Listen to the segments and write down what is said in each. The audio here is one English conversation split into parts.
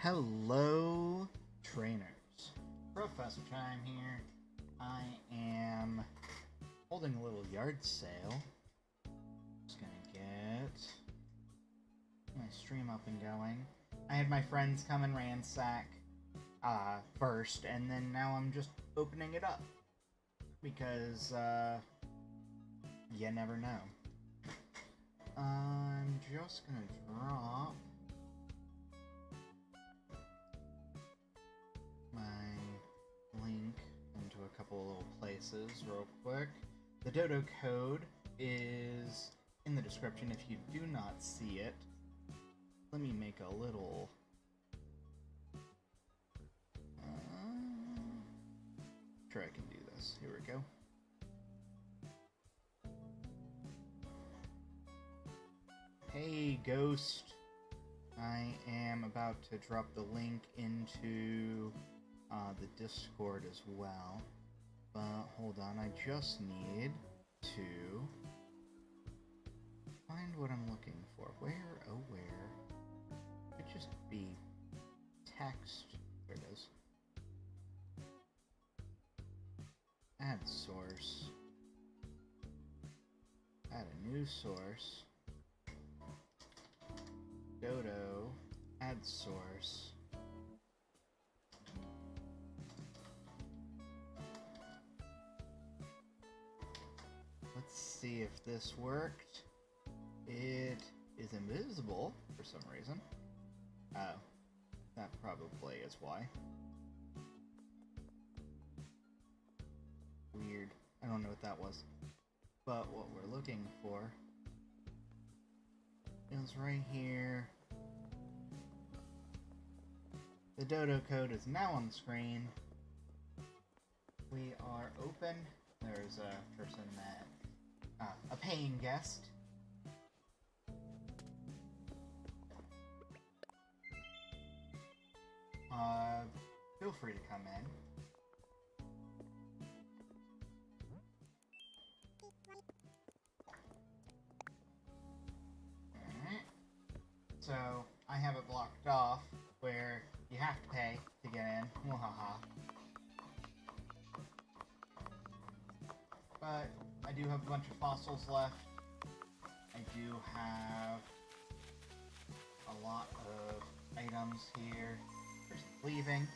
Hello, trainers. Professor Chime here. I am holding a little yard sale. Just gonna get my stream up and going. I had my friends come and ransack first, and then now I'm just opening it up. Because, you never know. I'm just gonna drop my link into a couple of little places real quick. The Dodo code is in the description if you do not see it. Let me make a little... sure I can do this. Here we go. Hey, Ghost. I am about to drop the link into the Discord as well. But hold on, I just need to find what I'm looking for. Where, oh where? It could just be text. There it is. Add source. Add a new source. Dodo. Add source. Let's see if this worked. It is invisible for some reason. Oh, that probably is why. Weird. I don't know what that was. But what we're looking for is right here. The Dodo code is now on the screen. We are open. There's a person that, a paying guest. Feel free to come in. Alright. So, I have it blocked off where you have to pay to get in. Wahaha. But I do have a bunch of fossils left. I do have a lot of items here. Person's leaving.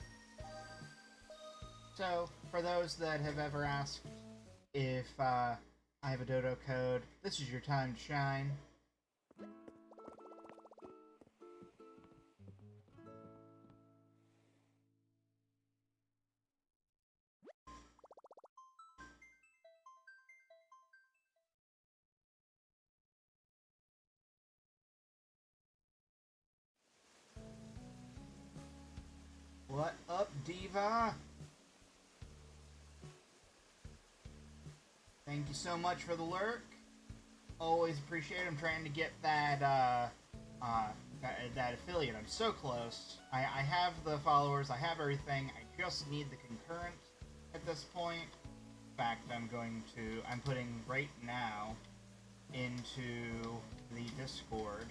So, for those that have ever asked if I have a Dodo code, this is your time to shine. What up, Diva? Thank you so much for the lurk. Always appreciate it. I'm trying to get that, that affiliate. I'm so close. I have the followers. I have everything. I just need the concurrent at this point. In fact, I'm putting right now into the Discord.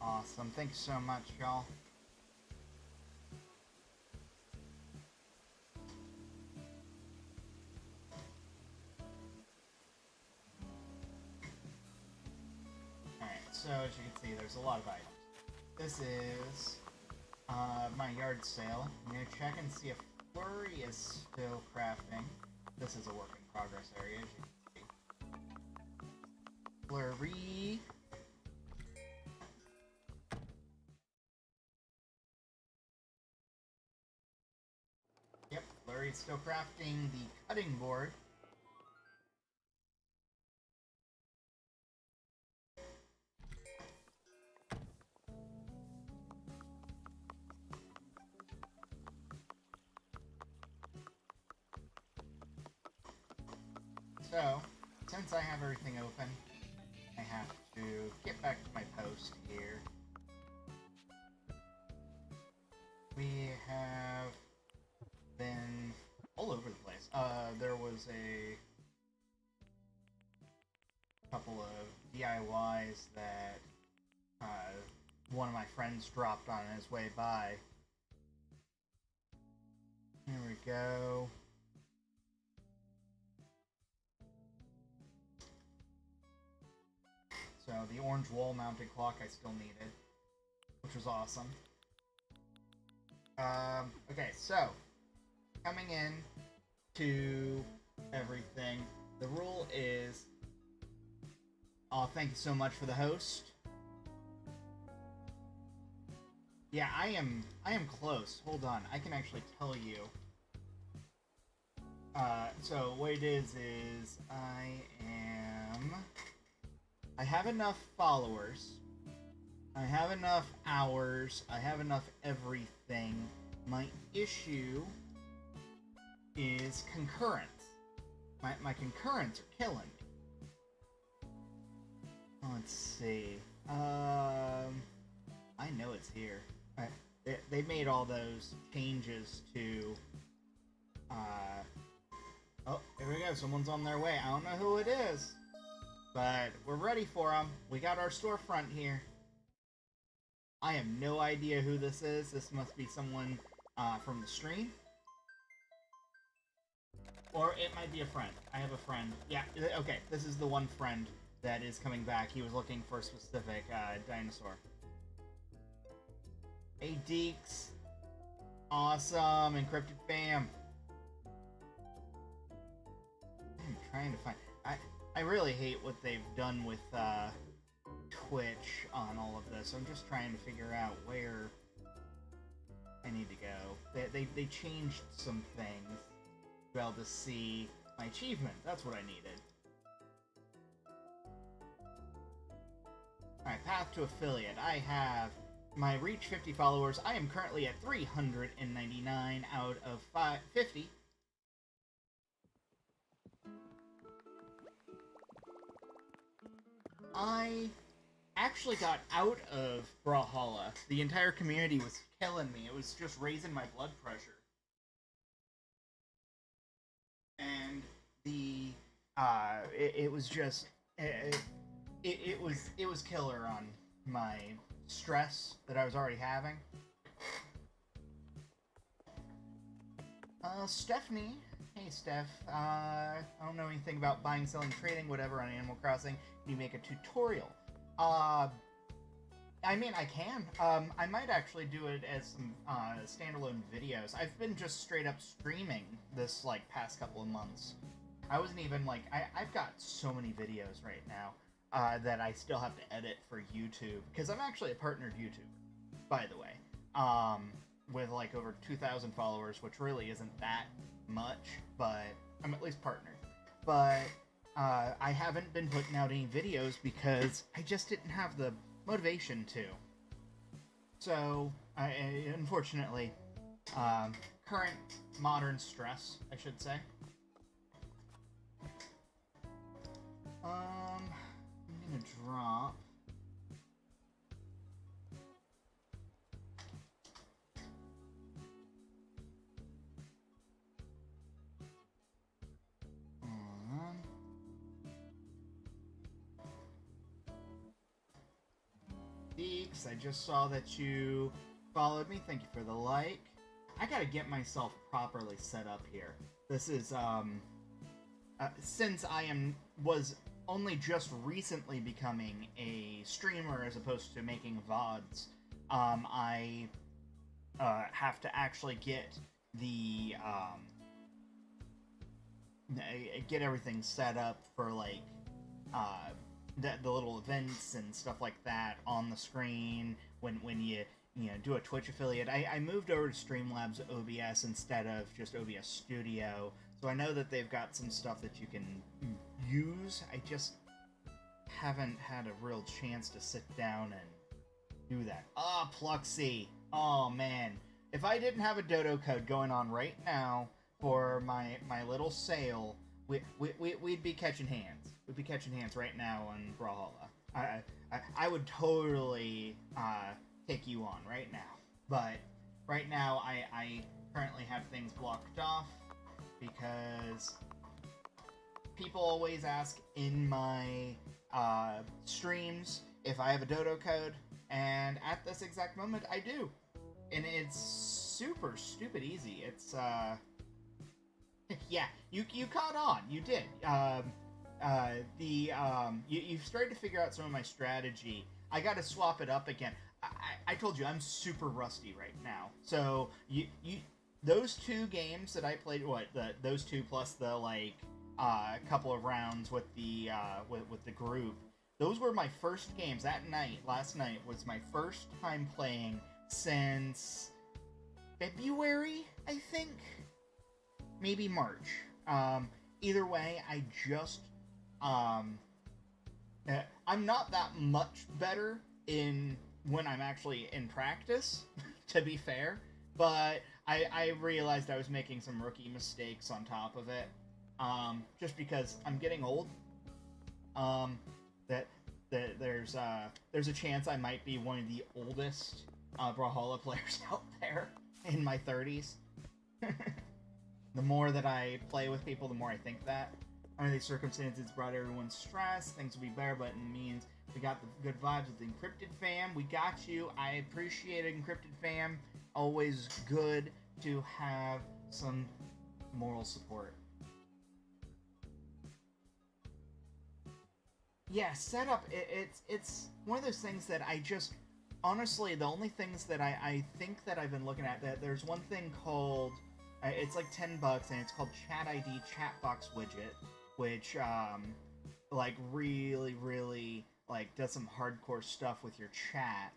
Awesome. Thanks so much, y'all. Alright, so as you can see, there's a lot of items. This is my yard sale. I'm going to check and see if Flurry is still crafting. This is a work in progress area, as you can see. Flurry... Yep, Flurry's still crafting the cutting board. So, since I have everything open, I have to get back to my post here. We have been all over the place. There was a couple of DIYs that one of my friends dropped on his way by. Here we go. So the orange wall-mounted clock I still needed, which was awesome. Okay, so coming in to everything, the rule is. Oh, thank you so much for the host. Yeah, I am close. Hold on, I can actually tell you. So what it is I have enough followers, I have enough hours, I have enough everything. My issue is concurrence. My concurrents are killing me. Let's see. I know it's here. They made all those changes to. Oh, here we go. Someone's on their way. I don't know who it is, but we're ready for them. We got our storefront here. I have no idea who this is. This must be someone from the stream. Or it might be a friend. I have a friend. Yeah, okay. This is the one friend that is coming back. He was looking for a specific dinosaur. Hey, Deeks. Awesome. Encrypted fam. I'm trying to find... I really hate what they've done with Twitch on all of this. I'm just trying to figure out where I need to go. They changed some things to be able to see my achievement. That's what I needed. Alright, path to affiliate. I have my reach 50 followers. I am currently at 399 out of 50. I actually got out of Brawlhalla. The entire community was killing me. It was just raising my blood pressure. And it was just it was killer on my stress that I was already having. Stephanie. Hey, Steph. I don't know anything about buying, selling, trading, whatever on Animal Crossing. Can you make a tutorial? I mean, I can. I might actually do it as some standalone videos. I've been just straight up streaming this, like, past couple of months. I wasn't even, like... I've got so many videos right now that I still have to edit for YouTube. Because I'm actually a partnered YouTuber, by the way. With, like, over 2,000 followers, which really isn't that much, but I'm at least partnered. But I haven't been putting out any videos because I just didn't have the motivation to. So, unfortunately, current modern stress, I should say. I'm gonna drop. Deeks, I just saw that you followed me. Thank you for the like. I gotta get myself properly set up here. This is, since I was only just recently becoming a streamer as opposed to making VODs, I have to actually get the, get everything set up for, like, the little events and stuff like that on the screen when you do a Twitch affiliate. I moved over to Streamlabs OBS instead of just OBS Studio, so I know that they've got some stuff that you can use. I just haven't had a real chance to sit down and do that. Ah, Pluxy! Oh man, if I didn't have a Dodo code going on right now for my little sale, we'd be catching hands. We'd be catching hands right now on Brawlhalla. I would totally take you on right now. But right now, I currently have things blocked off because people always ask in my streams if I have a Dodo code, and at this exact moment, I do. And it's super stupid easy. It's yeah, you caught on. You did. You've started to figure out some of my strategy. I got to swap it up again. I told you I'm super rusty right now. So you those two games that I played, those two plus the couple of rounds with the group. Those were my first games. Last night was my first time playing since February, I think. Maybe March. Either way, I just I'm not that much better in when I'm actually in practice, to be fair, but I realized I was making some rookie mistakes on top of it, just because I'm getting old. That there's a chance I might be one of the oldest Brawlhalla players out there in my 30s. The more that I play with people, the more I think that. Under these circumstances, brought everyone stress. Things will be better, but it means we got the good vibes with the Encrypted fam. We got you. I appreciate it, Encrypted fam. Always good to have some moral support. Yeah, setup. It's one of those things that I just honestly, the only things that I think that I've been looking at, that there's one thing called. It's like $10, and it's called Chat ID Chatbox Widget, which really does some hardcore stuff with your chat.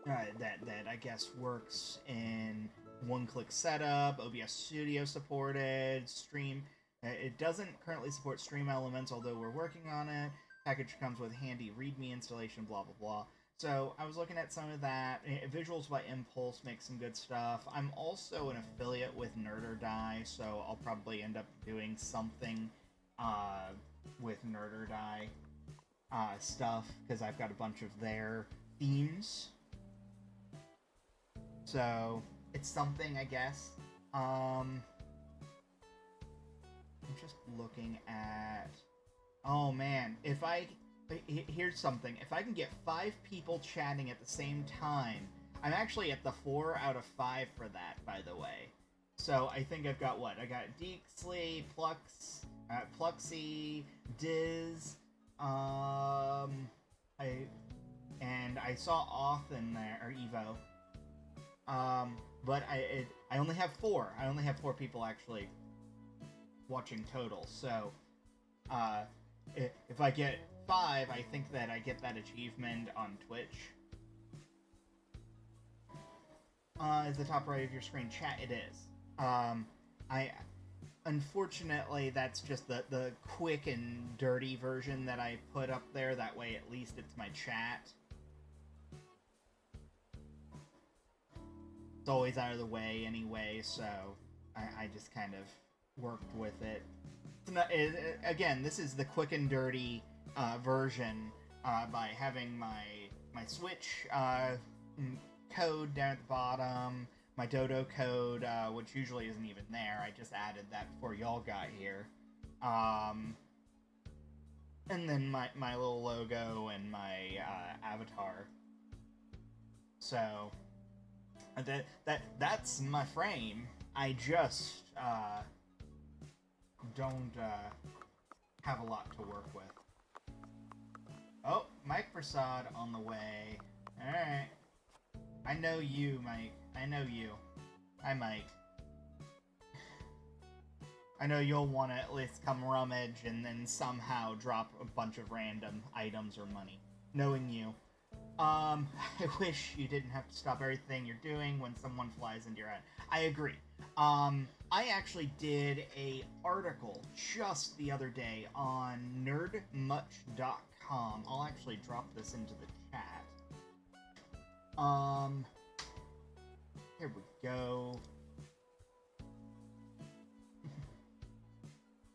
That I guess works in one-click setup, OBS Studio supported, Stream. It doesn't currently support Stream Elements, although we're working on it. Package comes with handy README installation, blah blah blah. So I was looking at some of that. Visuals by Impulse makes some good stuff. I'm also an affiliate with Nerd or Die, so I'll probably end up doing something with Nerd or Die stuff, because I've got a bunch of their themes. So it's something, I guess. I'm just looking at... Oh man, here's something. If I can get 5 people chatting at the same time, I'm actually at the 4 out of 5 for that, by the way. So I think I've got what? I got Deeksley, Pluxy, Diz, I saw Oth in there, or Evo. But I only have 4. I only have 4 people actually watching total. So, if I get 5, I think that I get that achievement on Twitch. Is the top right of your screen chat? It is. Unfortunately, that's just the quick and dirty version that I put up there. That way, at least it's my chat. It's always out of the way anyway, so I just kind of worked with it. Again, this is the quick and dirty version by having my Switch code down at the bottom, my Dodo code, which usually isn't even there. I just added that before y'all got here. And then my little logo and my avatar. So that's my frame. I just don't have a lot to work with. Oh, Mike Prasad on the way. Alright. I know you, Mike. I know you. Hi, Mike. I know you'll want to at least come rummage and then somehow drop a bunch of random items or money. Knowing you. I wish you didn't have to stop everything you're doing when someone flies into your head. I agree. I actually did a article just the other day on nerdmuch.com. I'll actually drop this into the chat. Here we go.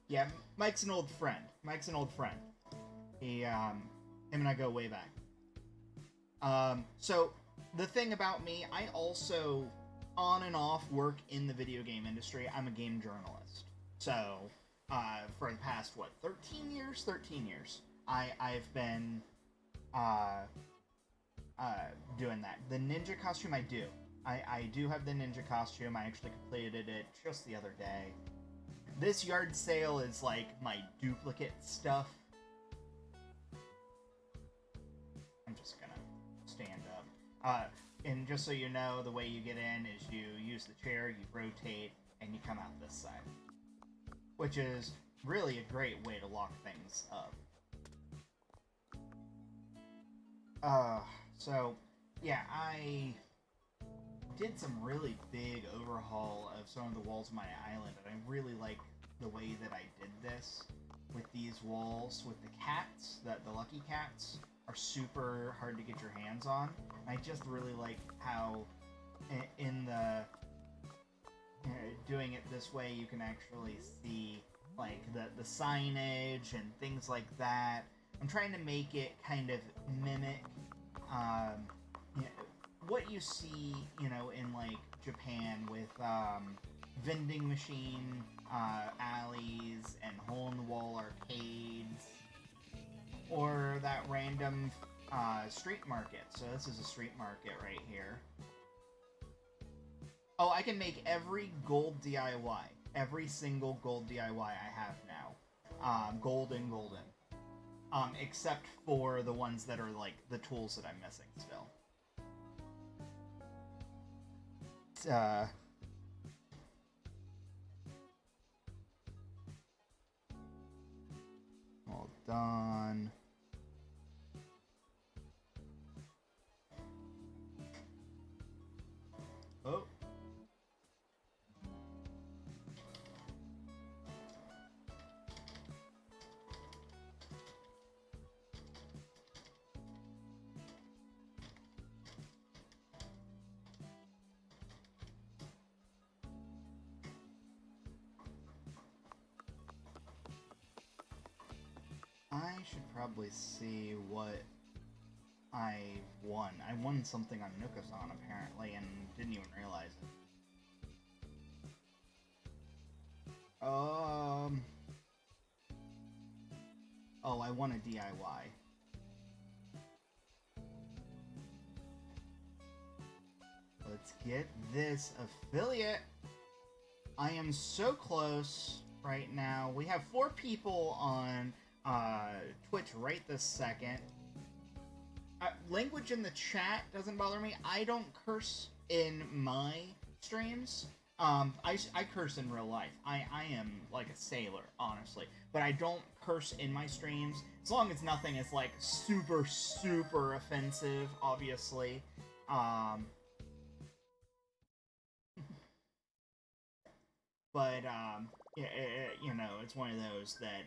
Yeah, Mike's an old friend. Mike's an old friend. Him and I go way back. So, the thing about me, I also, on and off, work in the video game industry. I'm a game journalist. So, for the past, 13 years? 13 years. I've been, doing that. The ninja costume, I do. I do have the ninja costume. I actually completed it just the other day. This yard sale is, like, my duplicate stuff. I'm just gonna stand up. And just so you know, the way you get in is you use the chair, you rotate, and you come out this side. Which is really a great way to lock things up. So, yeah, I did some really big overhaul of some of the walls of my island, and I really like the way that I did this with these walls, with the cats, the lucky cats are super hard to get your hands on. And I just really like how in the doing it this way, you can actually see like the signage and things like that. I'm trying to make it kind of mimic what you see, in like Japan with vending machine alleys and hole-in-the-wall arcades, or that random street market. So this is a street market right here. Oh, I can make every gold DIY. Every single gold DIY I have now. Gold and golden. Except for the ones that are, like, the tools that I'm missing still. All done. Oh. I should probably see what I won. I won something on Nukasan apparently and didn't even realize it. Oh, I won a DIY. Let's get this affiliate. I am so close right now. We have 4 people on Twitch right this second. Language in the chat doesn't bother me. I don't curse in my streams. I curse in real life. I am like a sailor, honestly. But I don't curse in my streams. As long as nothing is like super, super offensive, obviously. But, it's one of those that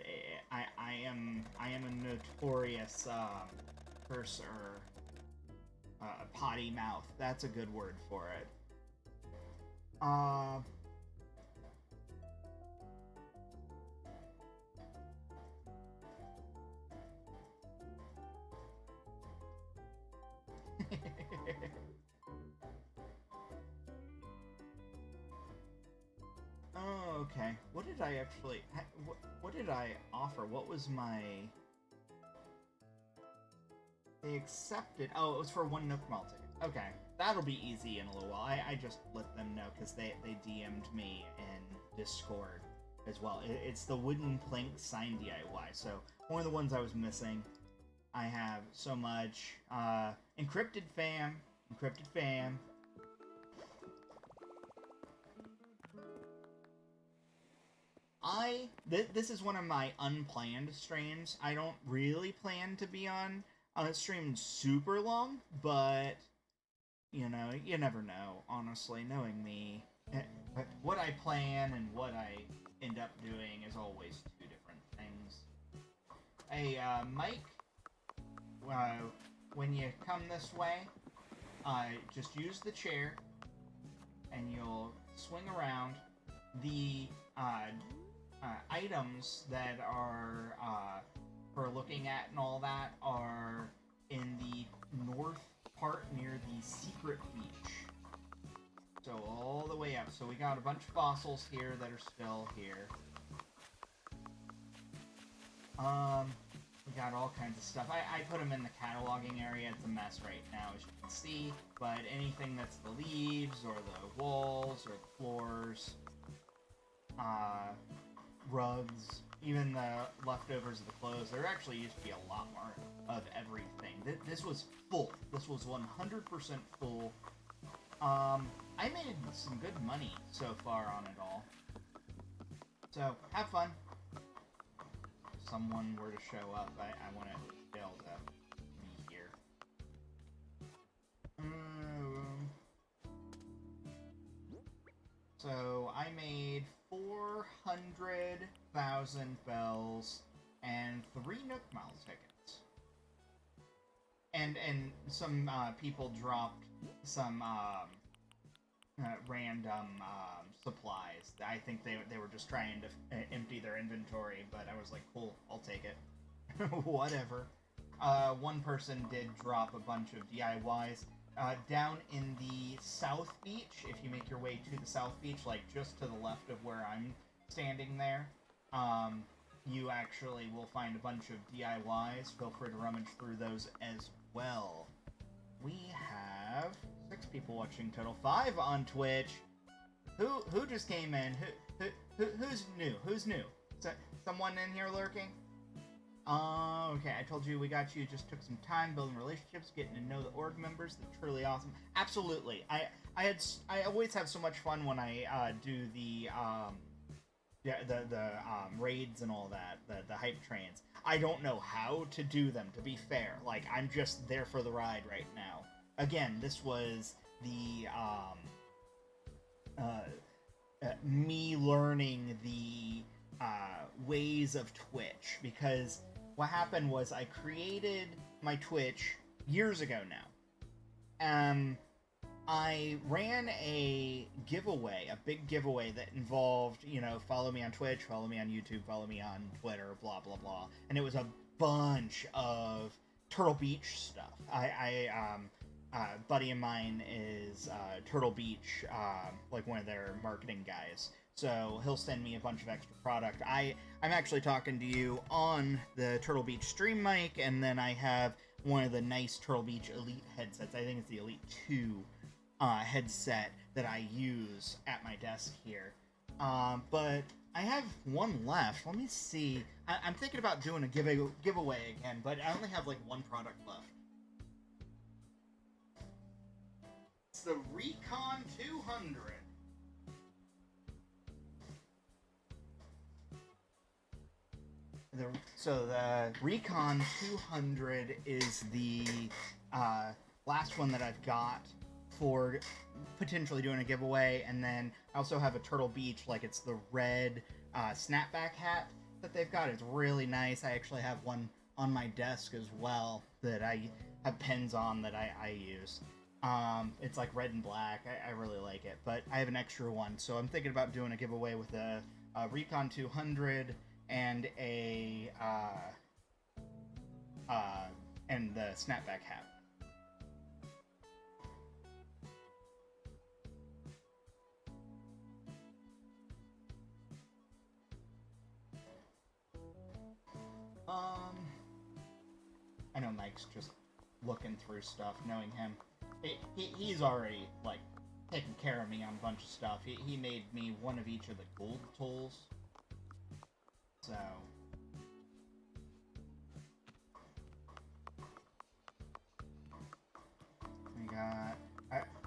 I am a notorious curser, potty mouth. That's a good word for it. Oh, okay. What did I actually... What did I offer? What was my... They accepted... Oh, it was for 1 Nook Mall ticket. Okay. That'll be easy in a little while. I just let them know because they DM'd me in Discord as well. It's the wooden plank sign DIY. So, one of the ones I was missing. I have so much. Encrypted fam. Encrypted fam. This is one of my unplanned streams. I don't really plan to be on a stream super long, but, you never know, honestly, knowing me. But what I plan and what I end up doing is always 2 different things. Hey, Mike, when you come this way, just use the chair, and you'll swing around. The items that are for looking at and all that are in the north part near the secret beach. So all the way up. So we got a bunch of fossils here that are still here. We got all kinds of stuff. I put them in the cataloging area. It's a mess right now, as you can see. But anything that's the leaves, or the walls, or the floors, rugs, even the leftovers of the clothes. There actually used to be a lot more of everything. This was full. This was 100% full. I made some good money so far on it all. So, have fun. If someone were to show up, I want to be able to be here. So, I made 400,000 bells and 3 Nook Mile tickets. And some people dropped some random supplies. I think they were just trying to empty their inventory, but I was like, cool, I'll take it. Whatever. One person did drop a bunch of DIYs. Down in the South Beach, if you make your way to the South Beach, like just to the left of where I'm standing there, you actually will find a bunch of DIYs. Feel free to rummage through those as well. We have 6 people watching total, 5 on Twitch. Who just came in? Who's new? Who's new? Someone in here lurking? Okay, I told you we got you. Just took some time building relationships, getting to know the org members. They're truly awesome. Absolutely. I always have so much fun when I do the raids and all that, the hype trains. I don't know how to do them, to be fair. Like, I'm just there for the ride right now. Again, this was the me learning the ways of Twitch, because what happened was I created my Twitch years ago now. I ran a giveaway, a big giveaway that involved, follow me on Twitch, follow me on YouTube, follow me on Twitter, blah, blah, blah. And it was a bunch of Turtle Beach stuff. A buddy of mine is Turtle Beach, like one of their marketing guys. So he'll send me a bunch of extra product. I'm actually talking to you on the Turtle Beach stream mic, and then I have one of the nice Turtle Beach Elite headsets. I think it's the Elite 2 headset that I use at my desk here. But I have one left. Let me see. I'm thinking about doing a giveaway again, but I only have like one product left. It's the Recon 200. So the Recon 200 is the last one that I've got for potentially doing a giveaway, and then I also have a Turtle Beach, like it's the red snapback hat that they've got. It's really nice. I actually have one on my desk as well that I have pens on that I use. It's like red and black. I really like it, but I have an extra one, so I'm thinking about doing a giveaway with a Recon 200 and and the snapback hat. I know Mike's just looking through stuff, knowing him. He's already, like, taking care of me on a bunch of stuff. He made me one of each of the gold tools. So... we got...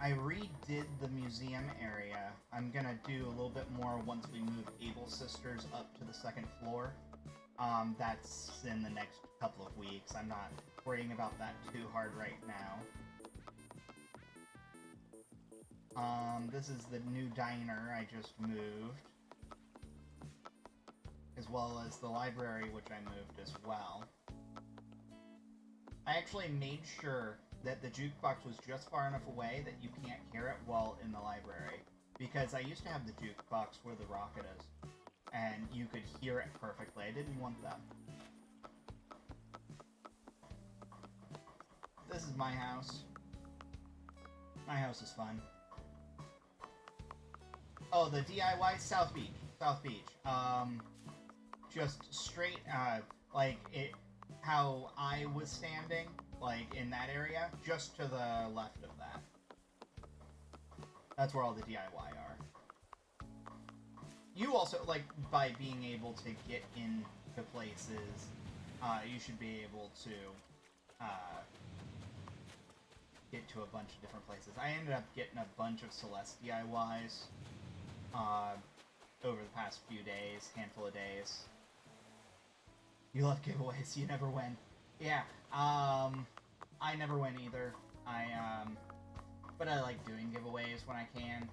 I redid the museum area. I'm gonna do a little bit more once we move Able Sisters up to the 2nd floor. That's in the next couple of weeks. I'm not worrying about that too hard right now. This is the new diner I just moved, as well as the library, which I moved as well. I actually made sure that the jukebox was just far enough away that you can't hear it while in the library, because I used to have the jukebox where the rocket is, and you could hear it perfectly. I didn't want that. This is my house. My house is fun. Oh, the DIY South Beach. South Beach. Just straight, like, how I was standing, like, in that area, just to the left of that. That's where all the DIY are. You also, like, by being able to get into places, you should be able to, get to a bunch of different places. I ended up getting a bunch of Celeste DIYs, over the past few days, handful of days. You love giveaways, you never win. Yeah, I never win either. But I like doing giveaways when I can.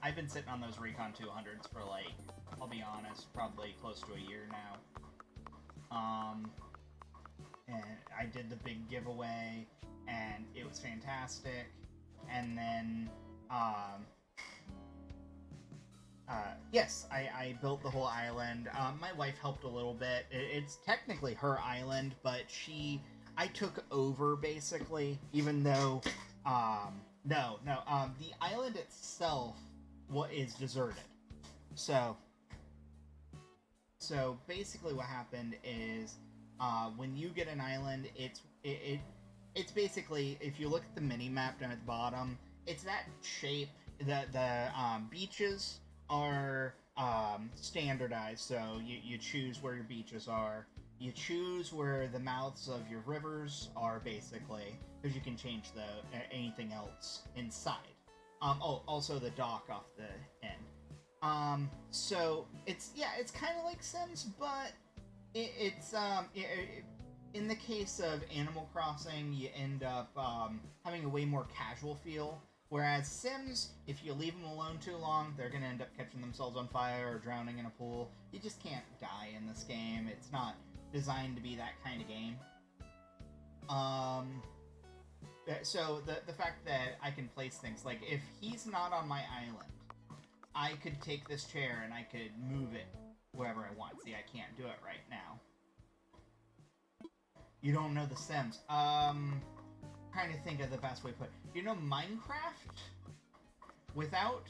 I've been sitting on those Recon 200s for, like, I'll be honest, probably close to a year now. And I did the big giveaway, and it was fantastic. And then, yes, I built the whole island. My wife helped a little bit. It's technically her island, but I took over, basically, even though, no, the island itself is deserted. So basically what happened is, when you get an island, it's basically, if you look at the mini-map down at the bottom, it's that shape. The beaches are standardized, so you choose where your beaches are. You choose where the mouths of your rivers are, basically, because you can change anything else inside. Also the dock off the end. So it's kind of like Sims, but it's in the case of Animal Crossing, you end up having a way more casual feel. Whereas Sims, if you leave them alone too long, they're gonna end up catching themselves on fire or drowning in a pool. You just can't die in this game. It's not designed to be that kind of game. So the fact that I can place things, like, if he's not on my island, I could take this chair and I could move it wherever I want. See, I can't do it right now. You don't know The Sims. Trying to think of the best way to put it. You know Minecraft? Without,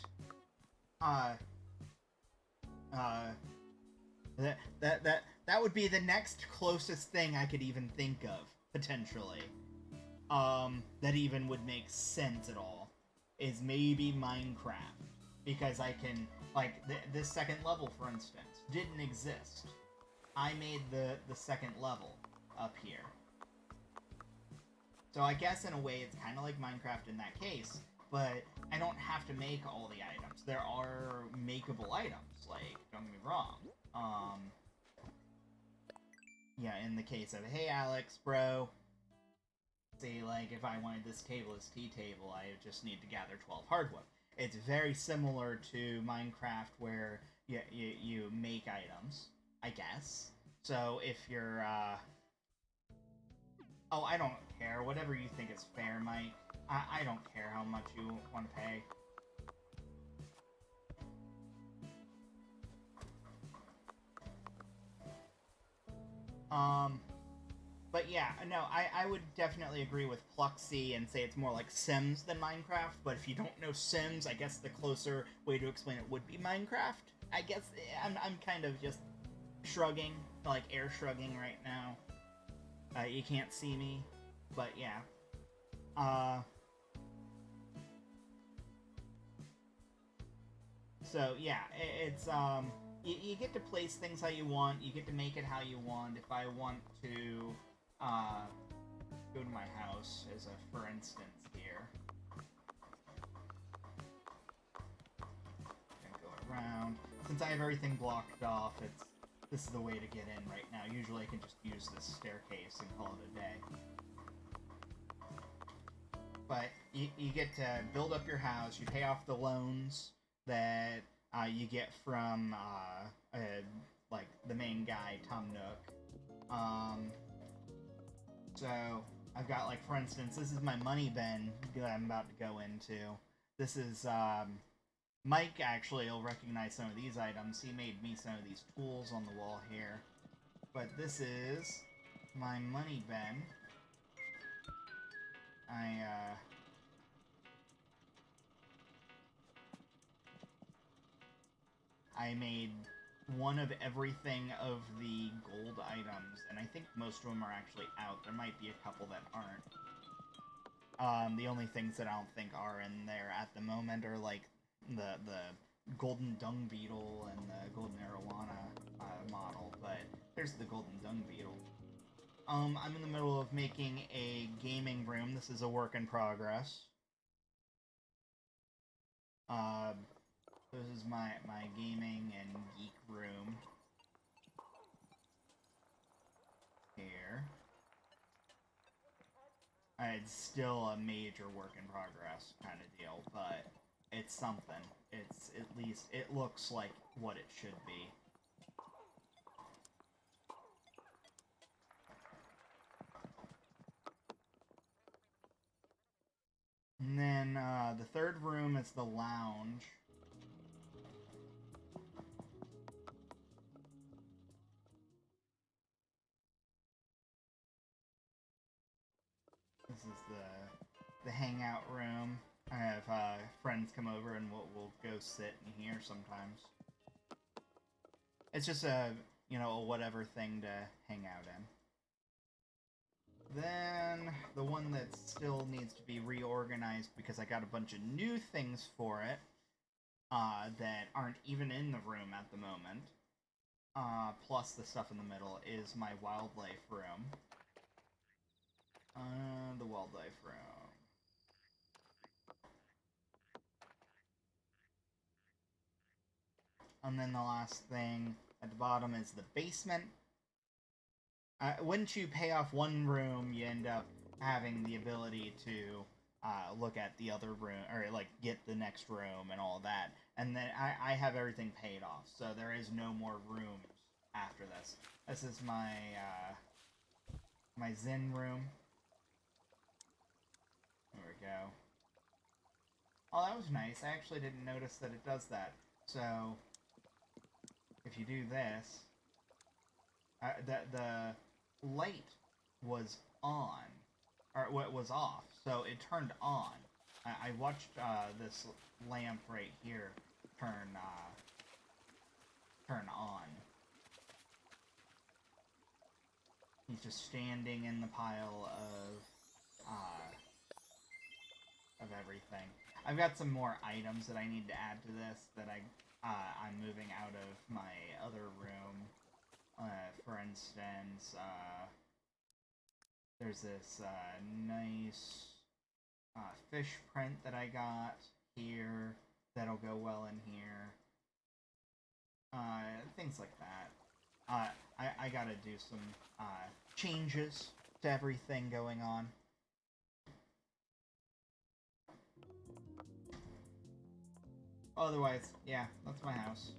that would be the next closest thing I could even think of, potentially. That even would make sense at all, is maybe Minecraft. Because I can, like, this second level, for instance, didn't exist. I made the second level up here. So I guess in a way it's kind of like Minecraft in that case, but I don't have to make all the items. There are makeable items, like, don't get me wrong. Yeah, in the case of, hey Alex, bro, say, like, if I wanted this table, this tea table, I just need to gather 12 hardwood. It's very similar to Minecraft where you make items, I guess. So if you're, oh, I don't care. Whatever you think is fair, Mike. I don't care how much you want to pay. But yeah, no, I would definitely agree with Pluxy and say it's more like Sims than Minecraft, but if you don't know Sims, I guess the closer way to explain it would be Minecraft. I guess I'm kind of just shrugging, like air shrugging right now. You can't see me, but yeah. So yeah, it's you get to place things how you want. You get to make it how you want. If I want to go to my house, as a for instance here, gonna go around. Since I have everything blocked off, this is the way to get in right now. Usually I can just use this staircase and call it a day. But you get to build up your house, you pay off the loans that you get from like the main guy, Tom Nook. So I've got, like, for instance, this is my money bin that I'm about to go into. This is Mike actually will recognize some of these items. He made me some of these tools on the wall here. But this is my money bin. I made one of everything of the gold items, and I think most of them are actually out. There might be a couple that aren't. The only things that I don't think are in there at the moment are like the golden dung beetle and the golden arowana model, but there's the golden dung beetle. I'm in the middle of making a gaming room. This is a work in progress. This is my gaming and geek room. Here. It's still a major work in progress kind of deal, but it's something. It's at least, it looks like what it should be. And then the third room is the lounge. This is the hangout room. I have friends come over and we'll go sit in here sometimes. It's just a whatever thing to hang out in. Then the one that still needs to be reorganized because I got a bunch of new things for it that aren't even in the room at the moment. Plus the stuff in the middle is my wildlife room. The wildlife room. And then the last thing at the bottom is the basement. Once you pay off one room, you end up having the ability to look at the other room, or like get the next room and all that. And then I have everything paid off, so there is no more rooms after this. This is my my Zen room. There we go. Oh, that was nice. I actually didn't notice that it does that. So, if you do this, the light was on, or what was off, so it turned on. I watched this lamp right here turn on. He's just standing in the pile of everything. I've got some more items that I need to add to this that I'm moving out of my other room. For instance, there's this nice fish print that I got here that'll go well in here. Things like that. I gotta do some changes to everything going on. Otherwise, yeah, that's my house.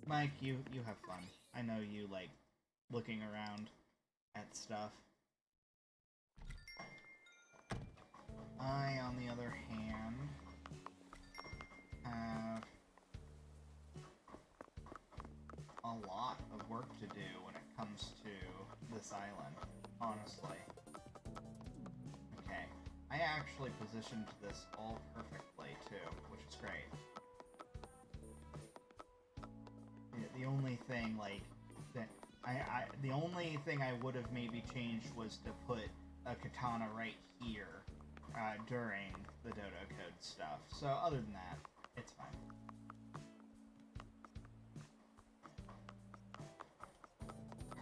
Mike, you have fun. I know you like looking around at stuff. I, on the other hand, have a lot of work to do when it comes to this island, honestly. Okay, I actually positioned this all perfectly, too, which is great. The only thing, like, that the only thing I would have maybe changed was to put a katana right here during the Dodo code stuff. So other than that, it's fine.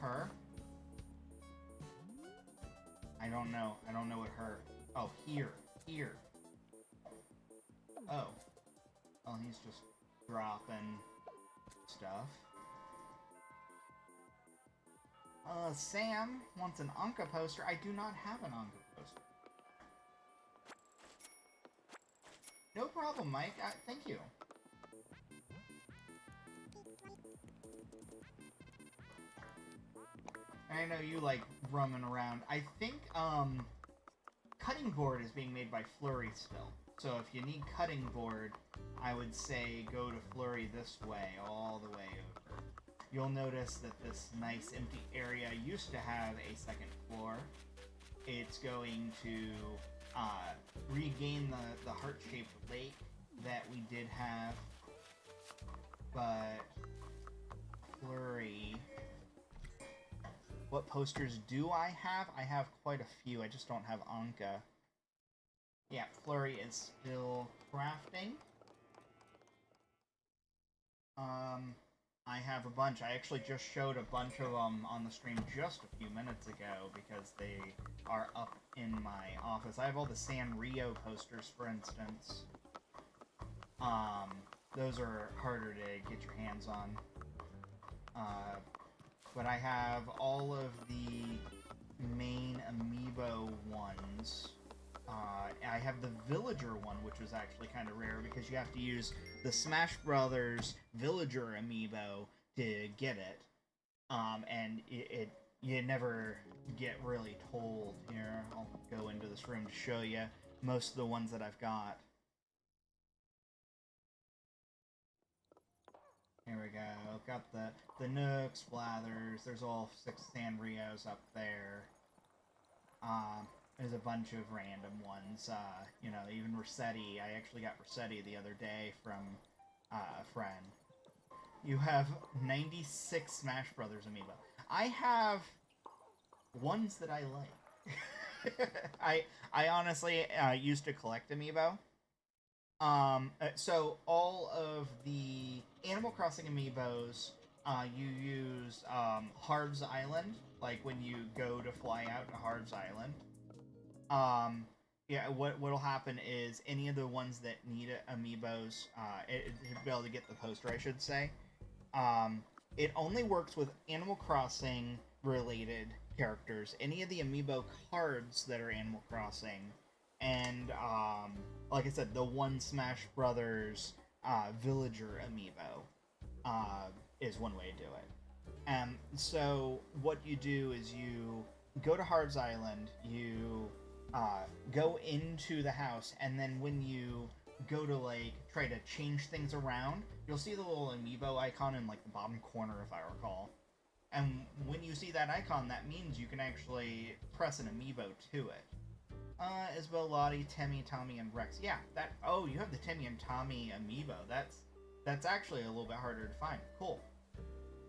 Her? I don't know. I don't know what her... Oh, here. Here. Oh. Oh, he's just dropping stuff. Sam wants an Anka poster. I do not have an Anka poster. No problem, Mike. Thank you. I know you like roaming around. I think, cutting board is being made by Flurry still. So if you need cutting board, I would say go to Flurry this way, all the way over. You'll notice that this nice empty area used to have a second floor. It's going to regain the heart-shaped lake that we did have, but Flurry... What posters do I have? I have quite a few, I just don't have Anka. Yeah, Flurry is still crafting. I have a bunch. I actually just showed a bunch of them on the stream just a few minutes ago because they are up in my office. I have all the Sanrio posters, for instance. Those are harder to get your hands on. But I have all of the main amiibo ones. I have the Villager one, which was actually kind of rare because you have to use the Smash Brothers Villager amiibo to get it. And you never get really told. Here, I'll go into this room to show you most of the ones that I've got. Here we go. I've got the Nooks, Blathers. There's all 6 Sanrios up there. There's a bunch of random ones. You know, even Rossetti. I actually got Rossetti the other day from a friend. You have 96 Smash Brothers amiibo. I have ones that I like. I honestly used to collect amiibo. So all of the Animal Crossing amiibos, you use Harv's Island, like when you go to fly out to Harv's Island. Yeah, what'll happen is any of the ones that need amiibos, to be able to get the poster, I should say, it only works with Animal Crossing related characters. Any of the amiibo cards that are Animal Crossing, and like I said, the one Smash Brothers Villager amiibo is one way to do it. So what you do is you go to Harv's Island, you go into the house, and then when you go to like try to change things around, you'll see the little amiibo icon in like the bottom corner, if I recall. And when you see that icon, that means you can actually press an amiibo to it. Isabel, Lottie, Temmie, Tommy, and Rex. Yeah, that. Oh, you have the Temmie and Tommy amiibo. That's actually a little bit harder to find. Cool.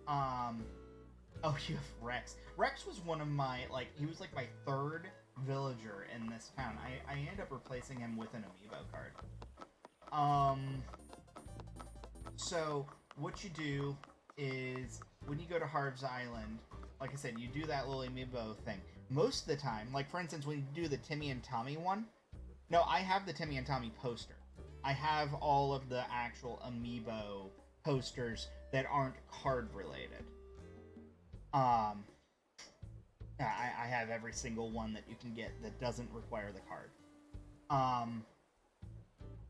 Oh, you have Rex. Rex was one of my, like, he was like my third villager in this town. I ended up replacing him with an amiibo card. So what you do is when you go to Harv's Island, like I said, you do that little amiibo thing. Most of the time, like for instance, when you do the Timmy and Tommy one, no, I have the Timmy and Tommy poster. I have all of the actual amiibo posters that aren't card related. I have every single one that you can get that doesn't require the card.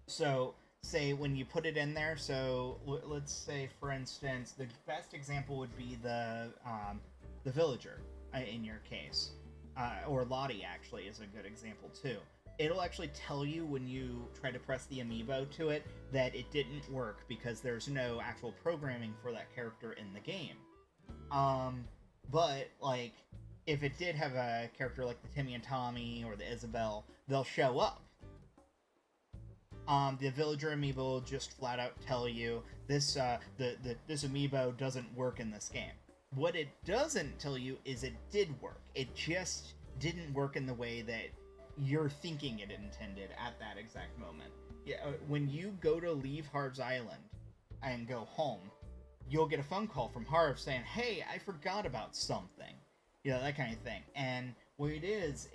So say when you put it in there, so let's say for instance, the best example would be the Villager in your case. Or Lottie actually is a good example too. It'll actually tell you when you try to press the amiibo to it that it didn't work because there's no actual programming for that character in the game. But like if it did have a character like the Timmy and Tommy or the Isabel, they'll show up. The Villager amiibo will just flat out tell you this this amiibo doesn't work in this game. What it doesn't tell you is it did work. It just didn't work in the way that you're thinking it intended at that exact moment. Yeah, when you go to leave Harv's Island and go home, you'll get a phone call from Harv saying, "Hey, I forgot about something." You know, that kind of thing. And what it is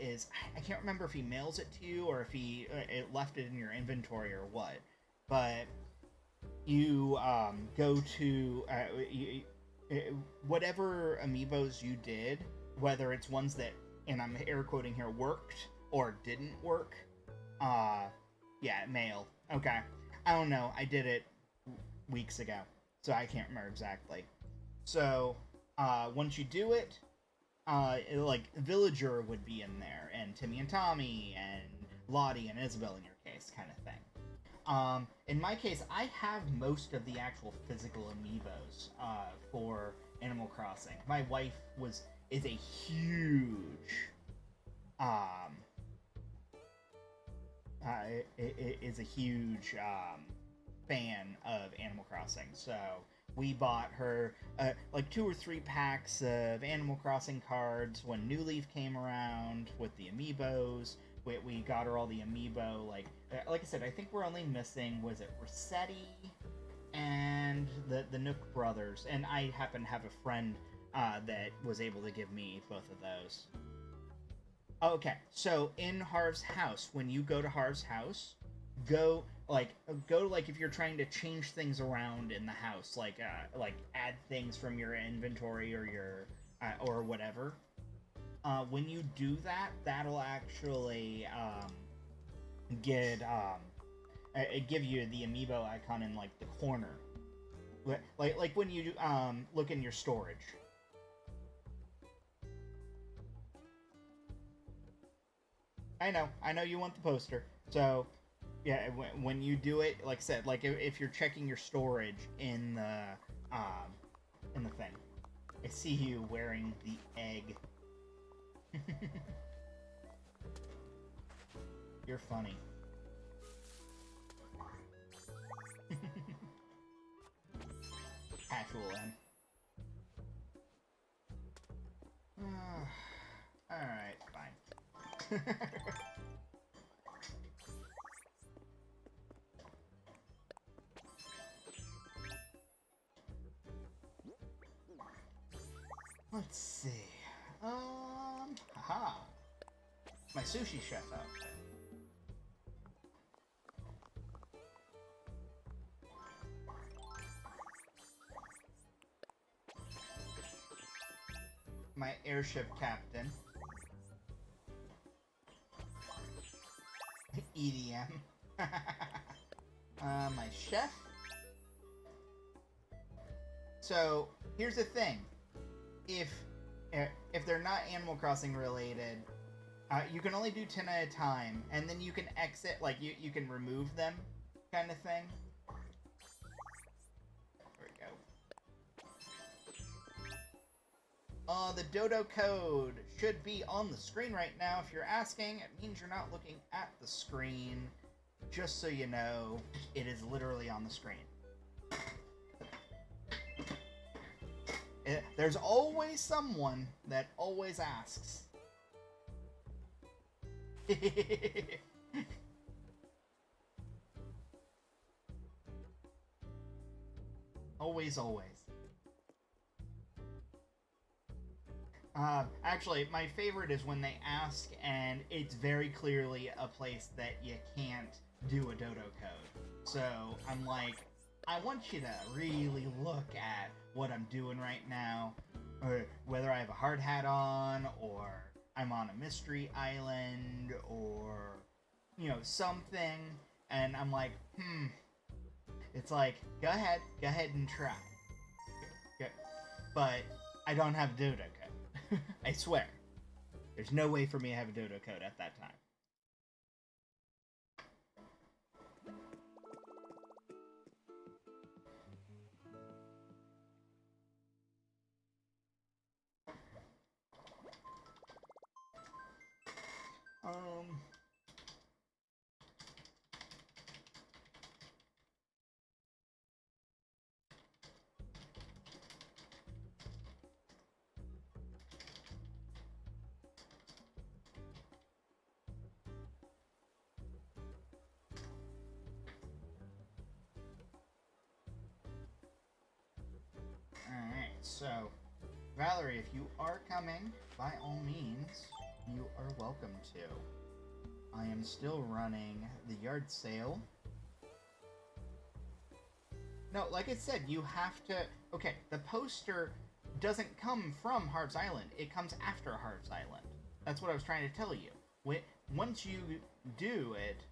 I can't remember if he mails it to you or if he it left it in your inventory or what. But you go to whatever amiibos you did, whether it's ones that, and I'm air quoting here, worked or didn't work. Yeah, mail. Okay. I don't know. I did it weeks ago, so I can't remember exactly. So, once you do it, like Villager would be in there, and Timmy and Tommy, and Lottie and Isabel in your case, kind of thing. In my case, I have most of the actual physical amiibos for Animal Crossing. My wife is a huge is a huge fan of Animal Crossing, so we bought her like 2 or 3 packs of Animal Crossing cards when New Leaf came around with the amiibos. We got her all the amiibo. Like I said, I think we're only missing, was it Rossetti and the Nook brothers, and I happen to have a friend that was able to give me both of those. Okay, so in Harv's house, when you go to Harv's house, go like if you're trying to change things around in the house, like add things from your inventory or your or whatever. When you do that, that'll actually give you the amiibo icon in like the corner, like when you look in your storage. I know you want the poster. So, yeah, when you do it, like I said, like if you're checking your storage in the thing, I see you wearing the egg. You're funny. Hatch will end. Alright, fine. Let's see. Haha. My sushi chef outfit. My airship captain. EDM. My chef. So, here's the thing. If they're not Animal Crossing related, you can only do 10 at a time, and then you can exit, like, you can remove them, kind of thing. There we go. The Dodo code should be on the screen right now. If you're asking, it means you're not looking at the screen. Just so you know, it is literally on the screen. There's always someone that always asks. Always. Actually, my favorite is when they ask and it's very clearly a place that you can't do a Dodo code. So I'm like, I want you to really look at what I'm doing right now, or whether I have a hard hat on, or I'm on a mystery island, or, you know, something, and I'm like, it's like, go ahead and try. But I don't have Dodo code. I swear. There's no way for me to have a Dodo code at that time. Alright, so, Valerie, if you are coming, by all means, you are welcome to. I am still running the yard sale. No, like I said, you have to... Okay, the poster doesn't come from Harv's Island. It comes after Harv's Island. That's what I was trying to tell you. Once you do it...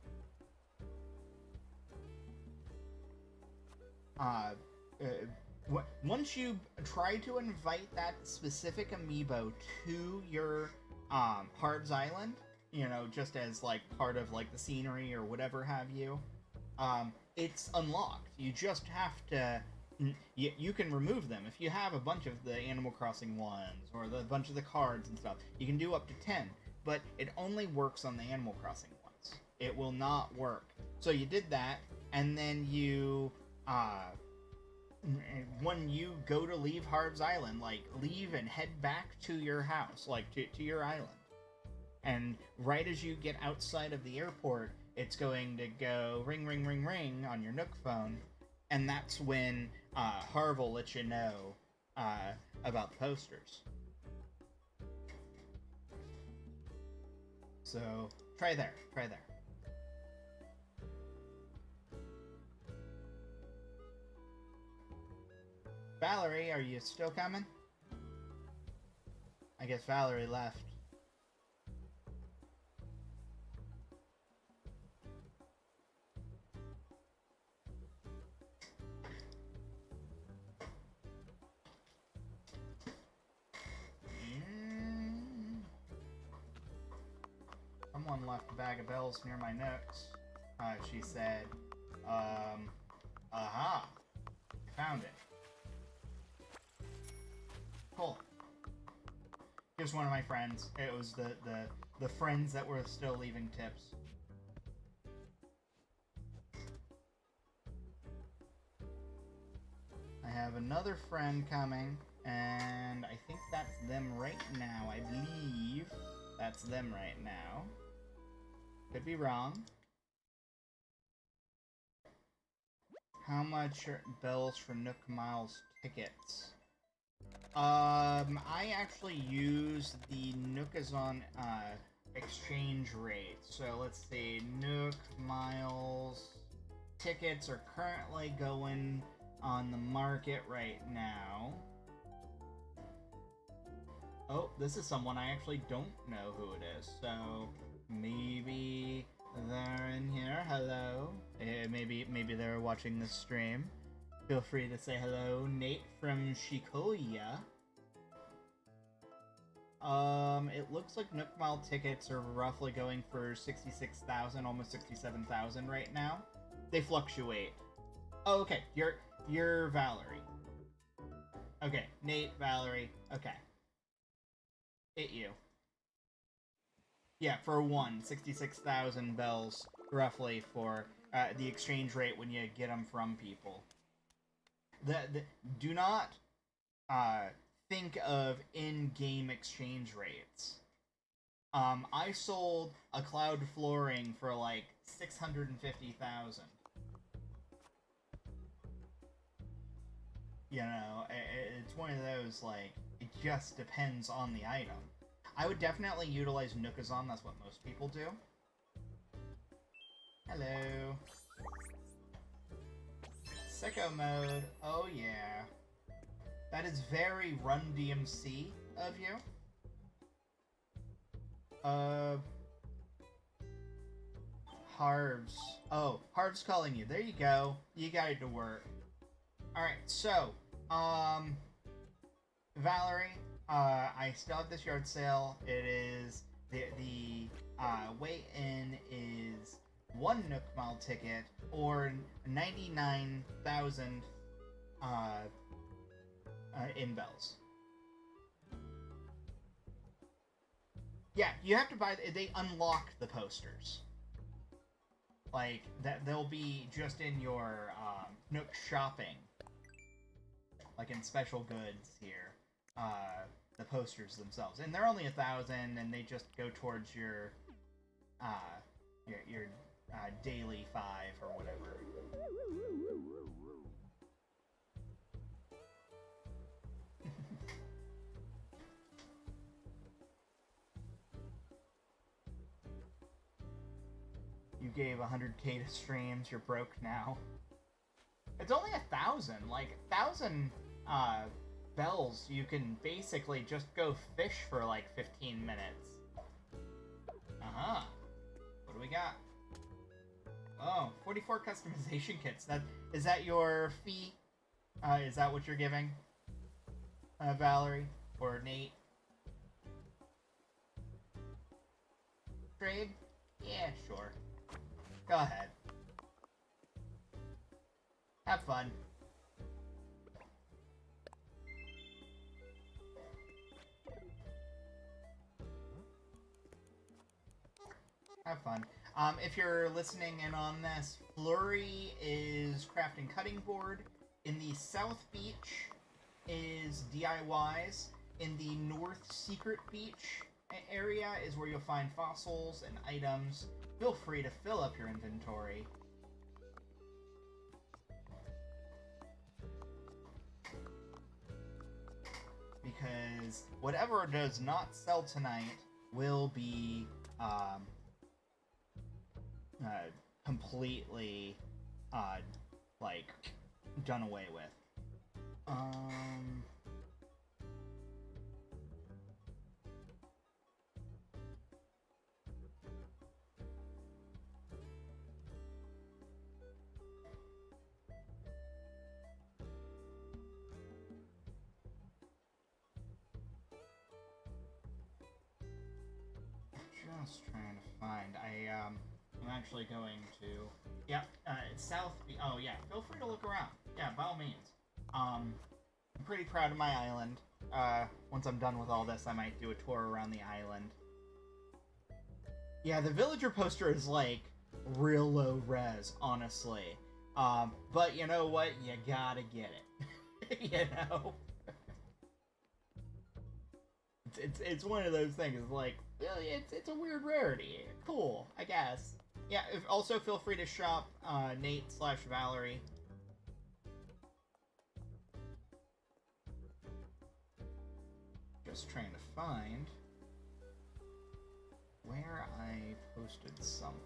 once you try to invite that specific amiibo to your Harv's Island, you know, just as like part of like the scenery or whatever have you. It's unlocked. You just have to. You can remove them if you have a bunch of the Animal Crossing ones or the bunch of the cards and stuff. You can do up to 10, but it only works on the Animal Crossing ones. It will not work. So you did that, and then you when you go to leave Harv's Island, like leave and head back to your house, like to your island. And right as you get outside of the airport, it's going to go ring, ring, ring, ring on your Nook phone, and that's when Harv will let you know about the posters. So try there. Valerie, are you still coming? I guess Valerie left. Someone left a bag of bells near my Nooks. She said, aha, found it. Cool. Just one of my friends. It was the friends that were still leaving tips. I have another friend coming, and I think that's them right now. I believe that's them right now. Could be wrong. How much are bells for Nook Miles tickets? I actually use the Nookazon exchange rate. So let's see, Nook Miles tickets are currently going on the market right now. Oh, this is someone I actually don't know who it is, so maybe they're in here. Hello. Maybe they're watching this stream. Feel free to say hello. Nate from Shikoya. It looks like Nook Mile tickets are roughly going for 66,000, almost 67,000 right now. They fluctuate. Oh, okay. You're Valerie. Okay, Nate, Valerie. Okay. Hit you. Yeah, for 66,000 bells, roughly, for the exchange rate when you get them from people. Do not think of in-game exchange rates. I sold a cloud flooring for like 650,000. You know, it's one of those, like, it just depends on the item. I would definitely utilize Nookazon, that's what most people do. Hello. Sicko mode, oh yeah. That is very Run DMC of you. Harv's. Oh, Harv's calling you. There you go. You got it to work. Alright, so, Valerie, I still have this yard sale. It is, the weigh-in is 1 Nook Mile ticket, or 99,000, in bells. Yeah, you have to buy, they unlock the posters. Like, they'll be just in your, Nook shopping. Like in special goods here, the posters themselves, and they're only 1,000, and they just go towards your daily 5 or whatever. You gave 100k to streams. You're broke now. It's only 1,000. Like 1,000 bells, you can basically just go fish for like 15 minutes. What do we got? Oh, 44 customization kits. Is that your fee? Is that what you're giving, Valerie or Nate? Trade? Yeah, sure. Go ahead. Have fun. Have fun. If you're listening in on this, Flurry is crafting cutting board. In the South Beach is DIYs. In the North Secret Beach area is where you'll find fossils and items. Feel free to fill up your inventory. Because whatever does not sell tonight will be completely like done away with. Just trying to find. I'm actually going to. Yep, it's South. Oh yeah, feel free to look around. Yeah, by all means. I'm pretty proud of my island. Once I'm done with all this, I might do a tour around the island. Yeah, the villager poster is like real low res, honestly. But you know what? You gotta get it. You know. It's one of those things. Like, well, it's a weird rarity. Cool, I guess. Yeah. Also, feel free to shop Nate/Valerie. Just trying to find where I posted something.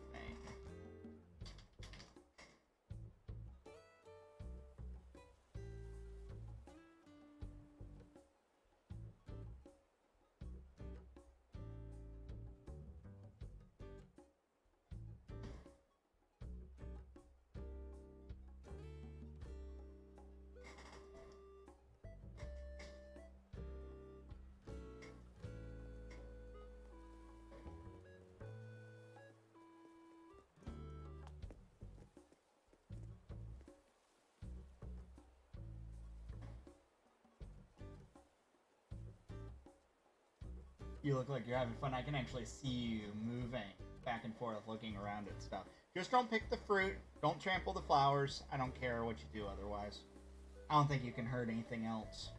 You look like you're having fun. I can actually see you moving back and forth, looking around at stuff. Just don't pick the fruit. Don't trample the flowers. I don't care what you do otherwise. I don't think you can hurt anything else.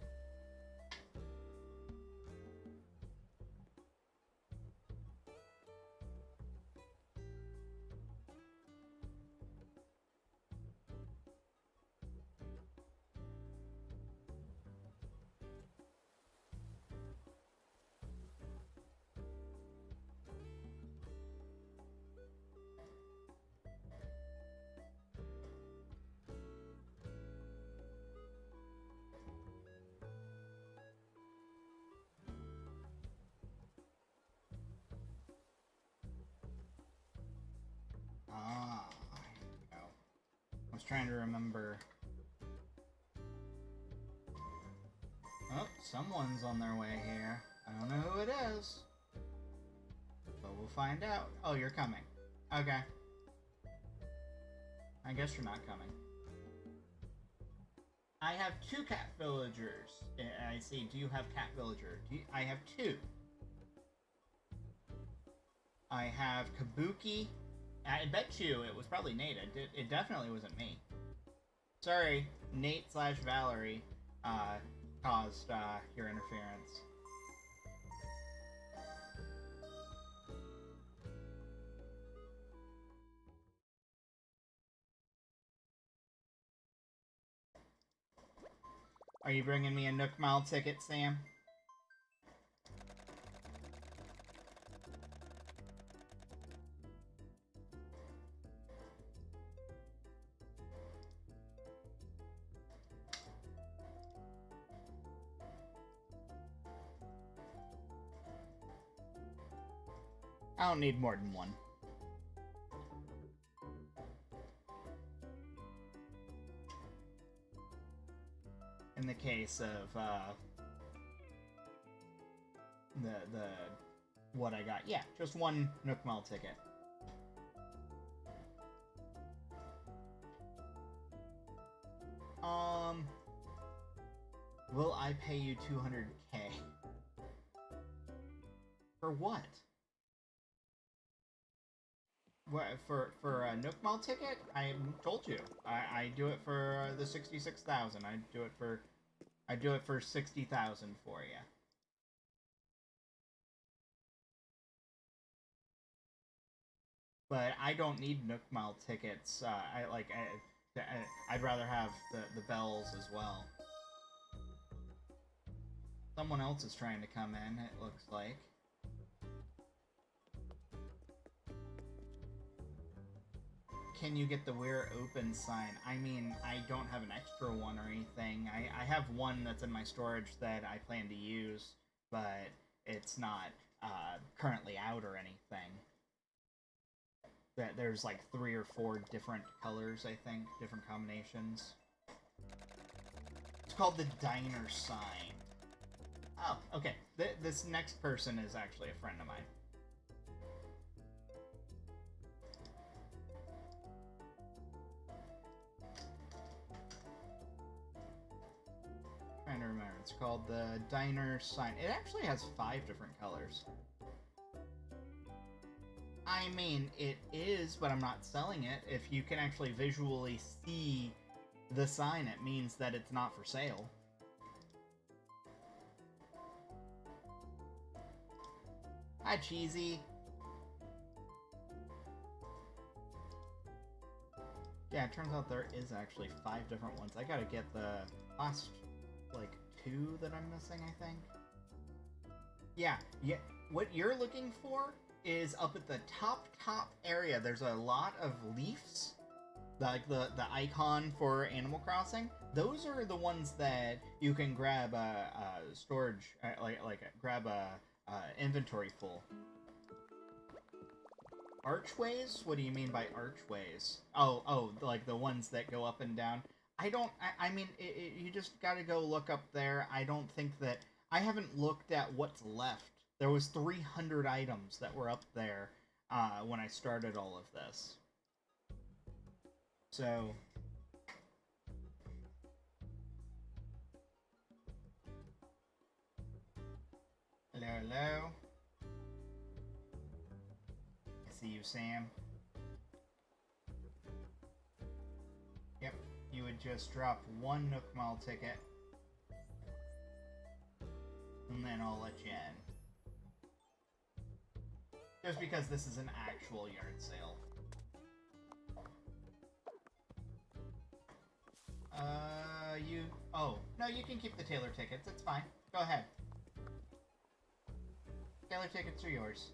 Ah, here we go. I was trying to remember. Oh, someone's on their way here. I don't know who it is. But we'll find out. Oh, you're coming. Okay. I guess you're not coming. I have 2 cat villagers. I see. Do you have cat villager? I have 2. I have Kabuki. I bet you it was probably Nate. It definitely wasn't me. Sorry, Nate/Valerie caused your interference. Are you bringing me a Nook Mile ticket, Sam? I don't need more than one. In the case of the what I got. Yeah, just one Nook Mall ticket. Will I pay you 200K? For what? What, for a Nook Mall ticket? I told you. I do it for the 66,000. I do it for 60,000 for you. But I don't need Nook Mall tickets. I'd rather have the bells as well. Someone else is trying to come in, it looks like. Can you get the We're Open sign? I mean, I don't have an extra one or anything. I have one that's in my storage that I plan to use, but it's not currently out or anything. There's like 3 or 4 different colors, I think, different combinations. It's called the Diner sign. Oh, okay. This next person is actually a friend of mine. Trying to remember. It's called the Diner sign. It actually has 5 different colors. I mean, it is, but I'm not selling it. If you can actually visually see the sign, it means that it's not for sale. Hi, Cheesy. Yeah, it turns out there is actually 5 different ones. I gotta get the last, like, 2 that I'm missing, I think. Yeah, what you're looking for is up at the top area. There's a lot of leaves, like the icon for Animal Crossing. Those are the ones that you can grab a storage, grab a inventory full. Archways? What do you mean by archways? Oh, like the ones that go up and down. I mean, you just gotta go look up there. I don't think that... I haven't looked at what's left. There was 300 items that were up there when I started all of this. So... Hello? I see you, Sam. Yep, you would just drop 1 Nook Mall ticket. And then I'll let you in. Just because this is an actual yard sale. Oh, no, you can keep the Taylor tickets. It's fine. Go ahead. Taylor tickets are yours.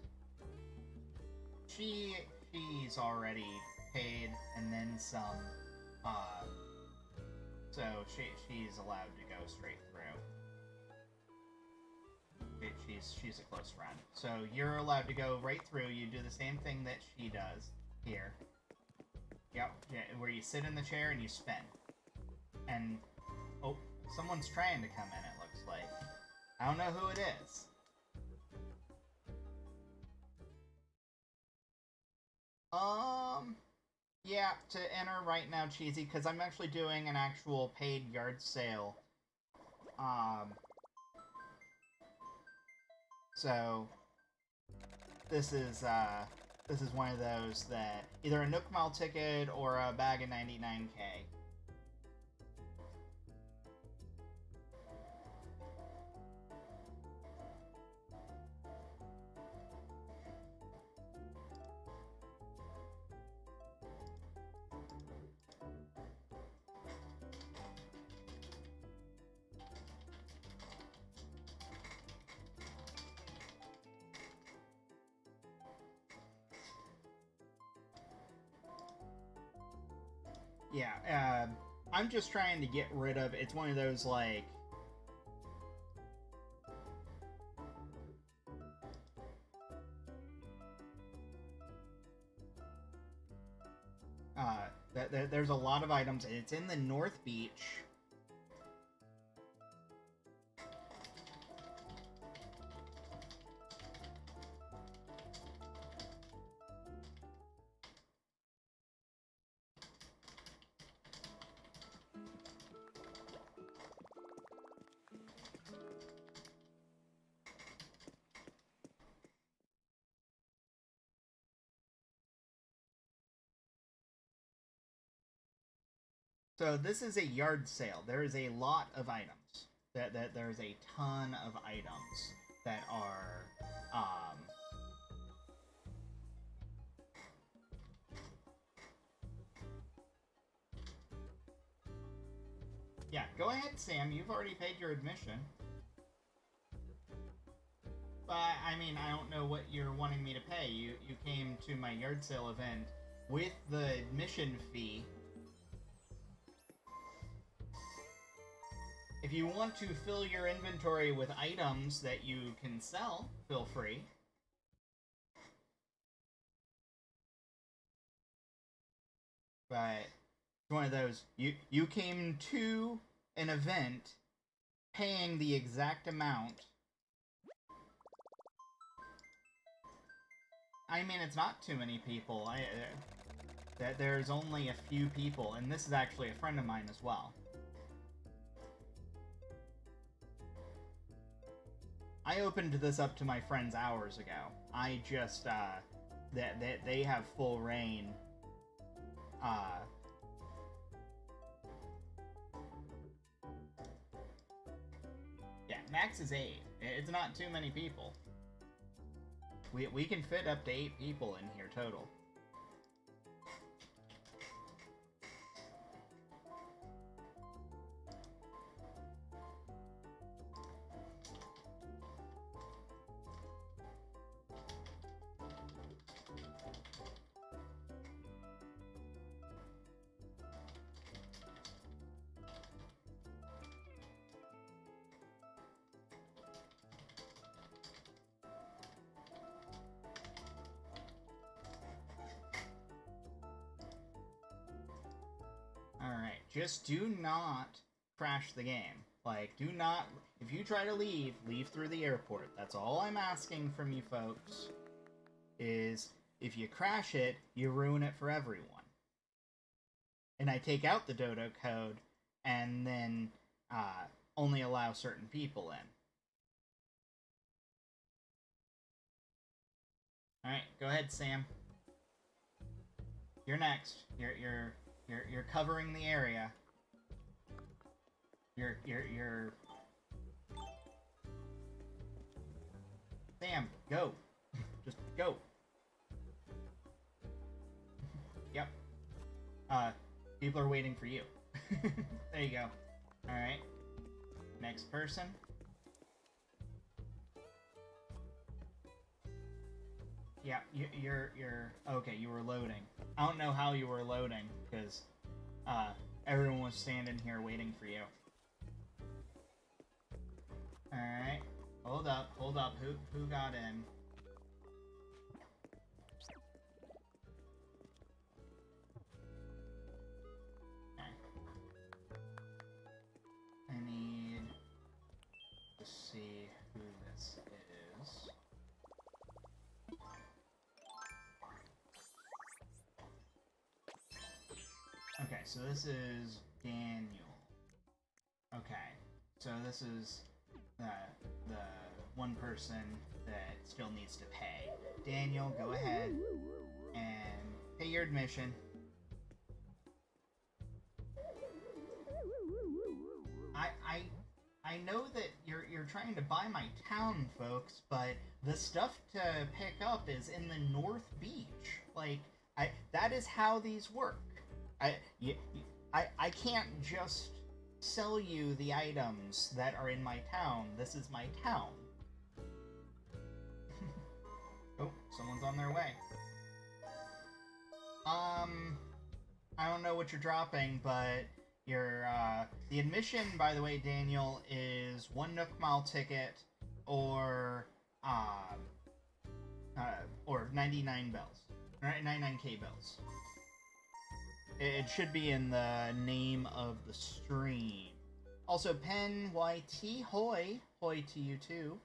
She's already paid and then some. So she's allowed to go straight through. She's a close friend. So you're allowed to go right through. You do the same thing that she does here. Yep, where you sit in the chair and you spin. And oh, someone's trying to come in, it looks like. I don't know who it is. Yeah, to enter right now, Cheesy, because I'm actually doing an actual paid yard sale. So this is one of those that either a Nook Mall ticket or a bag of 99K. Yeah, I'm just trying to get rid of... It's one of those, like... there's a lot of items. It's in the North Beach. So this is a yard sale. There is a lot of items. That there's a ton of items that are yeah, go ahead, Sam. You've already paid your admission. But I mean, I don't know what you're wanting me to pay. You came to my yard sale event with the admission fee. If you want to fill your inventory with items that you can sell, feel free. But it's one of those, you came to an event paying the exact amount. I mean, it's not too many people. There's only a few people, and this is actually a friend of mine as well. I opened this up to my friends hours ago. I just, they have full reign. Yeah, max is 8. It's not too many people. We can fit up to 8 people in here total. Alright, just do not crash the game. Like, do not... If you try to leave through the airport. That's all I'm asking from you folks. Is, if you crash it, you ruin it for everyone. And I take out the Dodo code, and then, only allow certain people in. Alright, go ahead, Sam. You're next. You're covering the area. You're Sam, go. Just go. Yep. People are waiting for you. There you go. Alright. Next person. Yeah, you're okay, you were loading. I don't know how you were loading, because everyone was standing here waiting for you. Alright. Hold up. Who got in? Okay. I need to see who this is. Okay, so this is Daniel. Okay, so this is the one person that still needs to pay. Daniel, go ahead and pay your admission. I know that you're trying to buy my town, folks, but the stuff to pick up is in the North Beach. Like, that is how these work. I can't just sell you the items that are in my town. This is my town. Oh, someone's on their way. I don't know what you're dropping, but your, the admission, by the way, Daniel, is 1 Nook Mile ticket or 99 bells. 99k bells. It should be in the name of the stream. Also, Pen YT, hoy to you too.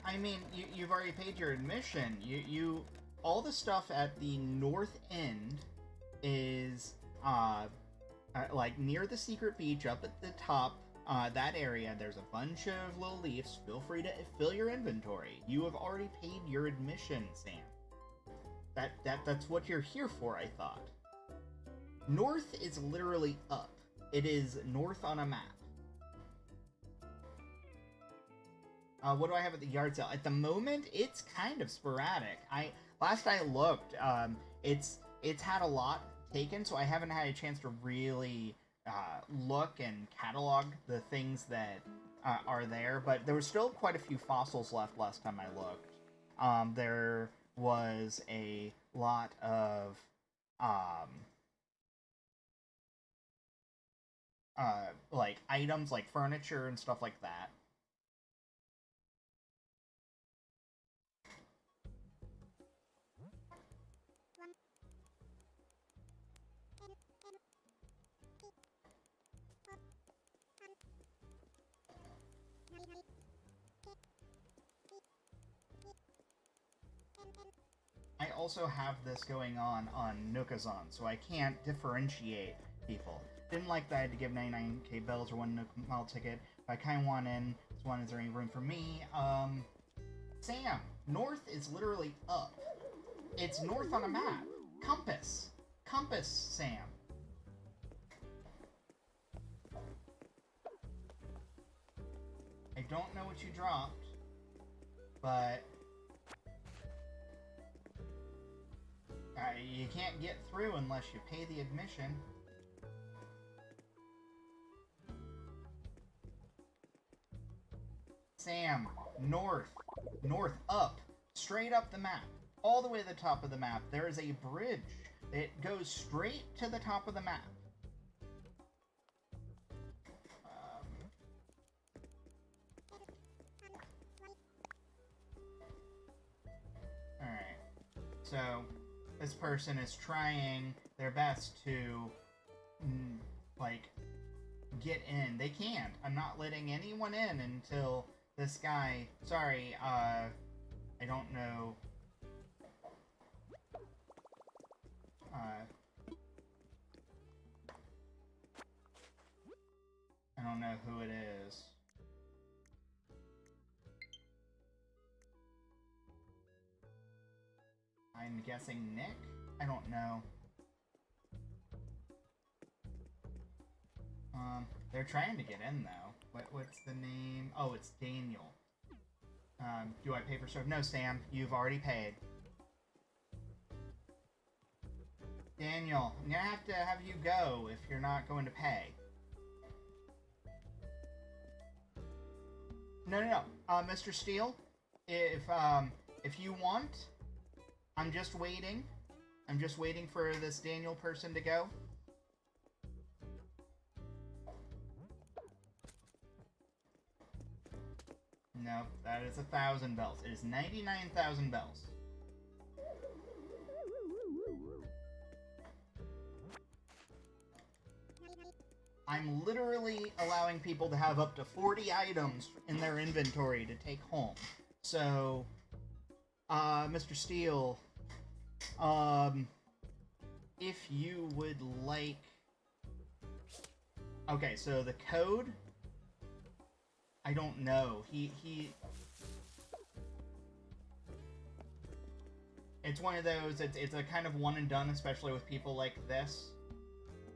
I mean, you've already paid your admission. You all the stuff at the north end is like near the secret beach up at the top. That area, there's a bunch of little leaves. Feel free to fill your inventory. You have already paid your admission, Sam. That's what you're here for, I thought. North is literally up. It is north on a map. What do I have at the yard sale? At the moment, it's kind of sporadic. Last I looked, it's had a lot taken, so I haven't had a chance to really look and catalog the things that are there. But there was still quite a few fossils left last time I looked. There was a lot of like items like furniture and stuff like that. I also have this going on Nookazon, so I can't differentiate people. Didn't like that I had to give 99k bells or one Nook Mall ticket. But I kind of want in. Just one, is there any room for me? Sam, north is literally up. It's north on a map. Compass. Compass, Sam. I don't know what you dropped, but you can't get through unless you pay the admission. Sam, north, up, straight up the map, all the way to the top of the map. There is a bridge. It goes straight to the top of the map. Alright. So, this person is trying their best to, like, get in. They can't. I'm not letting anyone in until this guy... Sorry, I don't know... I don't know who it is. I'm guessing Nick? I don't know. They're trying to get in, though. What's the name? Oh, it's Daniel. Do I pay for serve? No, Sam. You've already paid. Daniel, I'm gonna have to have you go if you're not going to pay. No. Mr. Steele, if you want, I'm just waiting. I'm just waiting for this Daniel person to go. No, that is 1,000 bells. It is 99,000 bells. I'm literally allowing people to have up to 40 items in their inventory to take home. So, Mr. Steele, if you would like... Okay, so the code... I don't know. It's one of those, it's a kind of one and done, especially with people like this.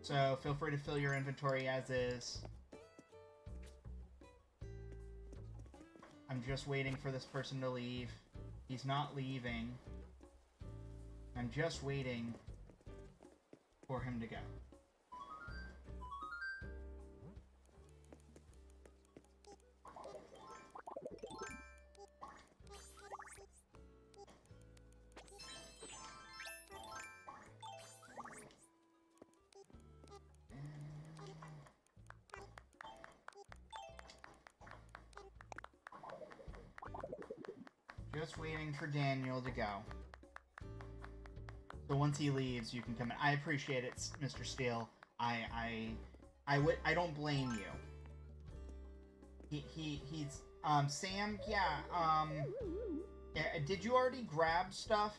So feel free to fill your inventory as is. I'm just waiting for this person to leave. He's not leaving. I'm just waiting for him to go. Just waiting for Daniel to go. So once he leaves, you can come in. I appreciate it, Mr. Steele. I don't blame you. He's Sam. Yeah. Did you already grab stuff?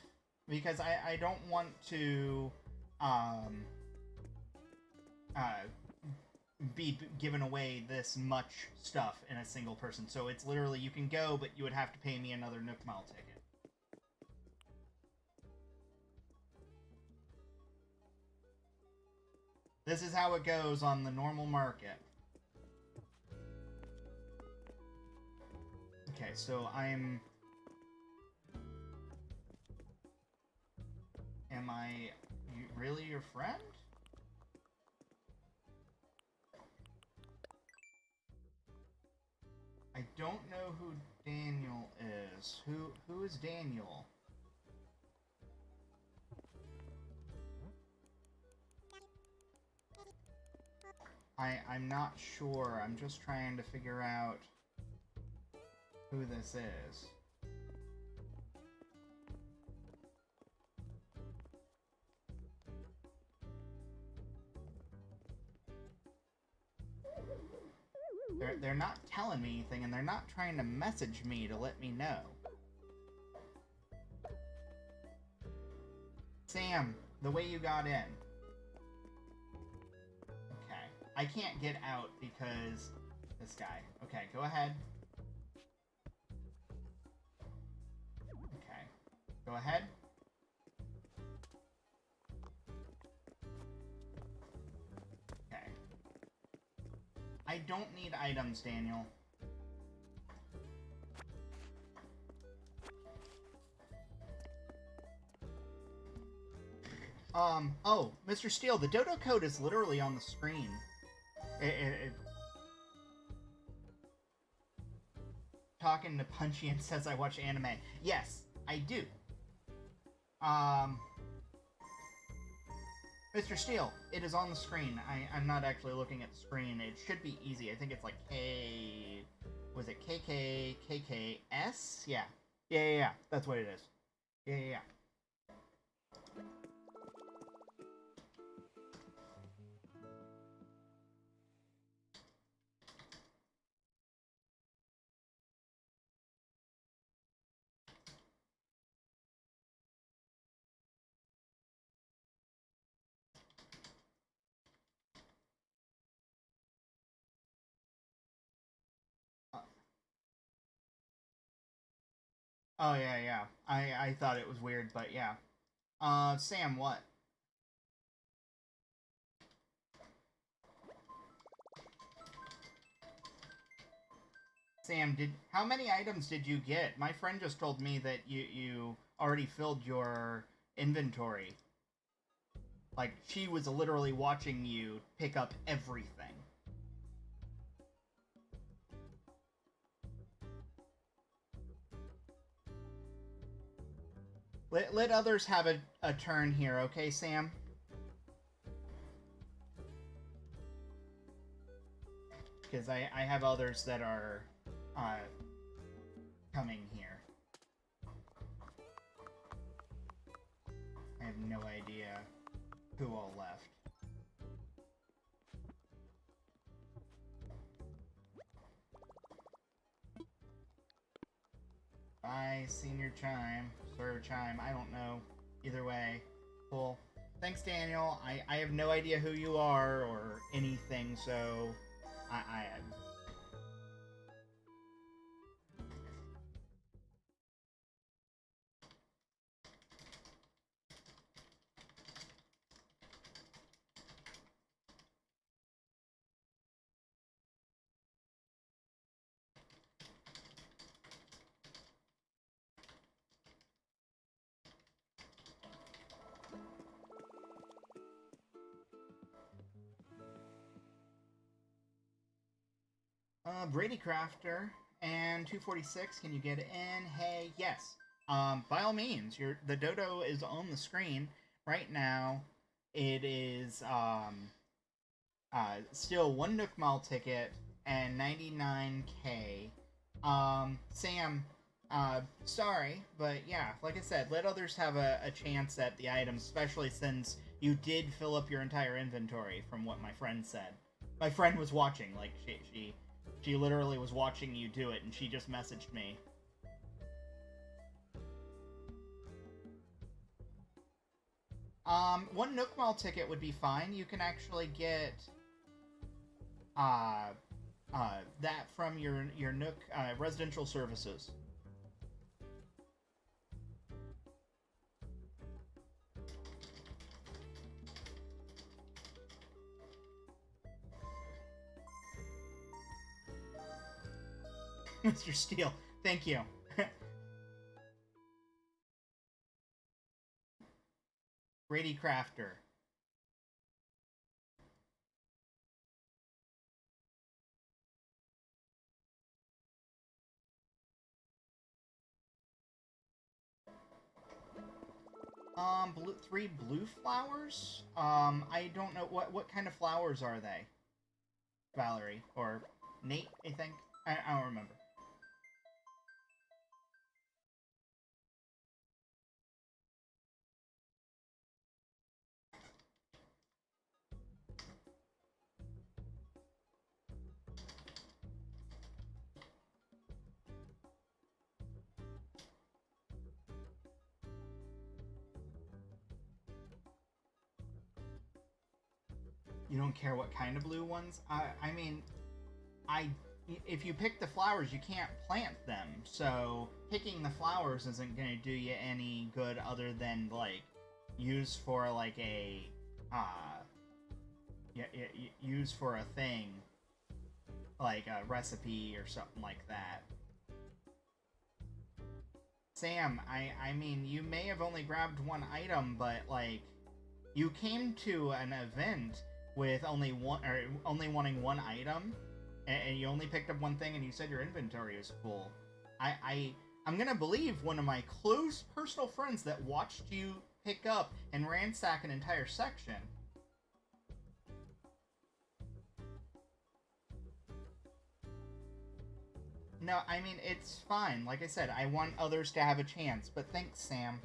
Because I don't want to um, uh, be given away this much stuff in a single person. So it's literally, you can go, but you would have to pay me another Nook Mile ticket. This is how it goes on the normal market. Okay, so I'm... Am I really your friend? I don't know who Daniel is. Who is Daniel? I'm not sure. I'm just trying to figure out who this is. They're not telling me anything, and they're not trying to message me to let me know. Sam, the way you got in. Okay. I can't get out because this guy. Okay, go ahead. Okay. Go ahead. Okay. I don't need items, Daniel. Oh, Mr. Steele, the Dodo code is literally on the screen. Talking to Punchy and says I watch anime. Yes, I do. Mr. Steele, it is on the screen. I'm not actually looking at the screen. It should be easy. I think it's like was it KKKKS? Yeah. Yeah. That's what it is. Yeah. Oh, yeah. I thought it was weird, but yeah. Sam, what? Sam, how many items did you get? My friend just told me that you already filled your inventory. Like, she was literally watching you pick up everything. Let others have a turn here, okay, Sam? Because I have others that are coming here. I have no idea who all left. Bye, Senior Chime. Sir Chime, I don't know. Either way. Cool. Thanks, Daniel. I have no idea who you are or anything, so I Brady Crafter and 246, can you get in? Hey, yes. By all means, the Dodo is on the screen right now. It is still one Nook Mall ticket and 99k. Sam, sorry, but yeah, like I said, let others have a chance at the items, especially since you did fill up your entire inventory, from what my friend said. My friend was watching, like, she literally was watching you do it, and she just messaged me. One Nook Mall ticket would be fine. You can actually get, uh, that from your Nook, residential services. Mr. Steele, thank you. Grady Crafter. Three blue flowers? I don't know, what kind of flowers are they? Valerie, or Nate, I think? I don't remember. You don't care what kind of blue ones? I mean, if you pick the flowers, you can't plant them. So picking the flowers isn't going to do you any good other than like use for like a use for a thing like a recipe or something like that. Sam, I mean, you may have only grabbed one item, but like you came to an event with only wanting one item, and you only picked up one thing, and you said your inventory is full. I'm gonna believe one of my close personal friends that watched you pick up and ransack an entire section. No, I mean, it's fine. Like I said, I want others to have a chance, but thanks, Sam.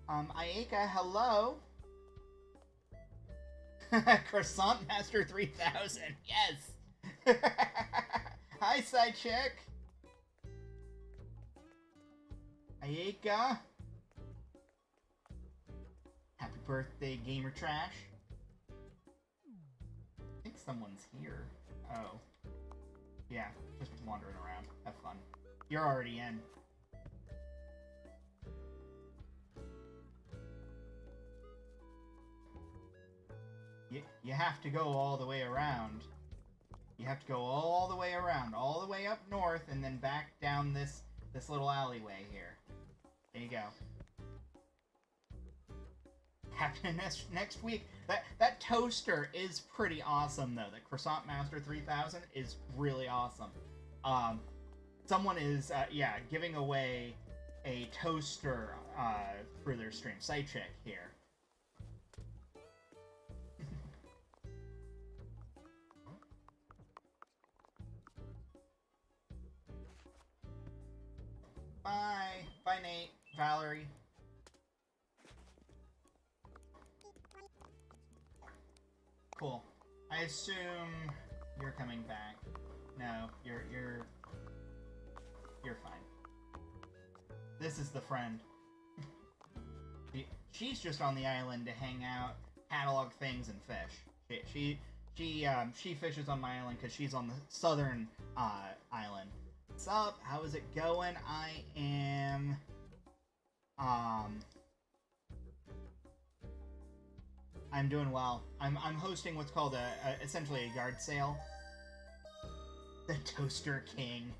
Ayaka, hello? Croissant Master 3000, yes! Hi, side chick! Ayaka? Happy birthday, Gamer Trash. I think someone's here. Oh. Yeah, just wandering around. Have fun. You're already in. You have to go all the way around. You have to go all the way around, all the way up north, and then back down this little alleyway here. There you go. Happen next week. That toaster is pretty awesome, though. The Croissant Master 3000 is really awesome. Someone is, giving away a toaster for their stream. Side check here. Bye. Bye, Nate. Valerie. Cool. I assume you're coming back. No, you're fine. This is the friend. She's just on the island to hang out, catalog things, and fish. She fishes on my island because she's on the southern island. What's up? How is it going? I am I'm doing well. I'm hosting what's called essentially a yard sale. The Toaster King.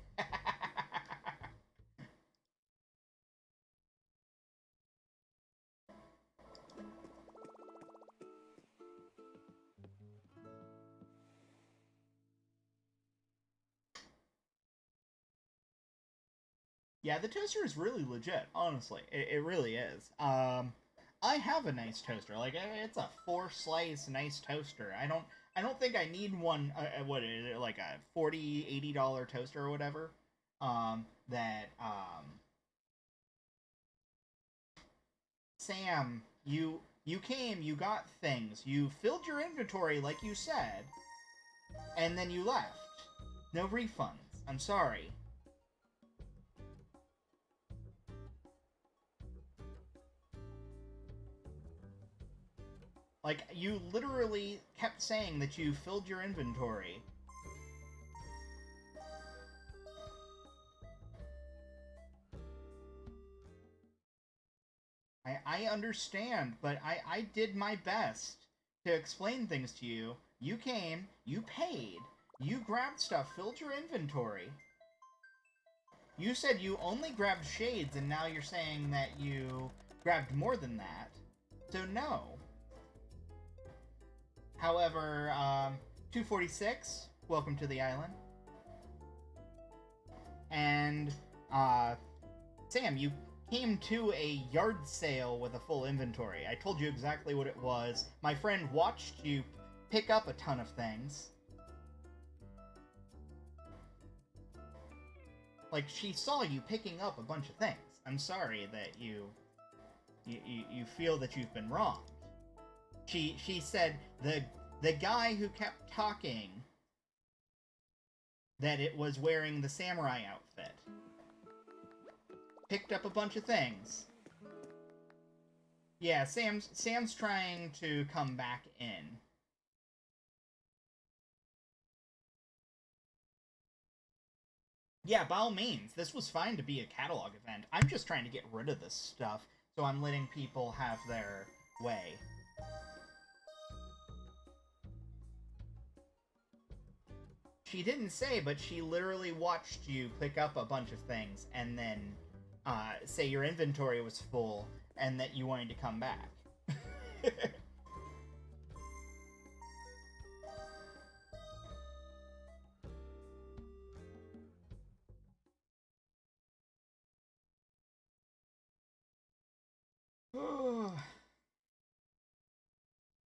Yeah, the toaster is really legit, honestly. It really is. I have a nice toaster. Like, it's a 4-slice nice toaster. I don't think I need one, what is it, like a $40, $80 toaster or whatever. Sam, you came, you got things, you filled your inventory like you said, and then you left. No refunds. I'm sorry. Like, you literally kept saying that you filled your inventory. I understand, but I did my best to explain things to you. You came, you paid, you grabbed stuff, filled your inventory. You said you only grabbed shades, and now you're saying that you grabbed more than that. So no. However, 246, welcome to the island. And, Sam, you came to a yard sale with a full inventory. I told you exactly what it was. My friend watched you pick up a ton of things. Like, she saw you picking up a bunch of things. I'm sorry that you feel that you've been wronged. She said the guy who kept talking that it was wearing the samurai outfit picked up a bunch of things. Yeah, Sam's trying to come back in. Yeah, by all means, this was fine to be a catalog event. I'm just trying to get rid of this stuff, so I'm letting people have their way. She didn't say, but she literally watched you pick up a bunch of things and then say your inventory was full and that you wanted to come back.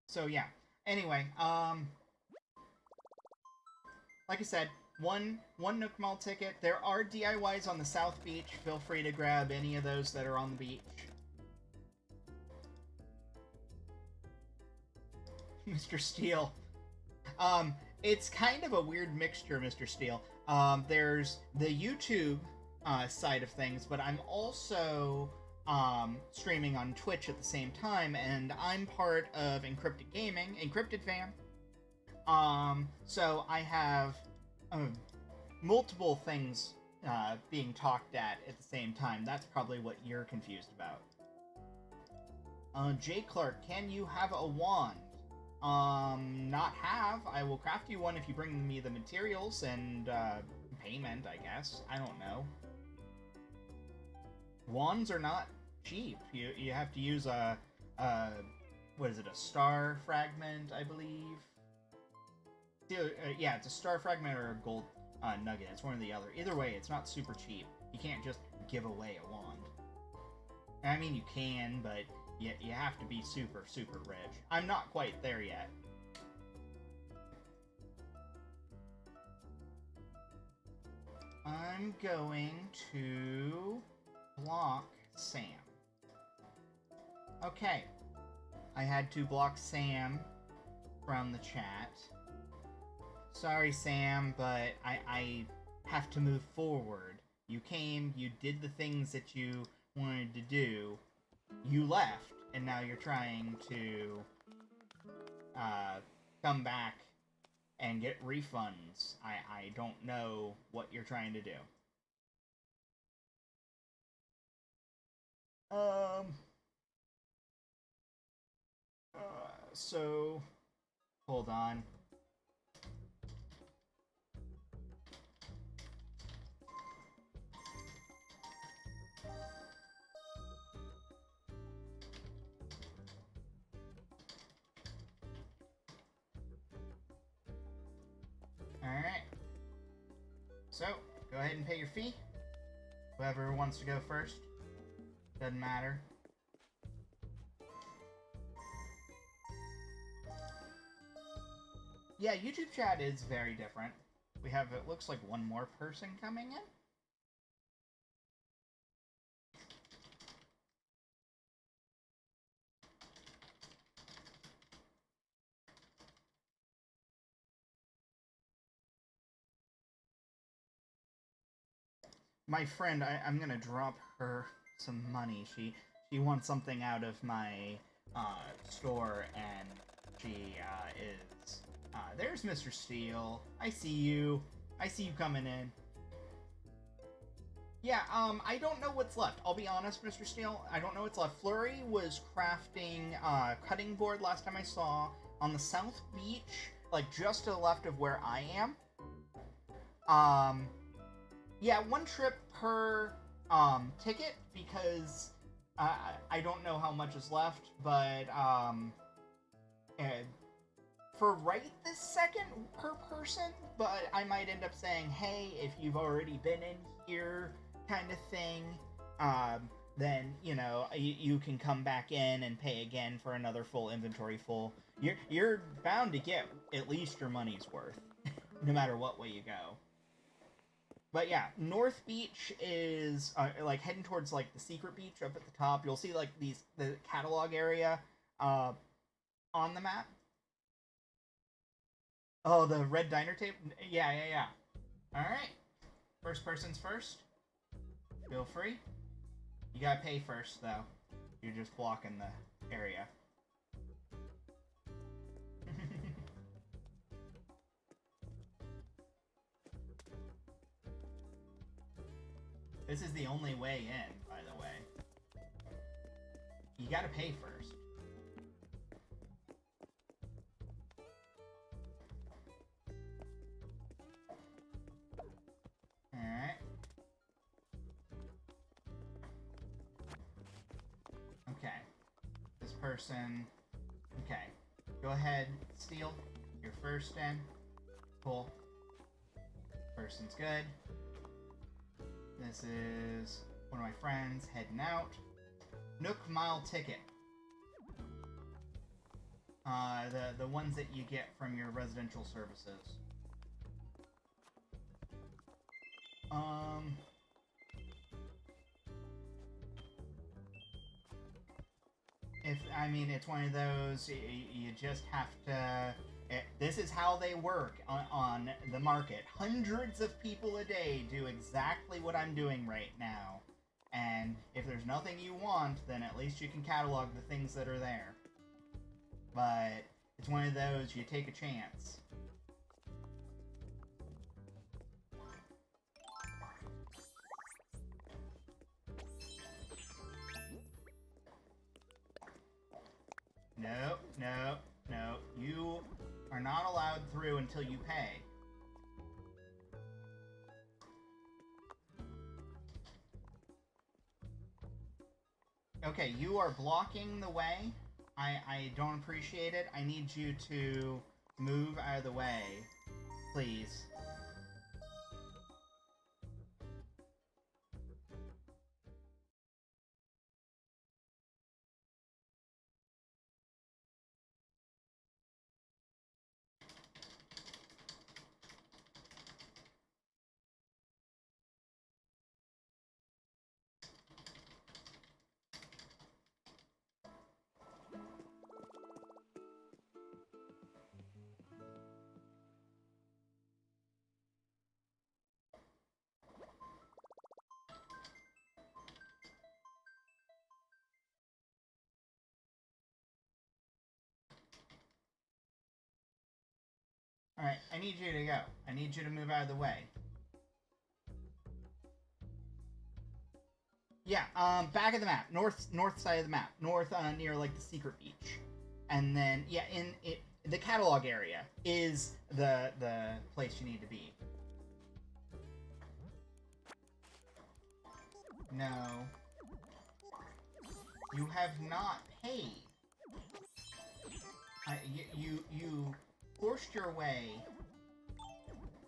So yeah. Anyway, like I said, one Nook Mall ticket. There are DIYs on the South Beach. Feel free to grab any of those that are on the beach. Mr. Steele. It's kind of a weird mixture, Mr. Steele. There's the YouTube side of things, but I'm also streaming on Twitch at the same time, and I'm part of Encrypted Gaming, Encrypted fam. So I have multiple things being talked at the same time. That's probably what you're confused about. J. Clark, can you have a wand? Not have. I will craft you one if you bring me the materials and payment, I guess. I don't know. Wands are not cheap. You have to use a what is it? A star fragment, I believe. Yeah, it's a star fragment or a gold nugget. It's one or the other. Either way, it's not super cheap. You can't just give away a wand. I mean, you can, but you have to be super, super rich. I'm not quite there yet. I'm going to block Sam. Okay. I had to block Sam from the chat. Sorry, Sam, but I have to move forward. You came, you did the things that you wanted to do, you left, and now you're trying to come back and get refunds. I don't know what you're trying to do. So, hold on. Alright. So, go ahead and pay your fee. Whoever wants to go first. Doesn't matter. Yeah, YouTube chat is very different. We have, it looks like, one more person coming in. My friend, I'm gonna drop her some money. She wants something out of my store, and she is... there's Mr. Steele. I see you. I see you coming in. Yeah, I don't know what's left. I'll be honest, Mr. Steele. I don't know what's left. Flurry was crafting cutting board last time I saw on the South Beach, like just to the left of where I am. Yeah, 1 trip per ticket, because I don't know how much is left, but for right this second per person, but I might end up saying, hey, if you've already been in here, kind of thing, then, you know, you can come back in and pay again for another full inventory full. You're bound to get at least your money's worth, no matter what way you go. But yeah, North Beach is, like, heading towards, like, the secret beach up at the top. You'll see, like, the catalog area, on the map. Oh, the red diner table? Yeah. Alright. First person's first. Feel free. You gotta pay first, though. You're just blocking the area. This is the only way in, by the way. You gotta pay first. Alright. Okay. This person... Okay. Go ahead, Steele. You're first in. Cool. Person's good. This is one of my friends heading out. Nook Mile Ticket. The ones that you get from your residential services. I mean, it's one of those, you just have to... This is how they work on the market. Hundreds of people a day do exactly what I'm doing right now. And if there's nothing you want, then at least you can catalog the things that are there. But it's one of those, you take a chance. No. You are not allowed through until you pay. Okay, you are blocking the way. I don't appreciate it. I need you to move out of the way, please. Alright, I need you to go. I need you to move out of the way. Yeah, back of the map. North side of the map. North, near, like, the secret beach. And then, yeah, the catalog area is the place you need to be. No. You have not paid. You forced your way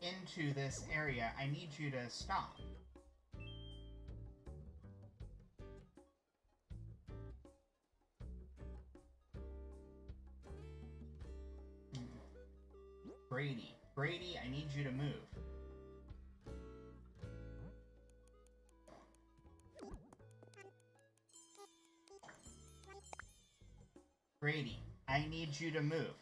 into this area. I need you to stop. Brady, I need you to move. Brady, I need you to move.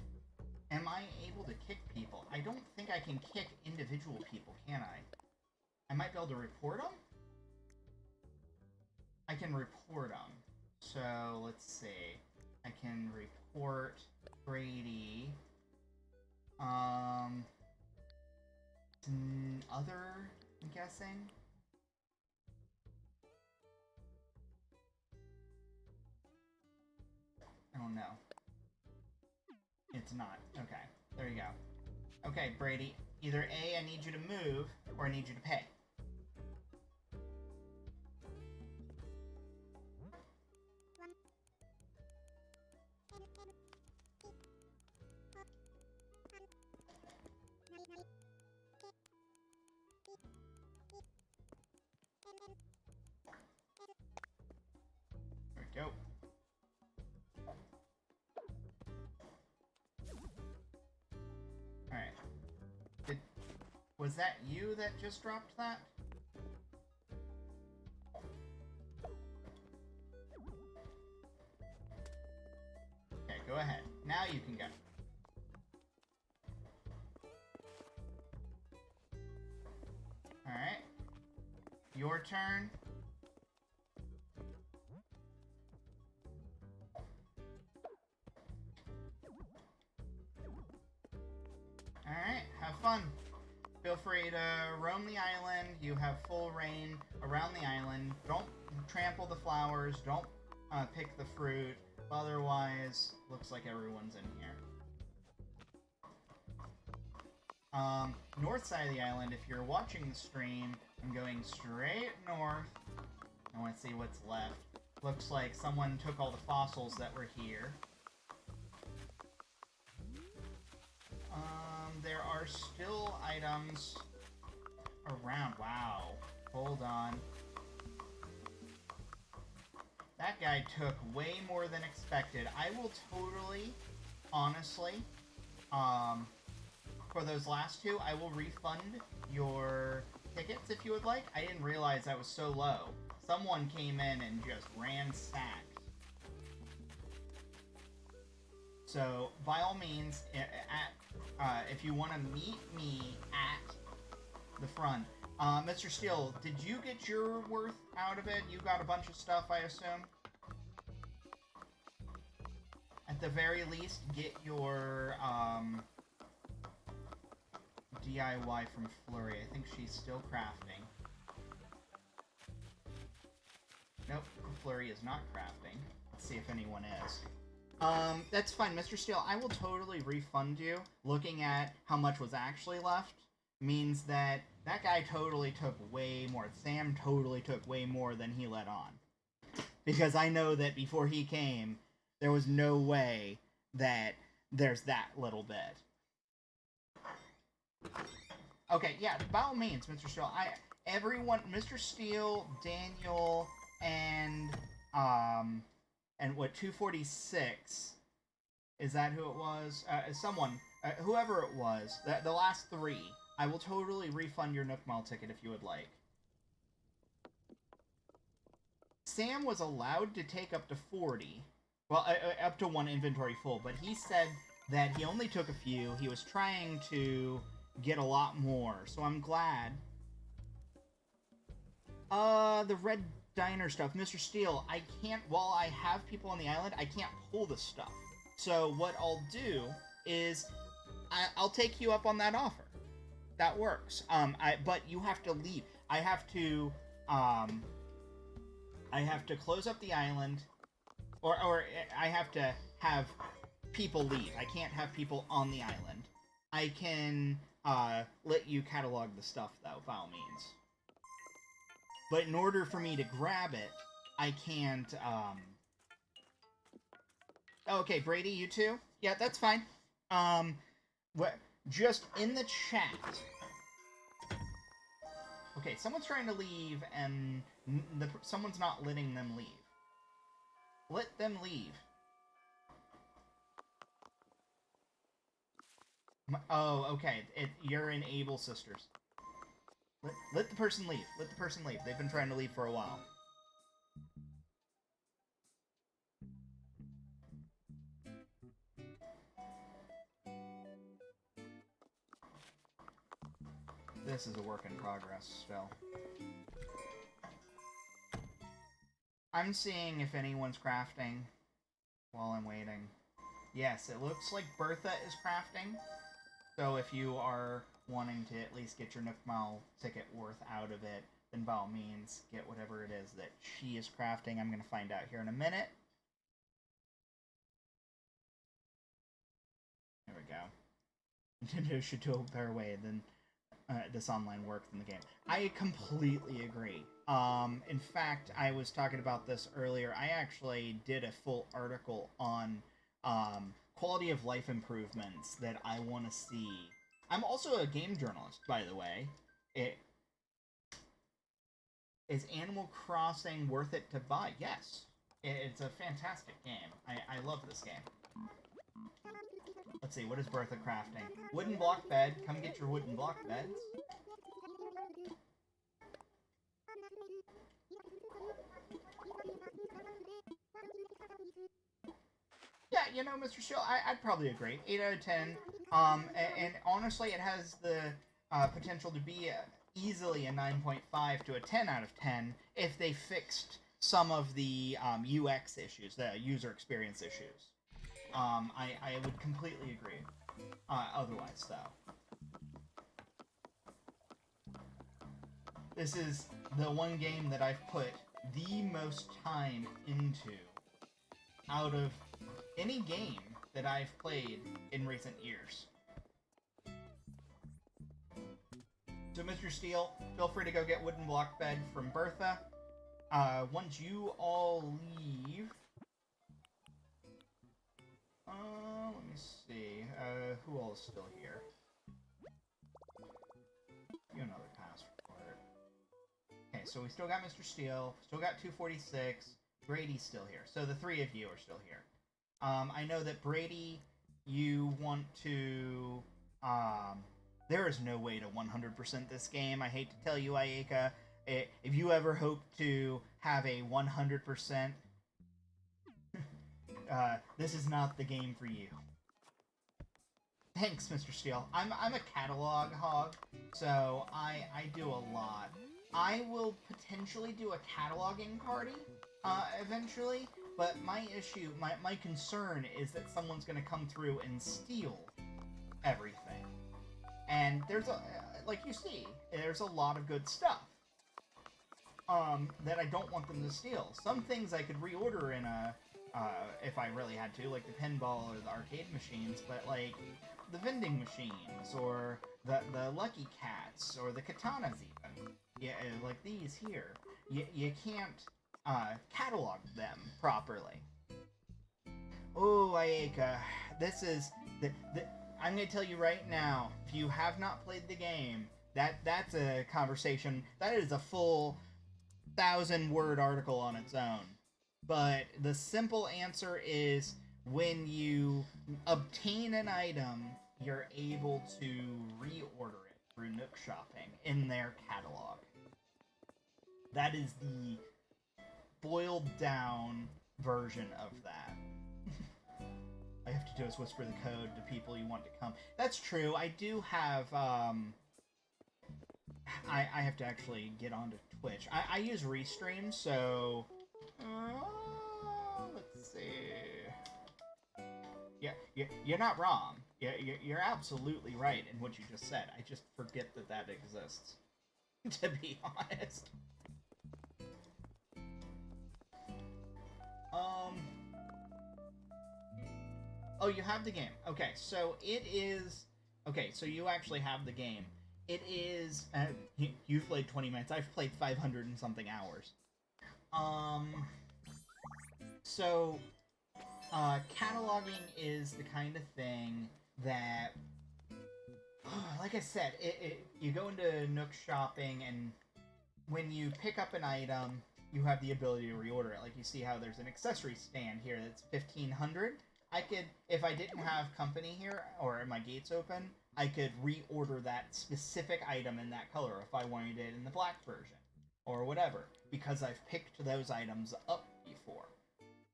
Am I able to kick people? I don't think I can kick individual people, can I? I might be able to report them? I can report them. So, let's see. I can report Brady. Other, I'm guessing? I don't know. It's not. Okay, there you go. Okay, Brady, either A, I need you to move, or I need you to pay. There we go. Alright. Was that you that just dropped that? Okay, go ahead. Now you can go. Alright. Your turn. Alright, have fun. Feel free to roam the island. You have full reign around the island. Don't trample the flowers. Don't pick the fruit. Otherwise, looks like everyone's in here. North side of the island, if you're watching the stream, I'm going straight north. I want to see what's left. Looks like someone took all the fossils that were here. There are still items around. Wow. Hold on. That guy took way more than expected. I will totally, honestly, for those last two, I will refund your tickets if you would like. I didn't realize that was so low. Someone came in and just ransacked. So, by all means, if you want to meet me at the front. Mr. Steele, did you get your worth out of it? You got a bunch of stuff, I assume? At the very least, get your, DIY from Flurry. I think she's still crafting. Nope, Flurry is not crafting. Let's see if anyone is. That's fine, Mr. Steele. I will totally refund you. Looking at how much was actually left means that that guy totally took way more. Sam totally took way more than he let on. Because I know that before he came, there was no way that there's that little bit. Okay, yeah, by all means, Mr. Steele. Everyone, Mr. Steele, Daniel, and what, 246, is that who it was? Someone, whoever it was, the last three, I will totally refund your Nook Mall ticket if you would like. Sam was allowed to take up to 40, well, up to one inventory full, but he said that he only took a few. He was trying to get a lot more, so I'm glad. The red diner stuff. Mr. Steele, I can't, while I have people on the island, I can't pull the stuff. So what I'll do is, I'll take you up on that offer. That works. But you have to leave. I have to close up the island, or I have to have people leave. I can't have people on the island. I can, let you catalog the stuff, though, by all means. But in order for me to grab it, I can't, Okay, Brady, you too? Yeah, that's fine. Just in the chat. Okay, someone's trying to leave, and someone's not letting them leave. Let them leave. Oh, okay. You're in Able Sisters. Let the person leave. Let the person leave. They've been trying to leave for a while. This is a work in progress still. I'm seeing if anyone's crafting. while I'm waiting. Yes, it looks like Bertha is crafting. So if you are wanting to at least get your Nook Mile ticket worth out of it, then by all means, get whatever it is that she is crafting. I'm going to find out here in a minute. There we go. Nintendo should do a better way than this online work in the game. I completely agree. In fact, I was talking about this earlier. I actually did a full article on quality of life improvements that I want to see. I'm also a game journalist, by the way. Is Animal Crossing worth it to buy? Yes. It's a fantastic game. I love this game. Let's see, what is Bertha crafting? Wooden block bed. Come get your wooden block beds. Yeah, you know, Mr. Shill, I'd probably agree. 8 out of 10. And honestly, it has the potential to be easily a 9.5 to a 10 out of 10 if they fixed some of the UX issues, the user experience issues. I would completely agree. Otherwise, though. This is the one game that I've put the most time into out of any game that I've played in recent years. So, Mr. Steele, feel free to go get wooden block bed from Bertha. Once you all leave... let me see. Who all is still here? You another passport. Okay, so we still got Mr. Steele, still got 246, Brady's still here. So the three of you are still here. I know that Brady, you want to... there is no way to 100% this game. I hate to tell you, Ayaka. If you ever hope to have a 100%, this is not the game for you. Thanks, Mr. Steele. I'm a catalog hog, so I do a lot. I will potentially do a cataloging party, eventually, but my issue, my concern is that someone's going to come through and steal everything. And there's like you see, there's a lot of good stuff, that I don't want them to steal. Some things I could reorder in a, if I really had to, like the pinball or the arcade machines, but like the vending machines or the Lucky Cats or the katanas even, yeah, like these here, you can't catalog them properly. Oh, Ayaka, this is I'm gonna tell you right now, if you have not played the game, that's a conversation. That is a full 1,000-word article on its own. But the simple answer is when you obtain an item, you're able to reorder it through Nook Shopping in their catalog. That is the boiled down version of that. I have to do is whisper the code to people you want to come. That's true. I do have, I have to actually get onto Twitch. I use Restream, so... let's see... Yeah, you're not wrong. You're absolutely right in what you just said. I just forget that exists. To be honest. Oh, you have the game. Okay, so it is... Okay, so you actually have the game. It is... you've played 20 minutes. I've played 500 and something hours. So... cataloging is the kind of thing that... like I said, you go into Nook Shopping, and when you pick up an item, you have the ability to reorder it. Like, you see how there's an accessory stand here that's 1,500. I could, if I didn't have company here, or my gates open, I could reorder that specific item in that color if I wanted it in the black version, or whatever, because I've picked those items up before.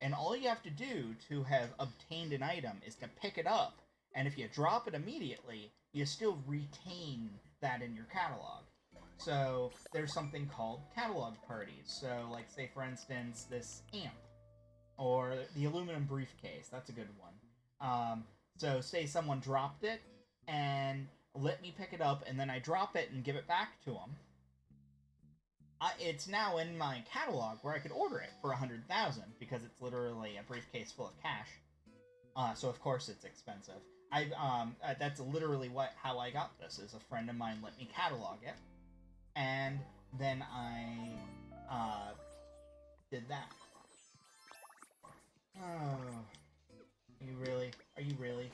And all you have to do to have obtained an item is to pick it up, and if you drop it immediately, you still retain that in your catalog. So there's something called catalog parties. So, like, say for instance, this amp. Or the aluminum briefcase. That's a good one. So say someone dropped it and let me pick it up, and then I drop it and give it back to them. It's now in my catalog where I could order it for 100,000 because it's literally a briefcase full of cash. So of course it's expensive. That's literally how I got this. Is a friend of mine let me catalog it, and then I did that. Oh, are you really? Are you really?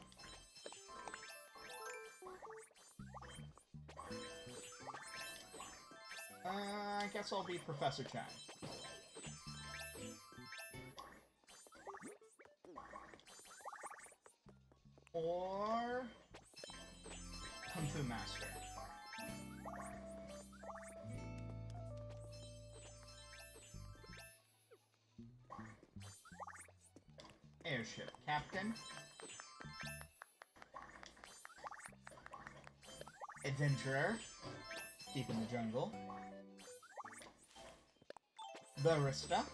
I guess I'll be Professor Chime. Or Kung Fu Master. Airship Captain. Adventurer. Deep in the jungle. Barista.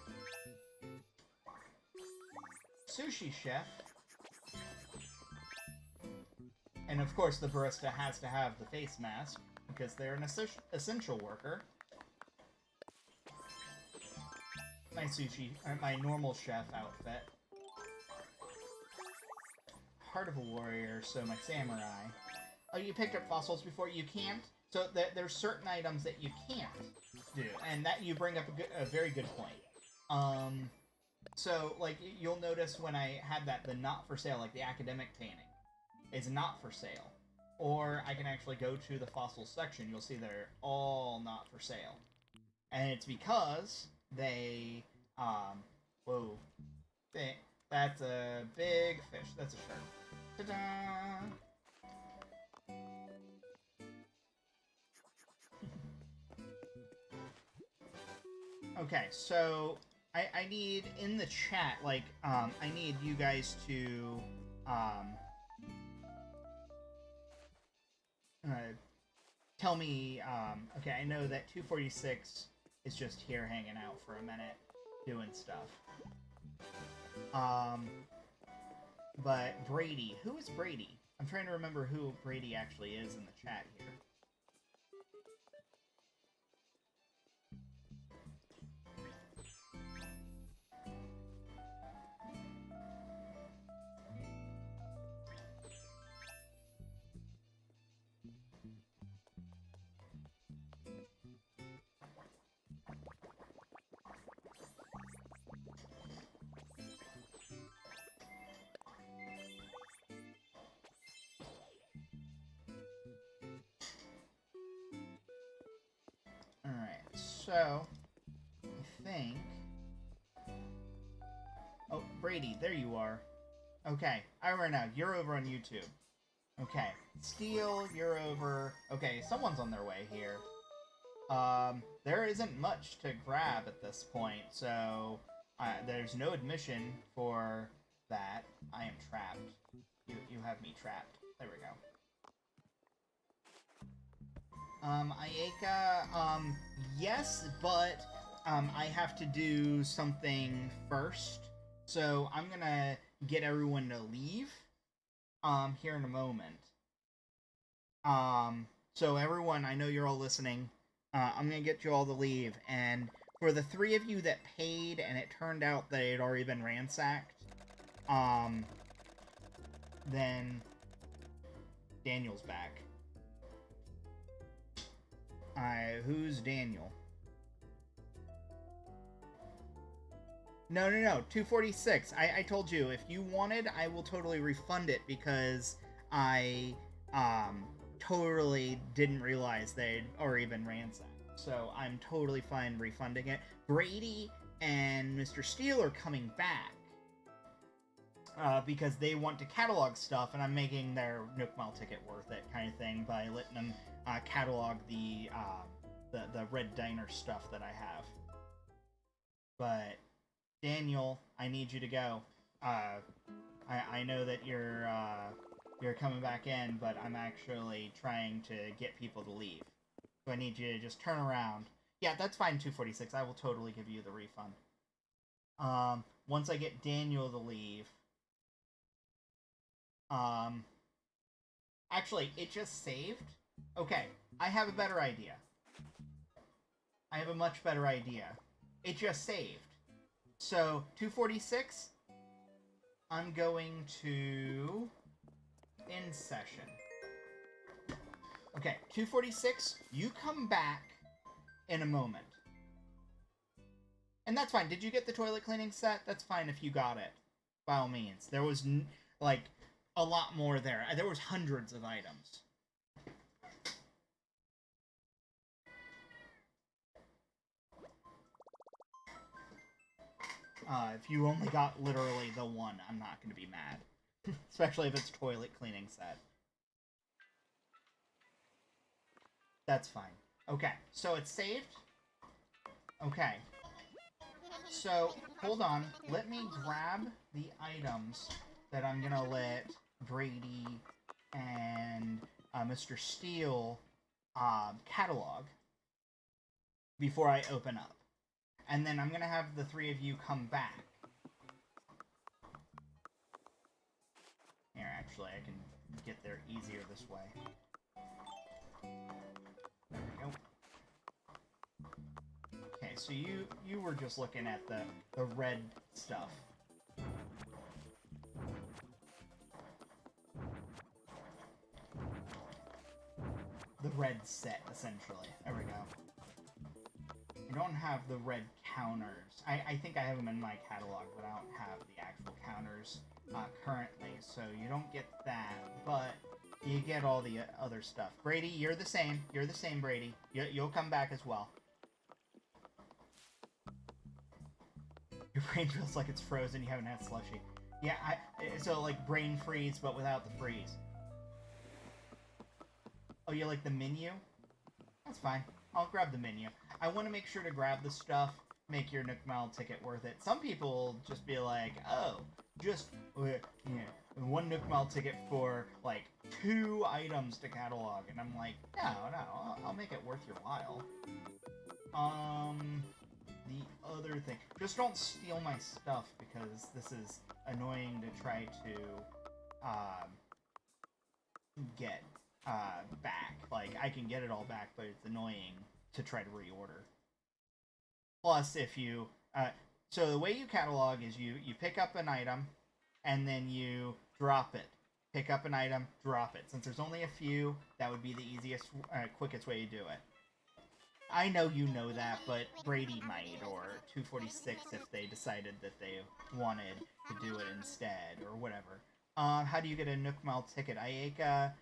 Sushi chef. And of course the barista has to have the face mask, because they're an essential worker. My normal chef outfit. Heart of a warrior, so my samurai. Oh, you picked up fossils before? You can't? So there's certain items that you can't do, and that you bring up a very good point. So, like, you'll notice when I had the not for sale, like the academic painting, is not for sale. Or I can actually go to the fossils section, you'll see they're all not for sale. And it's because they, whoa, that's a big fish, that's a shark. Ta-da! Okay, so I need in the chat, like, I need you guys to, tell me, okay, I know that 246 is just here hanging out for a minute, doing stuff. But Brady, who is Brady? I'm trying to remember who Brady actually is in the chat here. So, I think... Oh, Brady, there you are. Okay, I remember now. You're over on YouTube. Okay, Steel, you're over... Okay, someone's on their way here. There isn't much to grab at this point, so... there's no admission for that. I am trapped. You have me trapped. There we go. Ayaka, yes, but, I have to do something first. So, I'm gonna get everyone to leave, here in a moment. So everyone, I know you're all listening. I'm gonna get you all to leave, and for the 3 of you that paid, and it turned out that it had already been ransacked, then Daniel's back. Who's Daniel? No, 246. I told you, if you wanted, I will totally refund it, because I, totally didn't realize they'd already been ransacked. So I'm totally fine refunding it. Brady and Mr. Steele are coming back, because they want to catalog stuff, and I'm making their Nook Mile ticket worth it, kind of thing, by letting them catalog the Red Diner stuff that I have. But Daniel, I need you to go. I know that you're coming back in, but I'm actually trying to get people to leave. So I need you to just turn around. Yeah, that's fine, 246. I will totally give you the refund. once I get Daniel to leave, actually, it just saved. Okay, I have a better idea. I have a much better idea. It just saved. So, 246, I'm going to end session. Okay, 246, you come back in a moment. And that's fine. Did you get the toilet cleaning set? That's fine if you got it. By all means. There was, like, a lot more there. There was hundreds of items. If you only got literally the one, I'm not going to be mad. Especially if it's toilet cleaning set. That's fine. Okay, so it's saved. Okay. So, hold on. Let me grab the items that I'm going to let Brady and Mr. Steele catalog before I open up. And then I'm going to have the three of you come back. Here, actually, I can get there easier this way. There we go. Okay, so you were just looking at the red stuff. The red set, essentially. There we go. I don't have the red counters. I think I have them in my catalog, but I don't have the actual counters currently, so you don't get that, but you get all the other stuff. Brady, you're the same. You're the same, Brady. You'll come back as well. Your brain feels like it's frozen. You haven't had slushy. Yeah, so like brain freeze, but without the freeze. Oh, you like the menu? That's fine. I'll grab the menu. I want to make sure to grab the stuff, make your Nook Mile ticket worth it. Some people just be like, oh, just one Nook Mile ticket for like 2 items to catalog, and I'm like, no, I'll make it worth your while. The other thing, just don't steal my stuff, because this is annoying to try to get back. Like, I can get it all back, but it's annoying to try to reorder. Plus, if you so the way you catalog is you pick up an item and then you drop it. Pick up an item, drop it. Since there's only a few, that would be the easiest, quickest way to do it. I know you know that, but Brady might, or 246 if they decided that they wanted to do it instead, or whatever. How do you get a Nook Mile ticket? Ayaka,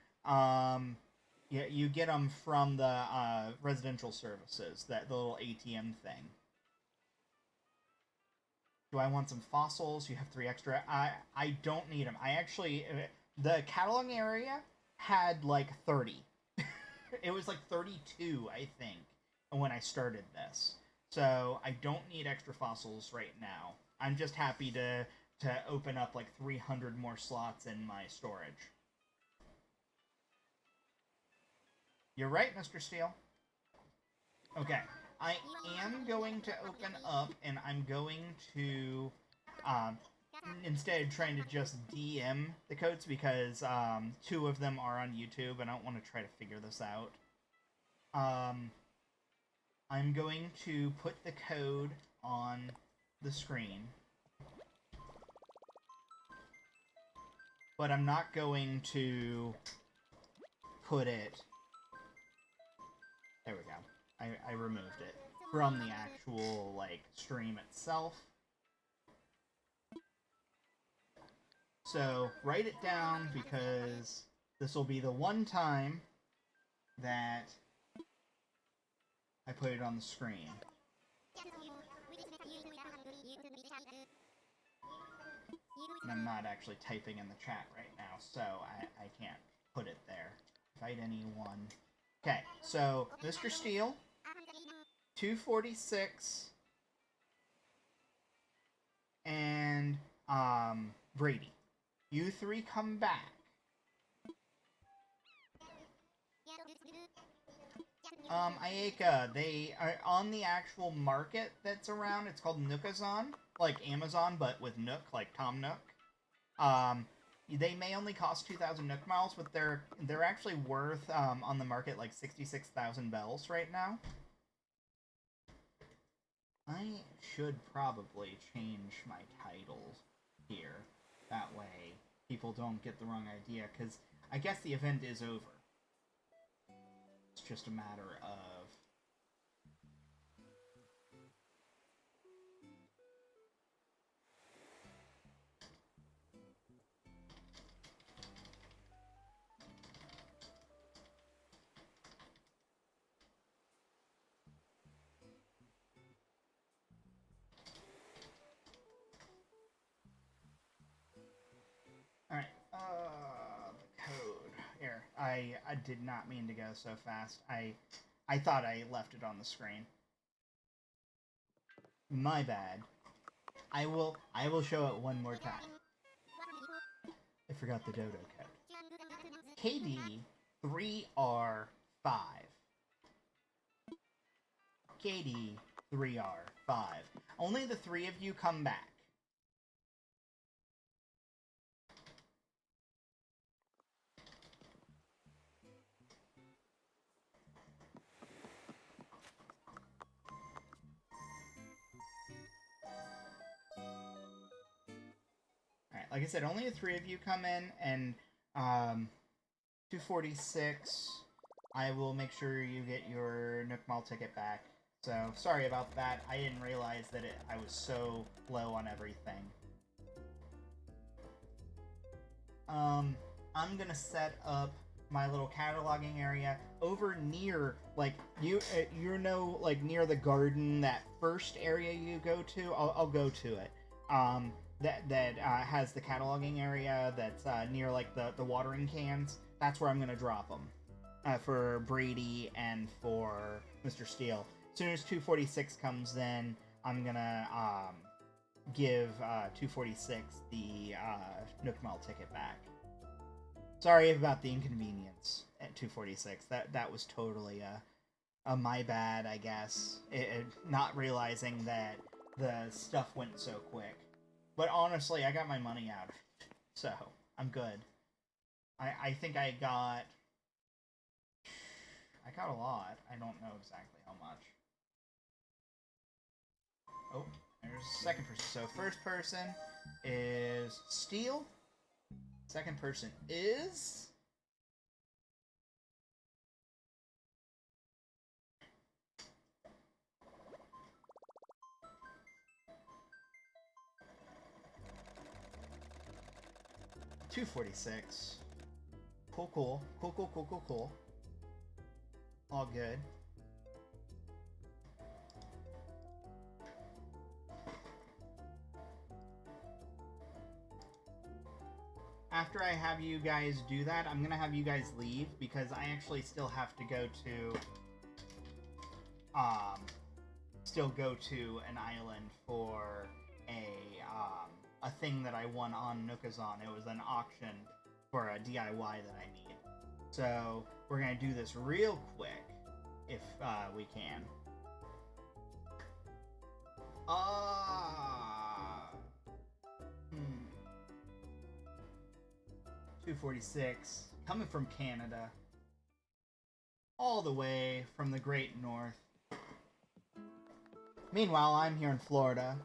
yeah, you get them from the residential services, the little ATM thing. Do I want some fossils? You have 3 extra. I don't need them. I actually, the catalog area had like 30. It was like 32, I think, when I started this. So I don't need extra fossils right now. I'm just happy to open up like 300 more slots in my storage. You're right, Mr. Steele. Okay. I am going to open up, and I'm going to, instead of trying to just DM the codes, because 2 of them are on YouTube, and I don't want to try to figure this out. I'm going to put the code on the screen. But I'm not going to put it... There we go. I removed it from the actual, like, stream itself. So, write it down, because this will be the one time that I put it on the screen. And I'm not actually typing in the chat right now, so I can't put it there. Invite anyone. Okay, so Mr. Steele, 246, and Brady. You 3 come back. Ayaka, they are on the actual market that's around. It's called Nookazon, like Amazon, but with Nook, like Tom Nook. Um, they may only cost 2,000 Nook miles, but they're actually worth on the market like 66,000 bells right now. I should probably change my titles here. That way, people don't get the wrong idea, because I guess the event is over. It's just a matter of... Alright, the code. Here, I did not mean to go so fast. I thought I left it on the screen. My bad. I will show it one more time. I forgot the Dodo code. KD 3R5. KD 3R5. Only the three of you come back. Alright, like I said, only the three of you come in, and 246, I will make sure you get your Nook Mall ticket back. So, sorry about that. I didn't realize that I was so low on everything. I'm gonna set up my little cataloging area over near, like, you know, like, near the garden, that first area you go to, I'll go to it. That has the cataloging area that's near, like, the watering cans. That's where I'm gonna drop them. For Brady and for Mr. Steele. As soon as 246 comes in, I'm gonna give 246 the Nook Mall ticket back. Sorry about the inconvenience at 246. That was totally a my bad, I guess. Not realizing that the stuff went so quick. But honestly, I got my money out of it, so I'm good. I think I got a lot. I don't know exactly how much. Oh, there's a second person. So first person is Steele. Second person is... $246. Cool. All good. After I have you guys do that, I'm gonna have you guys leave because I actually still have to go to an island for a thing that I won on Nookazon. It was an auction for a DIY that I need. So we're gonna do this real quick if we can. 246, coming from Canada, all the way from the Great North. Meanwhile, I'm here in Florida,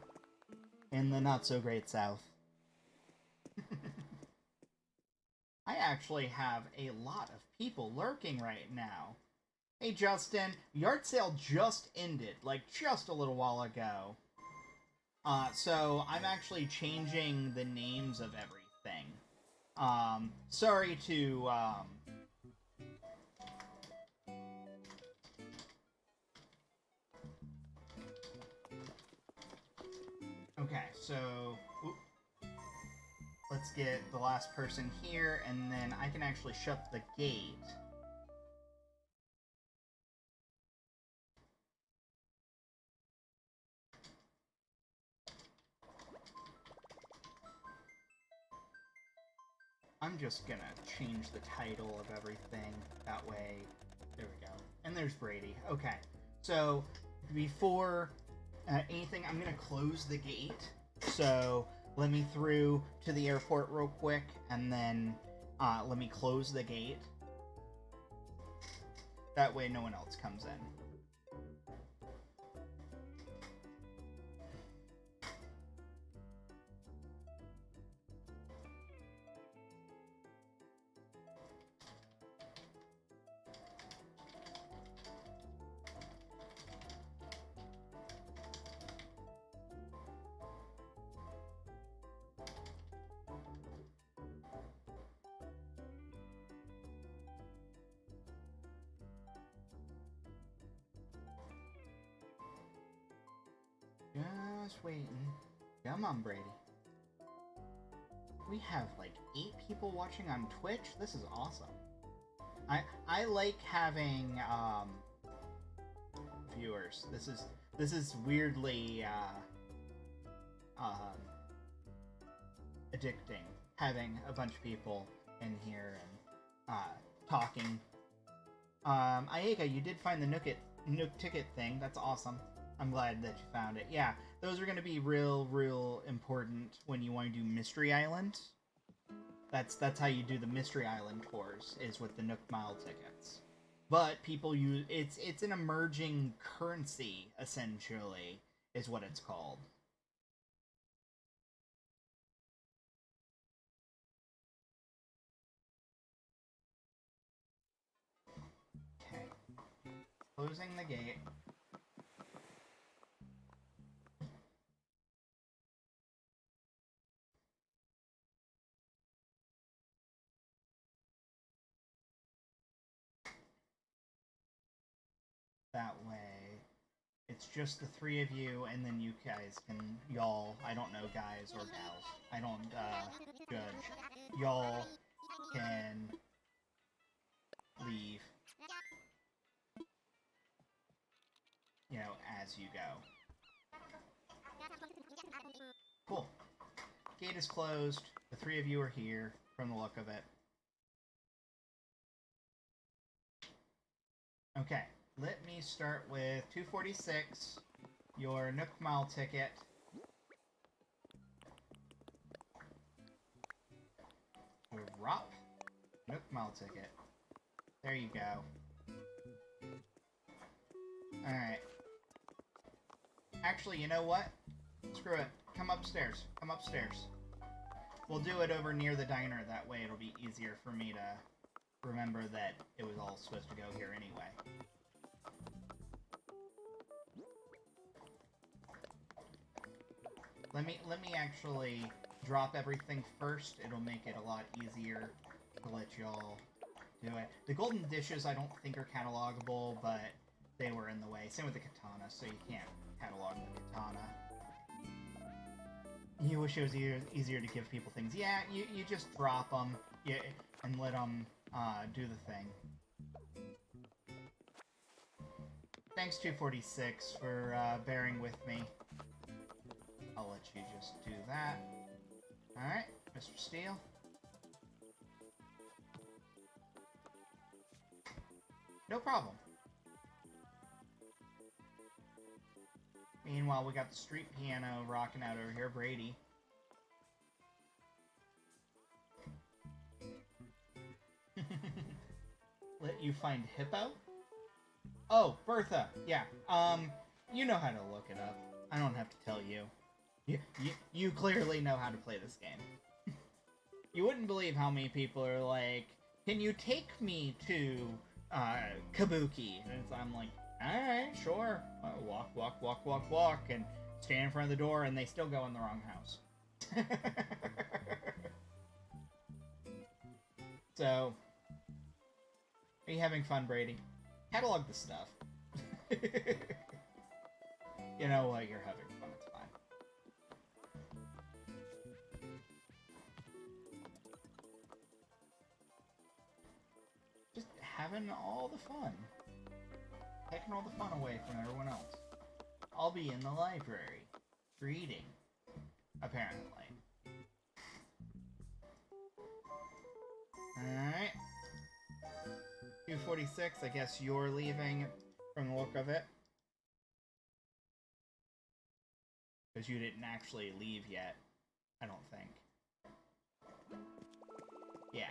in the not-so-great South. I actually have a lot of people lurking right now. Hey Justin, yard sale just ended, like just a little while ago. So I'm actually changing the names of everything. Sorry to, Okay, so... Let's get the last person here, and then I can actually shut the gate. I'm just gonna change the title of everything. That way, there we go. And there's Brady. Okay. So, before anything, I'm going to close the gate. So, let me through to the airport real quick, and then let me close the gate. That way no one else comes in. Just waiting. Come on, Brady. We have like 8 people watching on Twitch. This is awesome. I like having viewers. This is weirdly addicting, having a bunch of people in here and talking. Ayeka, you did find the Nook ticket thing. That's awesome. I'm glad that you found it. Yeah, those are going to be real important when you want to do Mystery Island. That's how you do the Mystery Island tours, is with the Nook Mile tickets. But people use it's an emerging currency, essentially, is what it's called. Okay. Closing the gate. That way, it's just the 3 of you, and then you guys can, y'all, I don't know, guys or gals, I don't, judge, y'all can leave, you know, as you go. Cool. Gate is closed, the 3 of you are here, from the look of it. Okay. Let me start with 246, your Nook Mile ticket. Drop. Nook Mile ticket. There you go. Alright. Actually, you know what? Screw it. Come upstairs. Come upstairs. We'll do it over near the diner. That way it'll be easier for me to remember that it was all supposed to go here anyway. Let me actually drop everything first. It'll make it a lot easier to let y'all do it. The golden dishes I don't think are catalogable, but they were in the way. Same with the katana, so you can't catalog the katana. You wish it was easier to give people things. Yeah, you just drop them and let them do the thing. Thanks, 246, for bearing with me. I'll let you just do that. Alright, Mr. Steele. No problem. Meanwhile, we got the street piano rocking out over here, Brady. Let you find Hippo? Oh, Bertha. Yeah. You know how to look it up. I don't have to tell you. You clearly know how to play this game. You wouldn't believe how many people are like, can you take me to Kabuki? And I'm like, alright, sure. Walk, and stand in front of the door, and they still go in the wrong house. So, are you having fun, Brady? Catalog the stuff. You know what, you're having fun, it's fine. Just having all the fun. Taking all the fun away from everyone else. I'll be in the library. Reading. Apparently. Alright. 246, I guess you're leaving from the look of it. Because you didn't actually leave yet, I don't think. Yeah.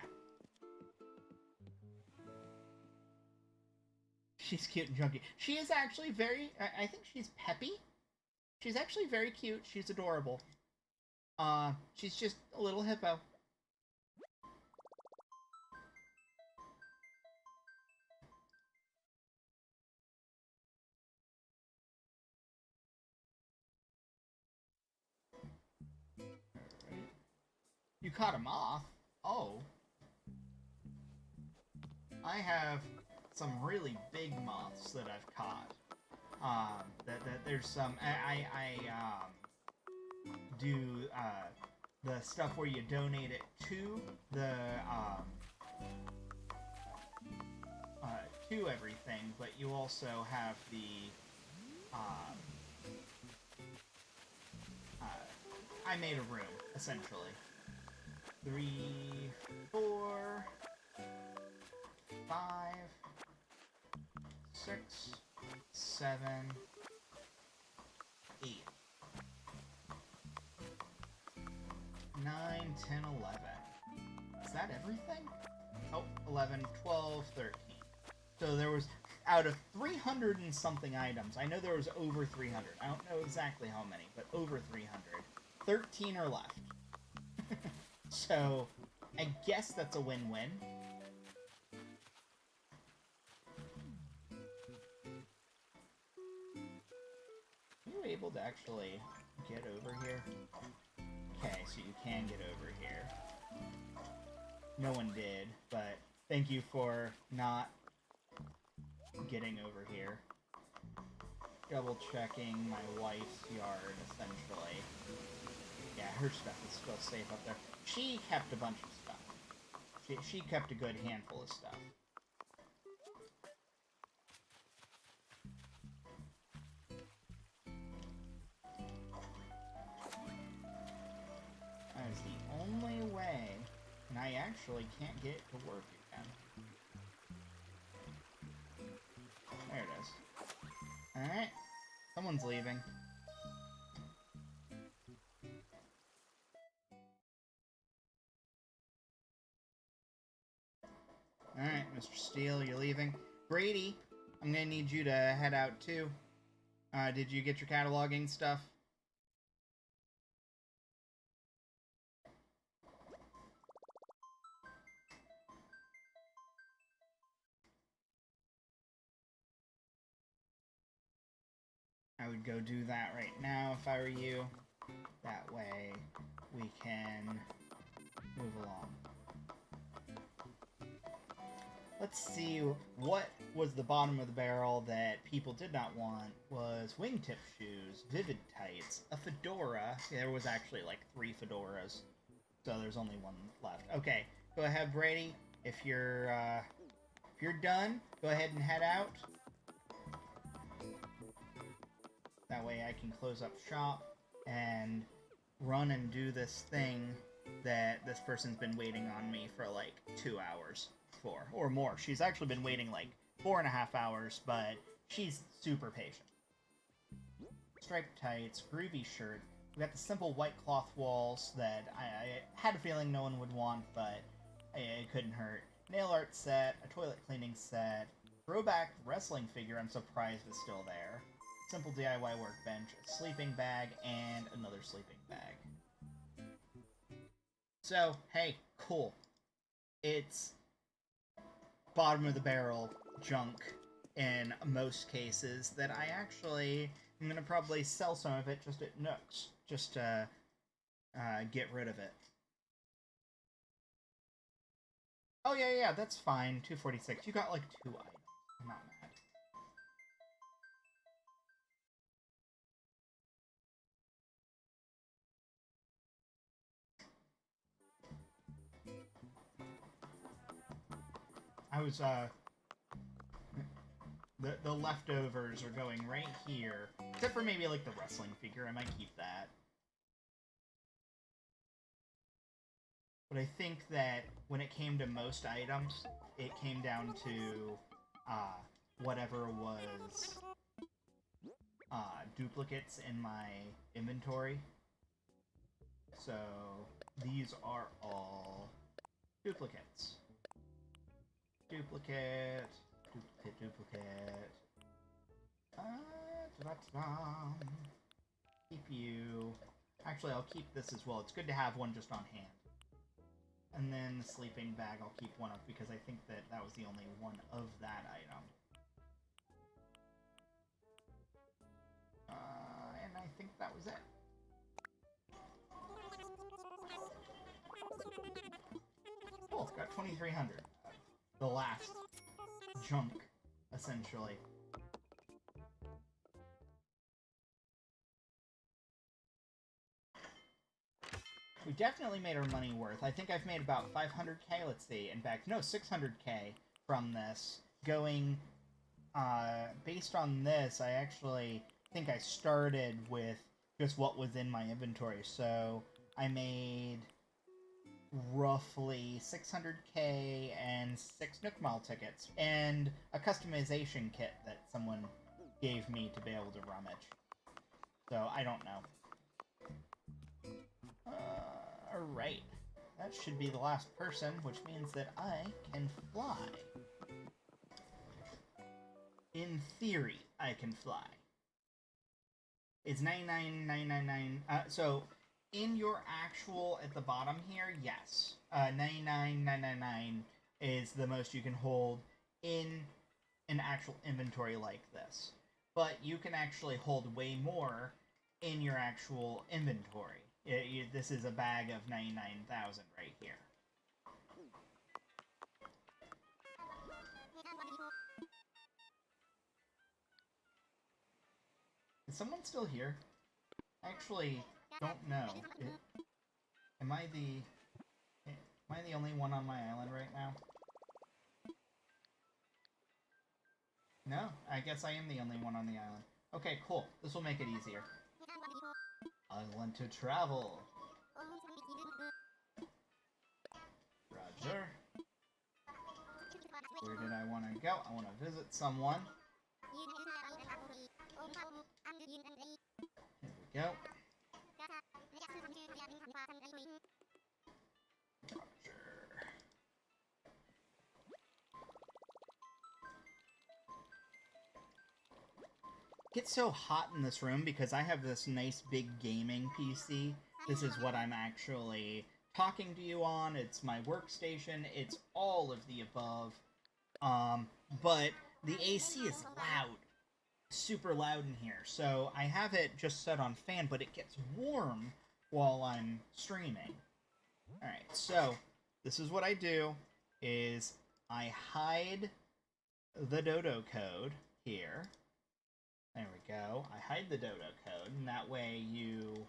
She's cute and chunky. She is actually very... I think she's peppy. She's actually very cute. She's adorable. She's just a little hippo. You caught him off? Oh. I have some really big moths that I've caught. There's some... I do, the stuff where you donate it to the, to everything, but you also have the, I made a room, essentially. 3, 4, 5, 6, 7, 8. 9, 10, 11. Is that everything? Oh, 11, 12, 13. So there was, out of 300 and something items, I know there was over 300. I don't know exactly how many, but over 300. 13 are left. So, I guess that's a win-win. Are you able to actually get over here? Okay, so you can get over here. No one did, but thank you for not getting over here. Double checking my wife's yard, essentially. Yeah, her stuff is still safe up there. She kept a bunch of stuff. She kept a good handful of stuff. That is the only way, and I actually can't get it to work again. There it is. Alright. Someone's leaving. Alright, Mr. Steele, you're leaving. Brady, I'm gonna need you to head out too. Did you get your cataloging stuff? I would go do that right now if I were you. That way we can move along. Let's see, what was the bottom of the barrel that people did not want was wingtip shoes, vivid tights, a fedora. Yeah, there was actually like 3 fedoras, so there's only 1 left. Okay, go ahead, Brady. If you're done, go ahead and head out. That way I can close up shop and run and do this thing that this person's been waiting on me for like 2 hours for, or more. She's actually been waiting like 4.5 hours, but she's super patient. Striped tights, groovy shirt. We got the simple white cloth walls that I had a feeling no one would want, but it couldn't hurt. Nail art set, a toilet cleaning set, throwback wrestling figure I'm surprised is still there. Simple DIY workbench, a sleeping bag, and another sleeping bag. So, hey, cool. It's bottom of the barrel junk in most cases that I actually am going to probably sell some of it just at Nooks, just to get rid of it. Oh yeah, that's fine. 246. You got like 2 items. I'm not mad. I was, the leftovers are going right here. Except for maybe, like, the wrestling figure. I might keep that. But I think that when it came to most items, it came down to whatever was duplicates in my inventory. So these are all duplicates. Duplicate, duplicate, duplicate. Keep you. Actually, I'll keep this as well. It's good to have one just on hand. And then the sleeping bag I'll keep one of because I think that that was the only one of that item. And I think that was it. Cool, got 2,300. The last junk, essentially. We definitely made our money worth. I think I've made about 500k, let's see. In fact, no, 600k from this. Going, based on this, I actually think I started with just what was in my inventory. So I made roughly 600k and 6 Nook Mile tickets. And a customization kit that someone gave me to be able to rummage. So I don't know. Alright. That should be the last person, which means that I can fly. In theory, I can fly. It's 99999. So, in your actual, at the bottom here, yes. 99999 is the most you can hold in an actual inventory like this. But you can actually hold way more in your actual inventory. This is a bag of 99,000 right here. Is someone still here? I actually don't know. Am I the only one on my island right now? No, I guess I am the only one on the island. Okay, cool. This will make it easier. I want to travel. Roger. Where did I want to go? I want to visit someone. Here we go. Roger. It's so hot in this room because I have this nice big gaming PC. This is what I'm actually talking to you on. It's my workstation. It's all of the above. But the AC is loud. Super loud in here. So I have it just set on fan, but it gets warm while I'm streaming. Alright, so this is what I do, is I hide the Dodo code here. There we go. I hide the Dodo code, and that way you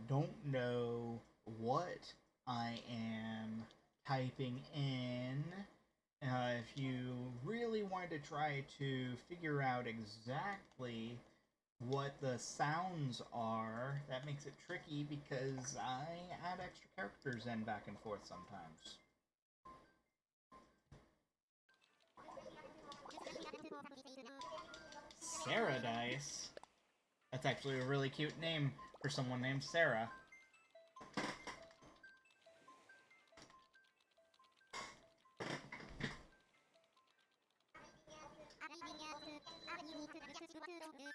don't know what I am typing in. If you really wanted to try to figure out exactly what the sounds are, that makes it tricky because I add extra characters in back and forth sometimes. Saradice? That's actually a really cute name for someone named Sarah.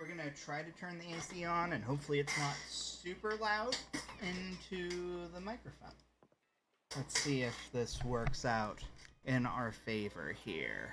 We're gonna try to turn the AC on, and hopefully it's not super loud into the microphone. Let's see if this works out in our favor here.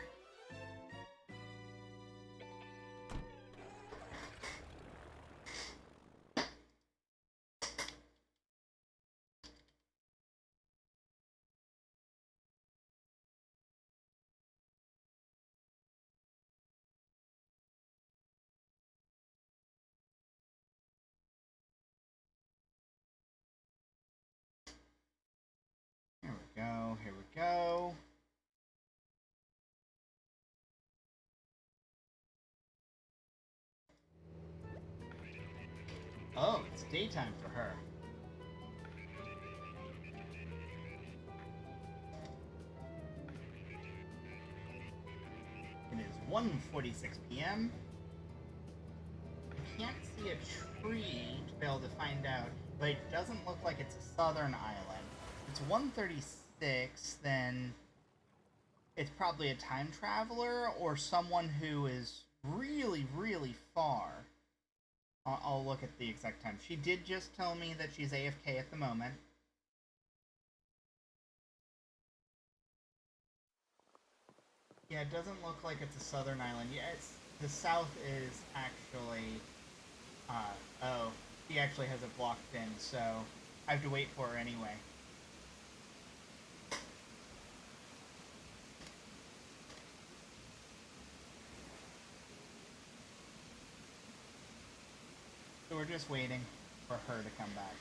Here we go. Oh, it's daytime for her. 1:46 p.m. I can't see a tree to be able to find out, but it doesn't look like it's a southern island. If it's 1:36, then it's probably a time traveler or someone who is really, really far. I'll look at the exact time. She did just tell me that she's AFK at the moment. Yeah, it doesn't look like it's a southern island. Yeah, the south is actually... oh, she actually has it blocked in, so I have to wait for her anyway. So we're just waiting for her to come back.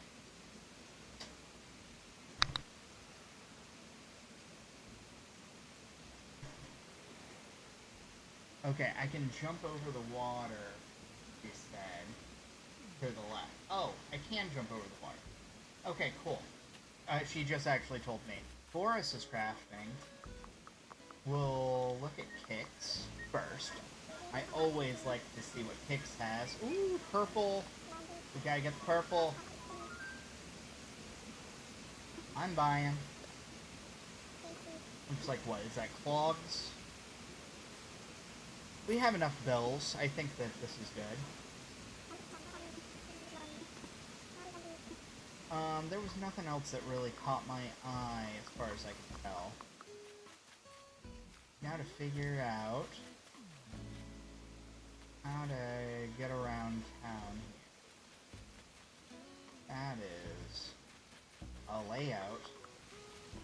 Okay, I can jump over the water, she said, to the left. Oh, I can jump over the water. Okay, cool. She just actually told me. Boris is crafting. We'll look at Kix first. I always like to see what Kix has. Ooh, purple. We gotta get the purple. I'm buying. Looks like, what, is that clogs? We have enough bells. I think that this is good. There was nothing else that really caught my eye as far as I can tell. Now to figure out how to get around town. That is a layout.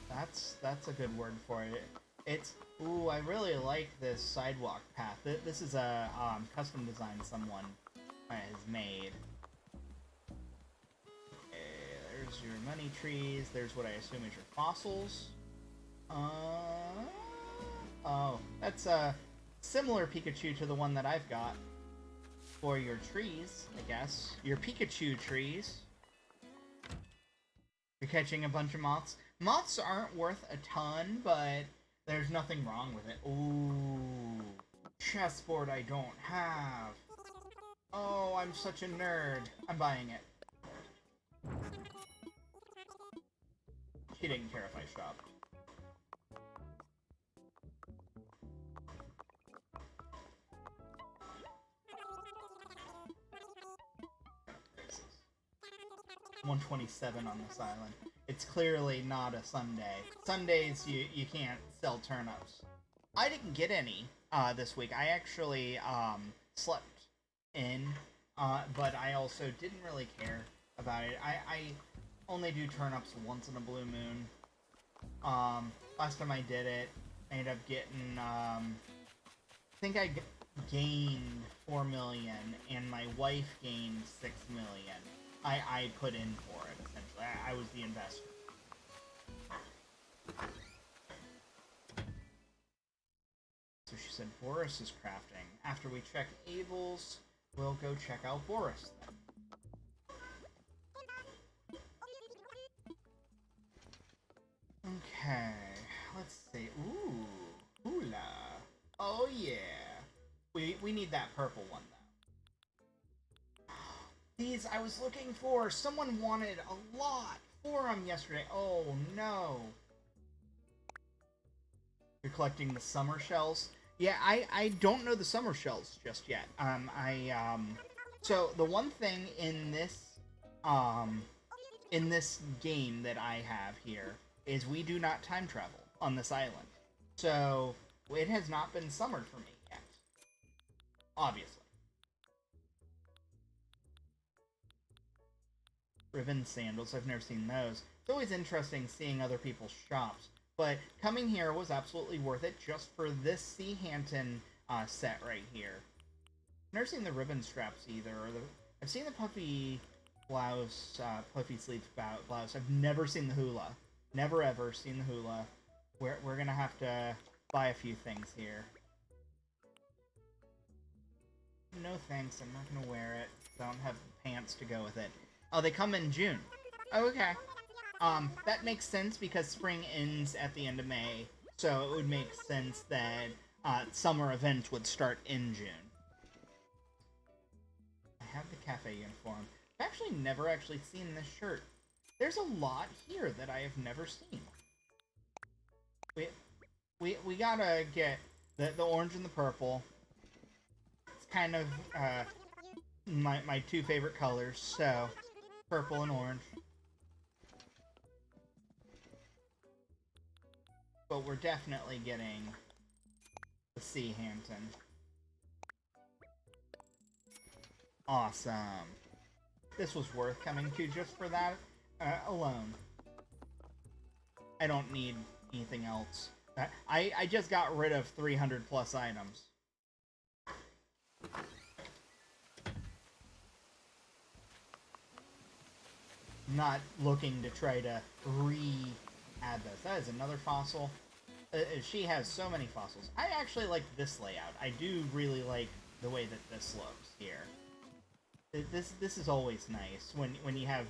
That's a good word for it. It's, ooh, I really like this sidewalk path. This is a custom design someone has made. There's your money trees. There's what I assume is your fossils. Oh, that's a similar Pikachu to the one that I've got for your trees, I guess. Your Pikachu trees. You're catching a bunch of moths. Moths aren't worth a ton, but there's nothing wrong with it. Ooh, chessboard I don't have. Oh, I'm such a nerd. I'm buying it. She didn't care if I shopped. $127 on this island. It's clearly not a Sunday. Sundays, you can't sell turnips. I didn't get any this week. I actually slept in, but I also didn't really care about it. I only do turnips once in a blue moon. Last time I did it, I ended up getting, I think I gained 4 million, and my wife gained 6 million. I put in for it, essentially. I was the investor. So she said Boris is crafting. After we check Abel's, we'll go check out Boris then. Okay, let's see. Ooh, hula. Oh yeah. We need that purple one though. These I was looking for. Someone wanted a lot for them yesterday. Oh no. You're collecting the summer shells? Yeah, I don't know the summer shells just yet. So the one thing in this game that I have here is we do not time travel on this island. So it has not been summered for me yet. Obviously. Ribbon sandals, I've never seen those. It's always interesting seeing other people's shops. But coming here was absolutely worth it just for this Sea Hampton set right here. I've never seen the ribbon straps either. I've seen the puffy blouse, puffy sleeve blouse. I've never seen the hula. Never ever seen the hula. We're gonna have to buy a few things here. No thanks, I'm not gonna wear it. Don't have the pants to go with it. Oh, they come in June. Oh, okay. That makes sense because spring ends at the end of May, so it would make sense that summer event would start in June. I have the cafe uniform. I've actually never seen this shirt. There's a lot here that I have never seen. We gotta get the orange and the purple. It's kind of my two favorite colors, so purple and orange. But we're definitely getting the Sea Hampton. Awesome. This was worth coming to just for that alone. I don't need anything else. I just got rid of 300 plus items. Not looking to try to re-add this. That is another fossil. She has so many fossils. I actually like this layout. I do really like the way that this looks here. This is always nice when you have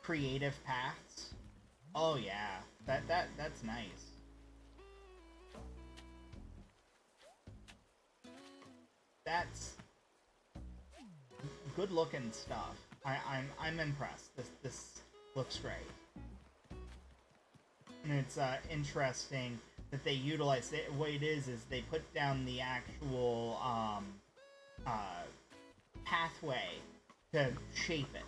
creative paths. Oh yeah, that's nice. That's good looking stuff. I'm impressed. This looks great. And it's interesting that they utilize it. What it is they put down the actual pathway to shape it.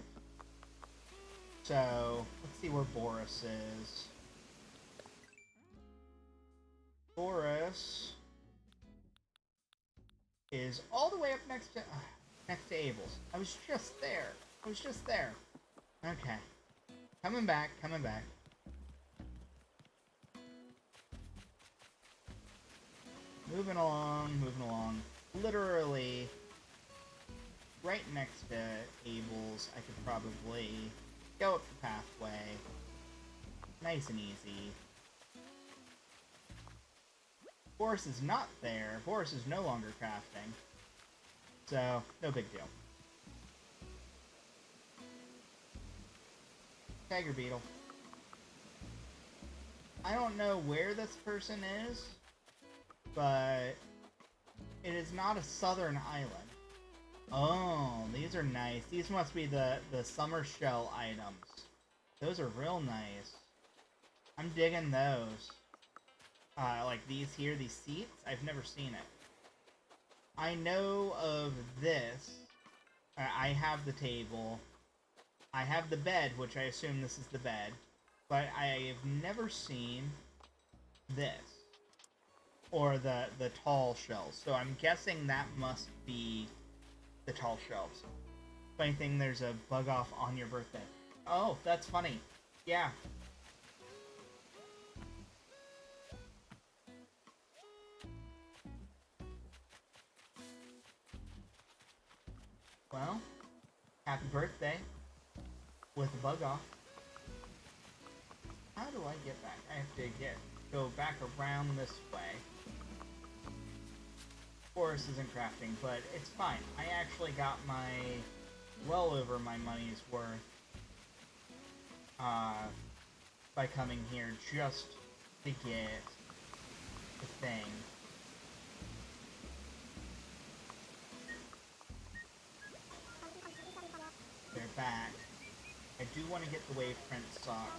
So let's see where Boris is. Boris is all the way up next to Abel's. I was just there. Okay. Coming back. Moving along. Literally, right next to Abel's, I could probably go up the pathway. Nice and easy. Boris is not there. Boris is no longer crafting. So, no big deal. Tiger beetle. I don't know where this person is, but it is not a southern island. Oh, these are nice. These must be the summer shell items. Those are real nice. I'm digging those. Like these here, these seats. I've never seen it. I know of this. I have the table. I have the bed, which I assume this is the bed. But I have never seen this. Or the tall shelves. So I'm guessing that must be the tall shelves. Funny thing, there's a bug off on your birthday. Oh, that's funny. Yeah. Well, happy birthday with the bug off. How do I get back? I have to go back around this way. Forest isn't crafting, but it's fine. I actually got well over my money's worth by coming here just to get the thing. They're back. I do want to get the wave print socks.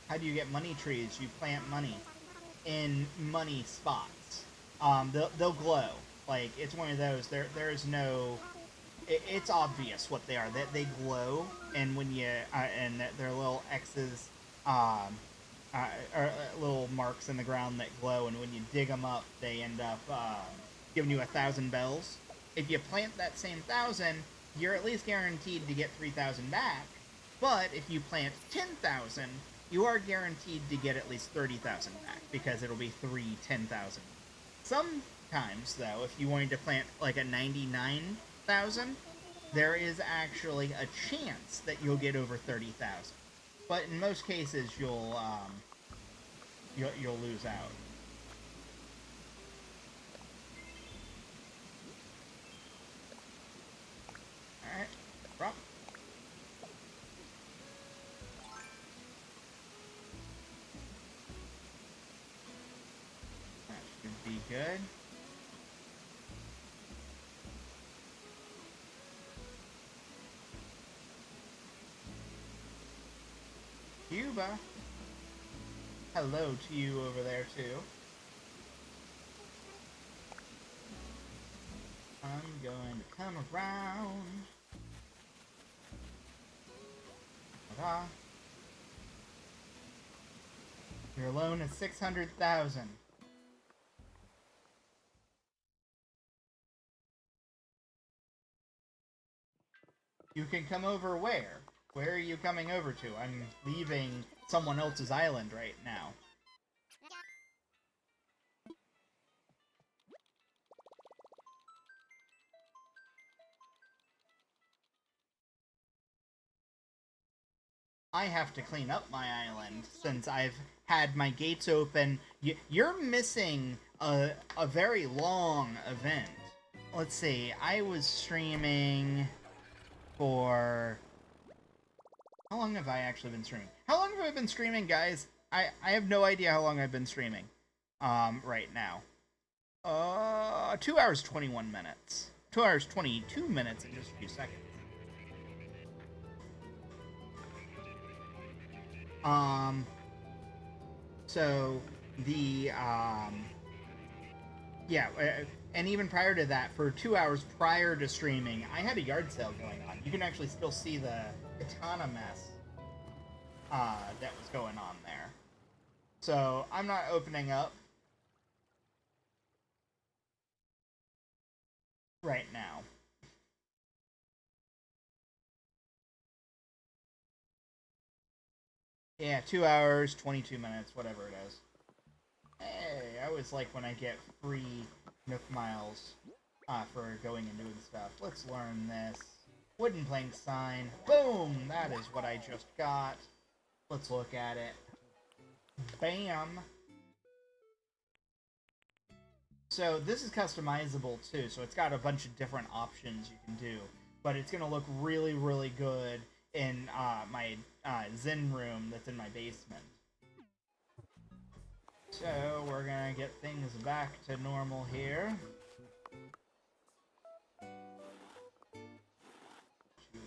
How do you get money trees? You plant money in money spots. They'll glow. Like, it's one of those. There is no. It's obvious what they are. They glow, and when you and they're little X's, or little marks in the ground that glow, and when you dig them up, they end up giving you 1,000 bells. If you plant that same 1,000, you're at least guaranteed to get 3,000 back. But if you plant 10,000, you are guaranteed to get at least 30,000 back, because it'll be 3 10,000. Sometimes, though, if you wanted to plant like a 99,000, there is actually a chance that you'll get over 30,000. But in most cases, you'll lose out. Alright, good. Cuba. Hello to you over there, too. I'm going to come around. Ta-da. Your loan is 600,000. You can come over where? Where are you coming over to? I'm leaving someone else's island right now. I have to clean up my island since I've had my gates open. You're missing a very long event. Let's see, I was streaming for... How long have I actually been streaming? How long have I been streaming, guys? I have no idea how long I've been streaming right now. 2 hours 21 minutes. 2 hours 22 minutes in just a few seconds. So the yeah, and even prior to that, for 2 hours prior to streaming, I had a yard sale going on. You can actually still see the katana mess that was going on there. So I'm not opening up right now. Yeah, 2 hours, 22 minutes, whatever it is. Hey, I always like when I get free Nook Miles for going and doing stuff. Let's learn this. Wooden plank sign. Boom! That is what I just got. Let's look at it. Bam! So this is customizable too, so it's got a bunch of different options you can do. But it's going to look really, really good in my Zen room that's in my basement. So we're going to get things back to normal here.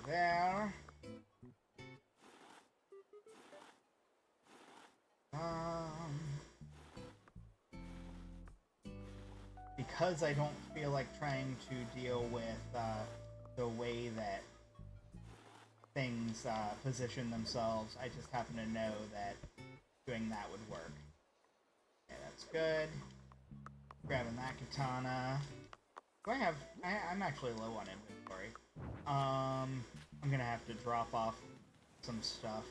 There. Because I don't feel like trying to deal with the way that things position themselves, I just happen to know that doing that would work. Okay, that's good. Grabbing that katana. Do I have... I'm actually low on inventory. I'm gonna have to drop off some stuff.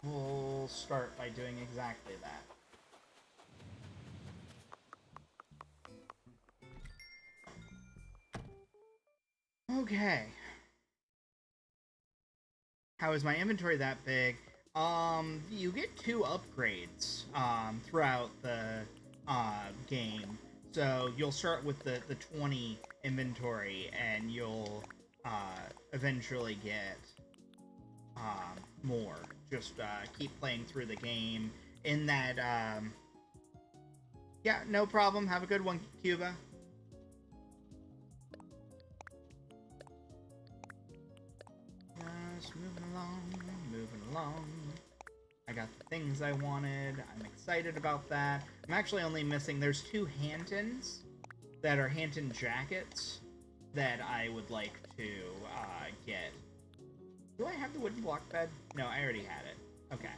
We'll start by doing exactly that. Okay. How is my inventory that big? You get 2 upgrades throughout the game. So you'll start with the 20 inventory, and you'll eventually get more. Just keep playing through the game. In that, yeah, no problem. Have a good one, Cuba. Just moving along. I got the things I wanted. I'm excited about that. I'm actually only missing... There's 2 Hantons that are Hanton jackets that I would like to get. Do I have the wooden block bed? No, I already had it. Okay.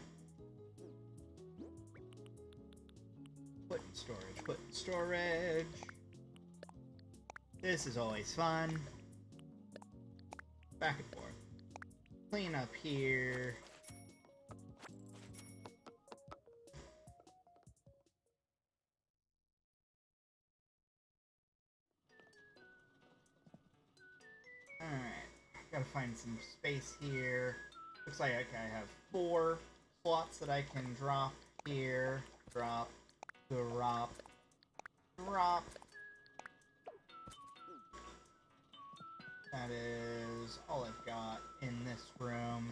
Put in storage. Put in storage. This is always fun. Back and forth. Clean up here. Alright. Gotta find some space here. Looks like I have 4 slots that I can drop here. Drop. Drop. Drop. That is all I've got in this room.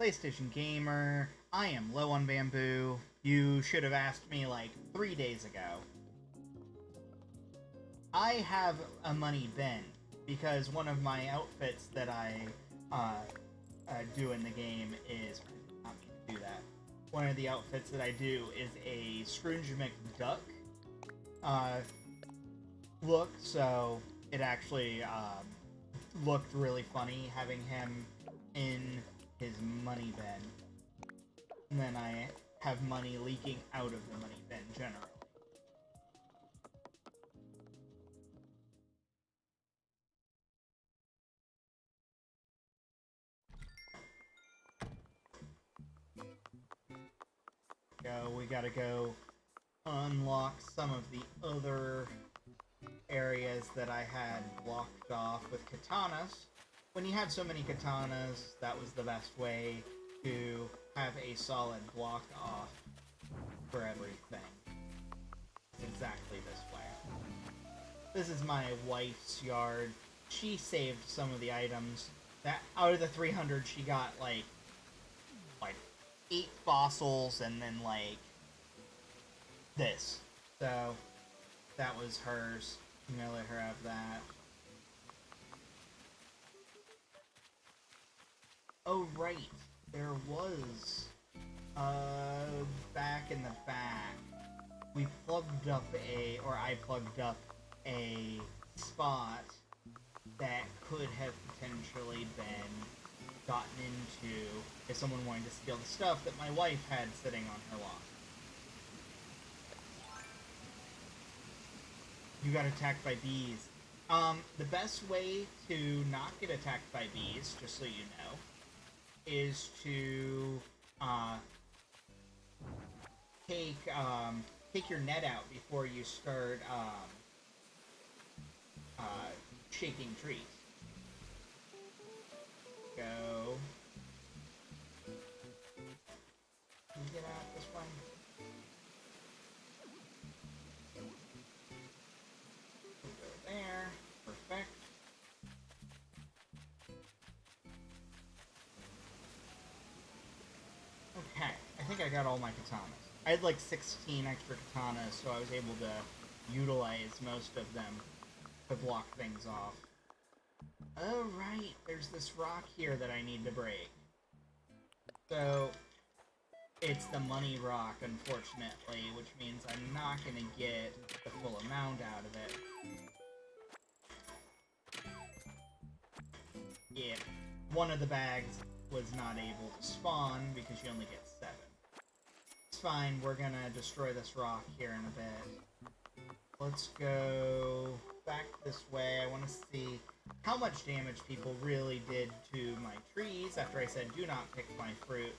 PlayStation Gamer. I am low on bamboo. You should have asked me like 3 days ago. I have a money bin because one of my outfits that I do in the game is... I don't mean to do that. One of the outfits that I do is a Scrooge McDuck look, so it actually looked really funny having him in his money bin. And then I have money leaking out of the money bin generally. We gotta go unlock some of the other areas that I had blocked off with katanas. When you had so many katanas, that was the best way to have a solid block off for everything. It's exactly this way. This is my wife's yard. She saved some of the items. That out of the 300, she got like 8 fossils and then like this. So that was hers. I'm gonna let her have that. Oh right, there was back in the back we plugged up I plugged up a spot that could have potentially been gotten into if someone wanted to steal the stuff that my wife had sitting on her lawn. You got attacked by bees. The best way to not get attacked by bees, just so you know, is to take your net out before you start shaking trees. Go. Can you get out this one? Go there. Perfect. Okay, I think I got all my katanas. I had like 16 extra katanas, so I was able to utilize most of them to block things off. Oh right, there's this rock here that I need to break. So, it's the money rock, unfortunately, which means I'm not going to get the full amount out of it. Yeah, one of the bags was not able to spawn because you only get 7. It's fine, we're going to destroy this rock here in a bit. Let's go back this way. I want to see how much damage people really did to my trees after I said do not pick my fruit.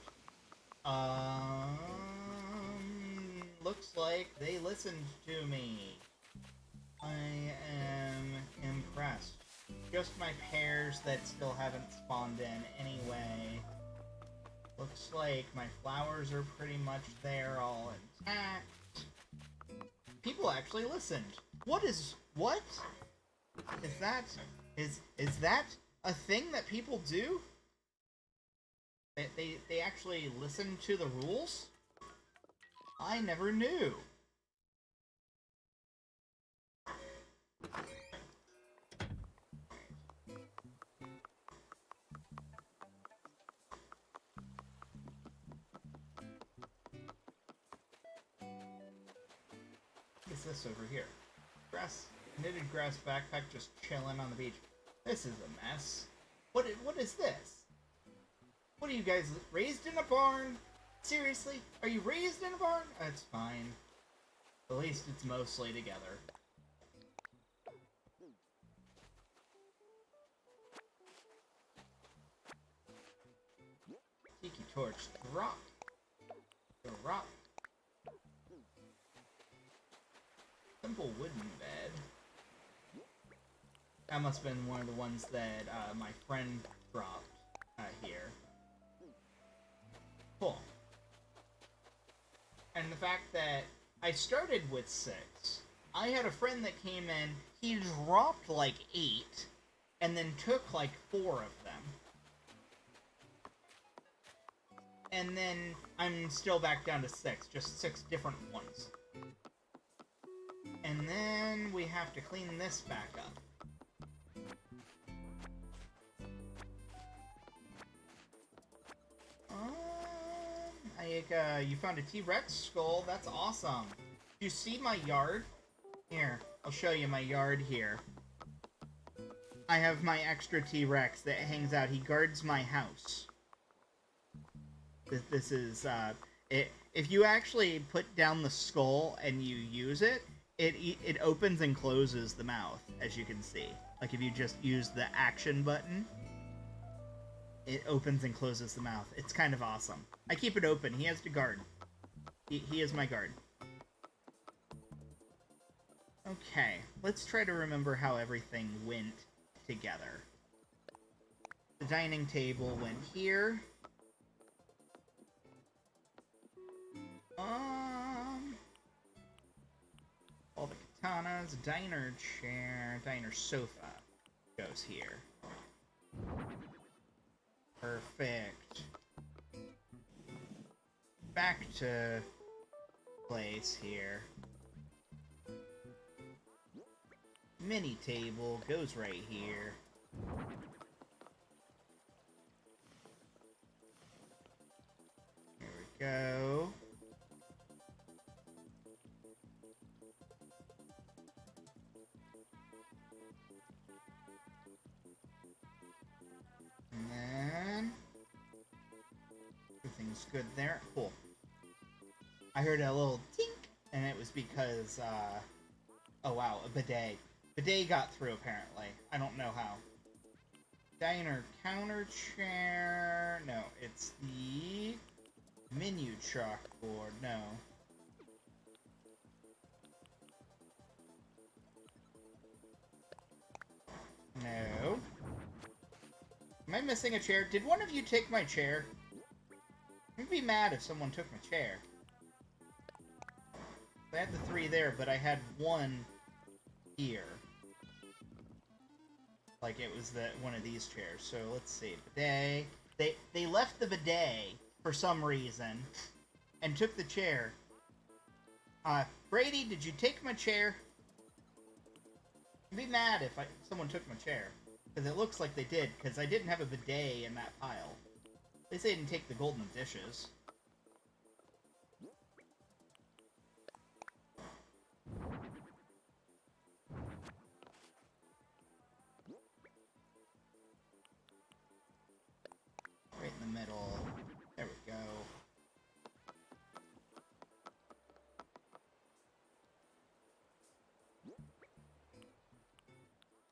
Looks like they listened to me. I am impressed. Just my pears that still haven't spawned in anyway. Looks like my flowers are pretty much there, all intact. People actually listened. What? Is that a thing that people do? They actually listen to the rules? I never knew. What is this over here? Knitted grass backpack just chilling on the beach. This is a mess. What is this? What are you guys, raised in a barn? Seriously? Are you raised in a barn? That's fine. At least it's mostly together. Tiki torch, drop. Drop. Simple wooden bed. That must have been one of the ones that my friend dropped here. Cool. And the fact that I started with 6. I had a friend that came in, he dropped like 8, and then took like 4 of them. and then I'm still back down to 6, just 6 different ones. And then we have to clean this back up. You found a T-Rex skull. That's awesome. Do you see my yard? Here, I'll show you my yard here. I have my extra T-Rex that hangs out. He guards my house. This is, if you actually put down the skull and you use it, it opens and closes the mouth, as you can see. Like, if you just use the action button, it opens and closes the mouth. It's kind of awesome. I keep it open. He has to guard. He is my guard. Okay, let's try to remember how everything went together. The dining table went here. All the katanas, diner chair, diner sofa goes here. Perfect. Back to place here. Mini table goes right here. There we go. And then everything's good there. Cool. I heard a little tink, and it was because, oh wow, a bidet. Bidet got through, apparently. I don't know how. Diner counter chair. No, it's the menu chalkboard. No. No. Am I missing a chair? Did one of you take my chair? I'd be mad if someone took my chair. I had the 3 there, but I had 1 here. Like it was one of these chairs. So let's see. Bidet. They left the bidet for some reason and took the chair. Brady, did you take my chair? I'd be mad if someone took my chair. Because it looks like they did, because I didn't have a bidet in that pile. They say they didn't take the golden dishes. Right in the middle. There we go.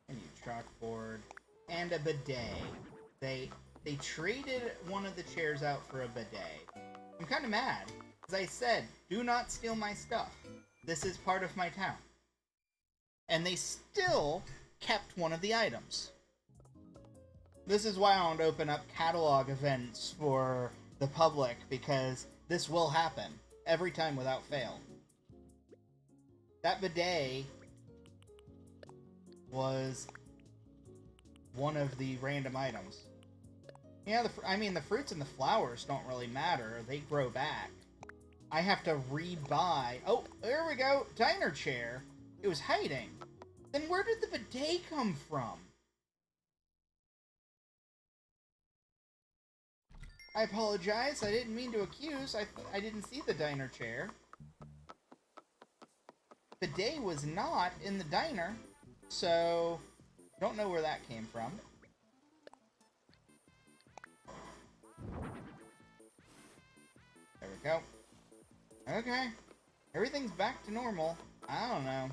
And a chalkboard. And a bidet. They traded one of the chairs out for a bidet. I'm kind of mad. As I said, do not steal my stuff. This is part of my town. And they still kept one of the items. This is why I want to open up catalog events for the public, because this will happen every time without fail. That bidet was one of the random items. Yeah, the fruits and the flowers don't really matter. They grow back. I have to rebuy... Oh, there we go! Diner chair! It was hiding. Then where did the bidet come from? I apologize. I didn't mean to accuse. I didn't see the diner chair. Bidet was not in the diner, so... Don't know where that came from. There we go. Okay. Everything's back to normal. I don't know.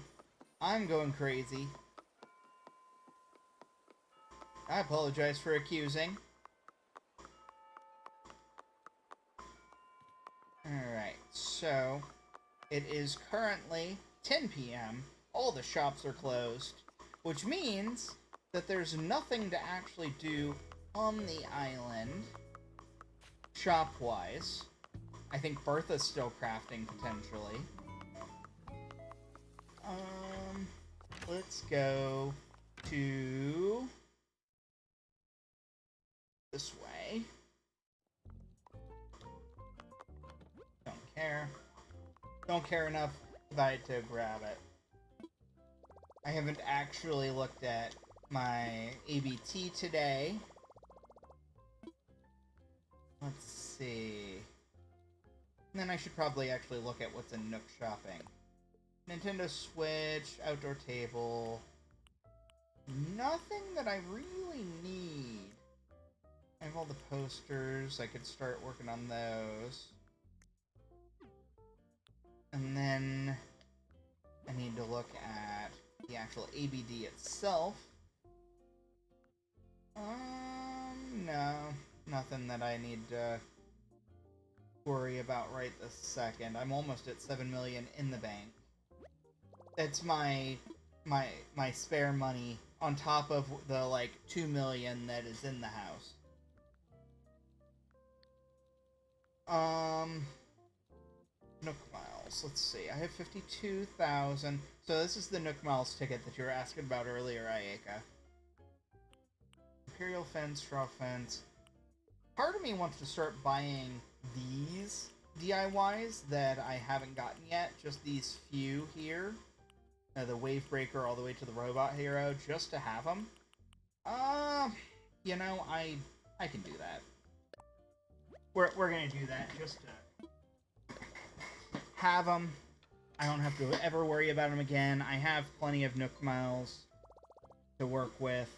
I'm going crazy. I apologize for accusing. Alright, so it is currently 10 p.m. All the shops are closed, which means that there's nothing to actually do on the island, shop-wise. I think Bertha's still crafting, potentially. Let's go to this way. don't care enough about it to grab it. I haven't actually looked at my ABT today. Let's see. And then I should probably actually look at what's in Nook Shopping. Nintendo Switch, outdoor table. Nothing that I really need. I have all the posters. I could start working on those. And then I need to look at the actual ABD itself. No. Nothing that I need to worry about right this second. I'm almost at 7 million in the bank. It's my spare money on top of the, like, 2 million that is in the house. Nook Miles. Let's see. I have 52,000. So this is the Nook Miles ticket that you were asking about earlier, Ayaka. Imperial Fence, Straw Fence. Part of me wants to start buying these DIYs that I haven't gotten yet. Just these few here. The Wave Breaker all the way to the Robot Hero, just to have them. You know, I can do that. We're gonna do that just to have them. I don't have to ever worry about them again. I have plenty of Nook Miles to work with.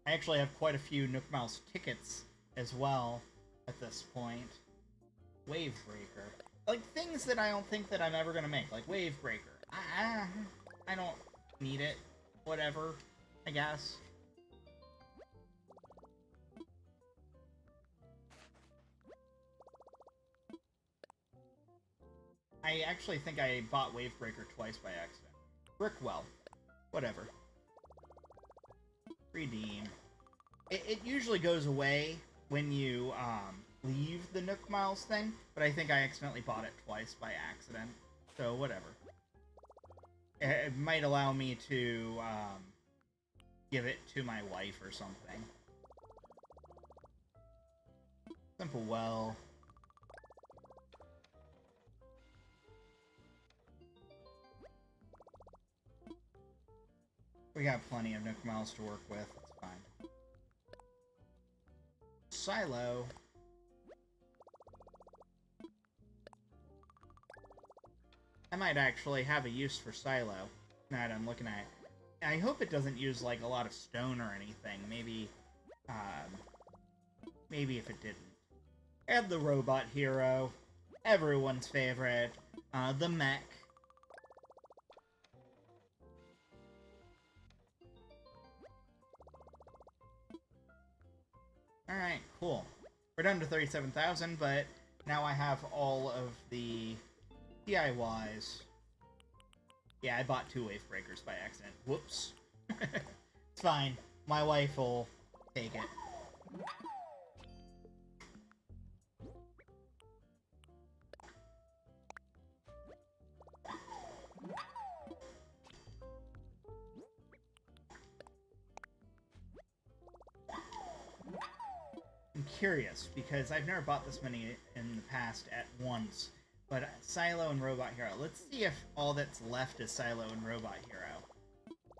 I actually have quite a few Nook Miles tickets as well at this point. Wave Breaker. Like, things that I don't think that I'm ever gonna make. Like, Wave Breaker. I don't need it. Whatever, I guess. I actually think I bought Wave Breaker twice by accident. Brickwell. Whatever. Redeem. It usually goes away when you, leave the Nook Miles thing, but I think I accidentally bought it twice by accident. So, whatever. It might allow me to, give it to my wife or something. Simple well. We got plenty of Nook Miles to work with. It's fine. Silo. I might actually have a use for Silo, now that I'm looking at it. I hope it doesn't use, like, a lot of stone or anything. Maybe, maybe if it didn't. And the Robot Hero. Everyone's favorite. The mech. Alright, cool. We're down to 37,000, but now I have all of the DIYs. Yeah, I bought 2 Wave Breakers by accident. Whoops. It's fine. My wife will take it. I'm curious, because I've never bought this many in the past at once. But Silo and Robot Hero. Let's see if all that's left is Silo and Robot Hero.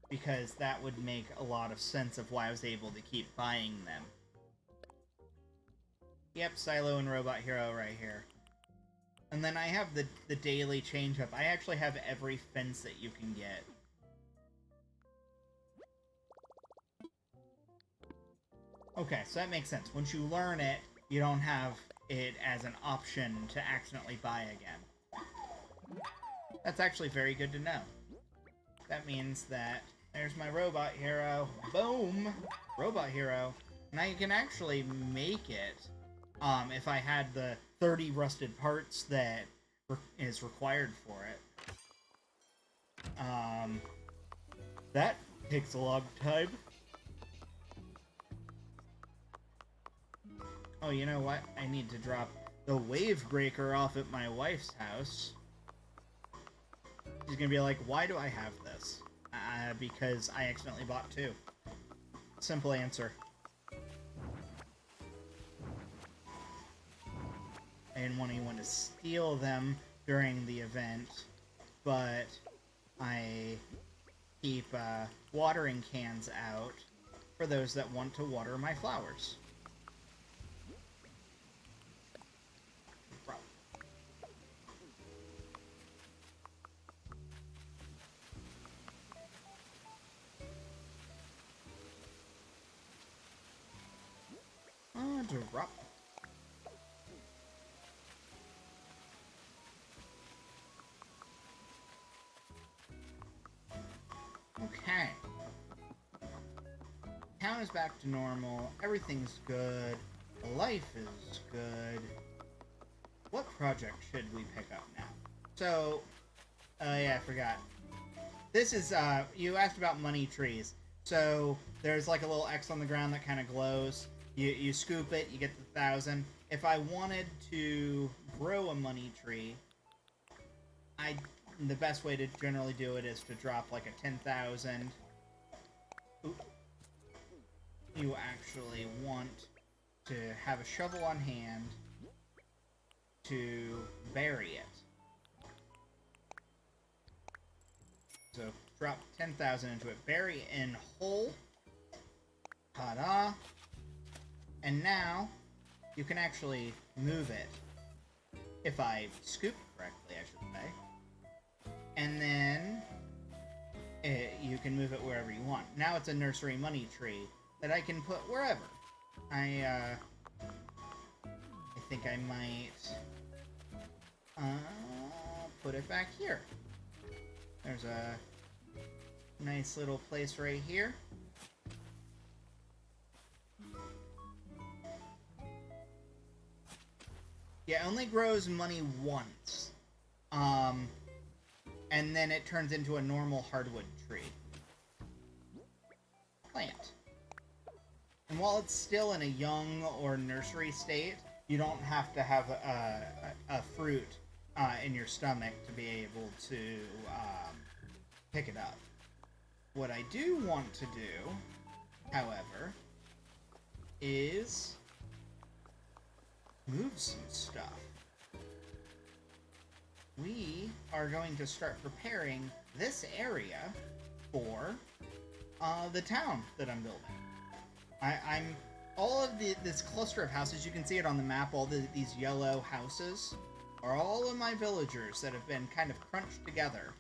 Because that would make a lot of sense of why I was able to keep buying them. Yep, Silo and Robot Hero right here. And then I have the daily change-up. I actually have every fence that you can get. Okay, so that makes sense. Once you learn it, you don't have it as an option to accidentally buy again. That's actually very good to know. That means that there's my Robot Hero. Boom! Robot Hero. Now you can actually make it if I had the 30 rusted parts that is required for it. That takes a long time. Oh, you know what? I need to drop the Wave Breaker off at my wife's house. She's gonna be like, why do I have this? Because I accidentally bought 2. Simple answer. I didn't want anyone to steal them during the event, but I keep watering cans out for those that want to water my flowers. Drop. Okay. Town is back to normal. Everything's good. Life is good. What project should we pick up now? So, yeah, I forgot. This is, you asked about money trees. So, there's like a little X on the ground that kind of glows. You scoop it, you get the 1,000. If I wanted to grow a money tree, the best way to generally do it is to drop like a 10,000. You actually want to have a shovel on hand to bury it. So drop 10,000 into it, bury in hole. Ta-da! And now, you can actually move it. If I scoop correctly, I should say. And then, you can move it wherever you want. Now it's a nursery money tree that I can put wherever. I think I might put it back here. There's a nice little place right here. Yeah, it only grows money once. And then it turns into a normal hardwood tree. Plant. And while it's still in a young or nursery state, you don't have to have a fruit in your stomach to be able to pick it up. What I do want to do, however, is move some stuff. We are going to start preparing this area for the town that I'm building. I'm all of this cluster of houses. You can see it on the map. All these yellow houses are all of my villagers that have been kind of crunched together.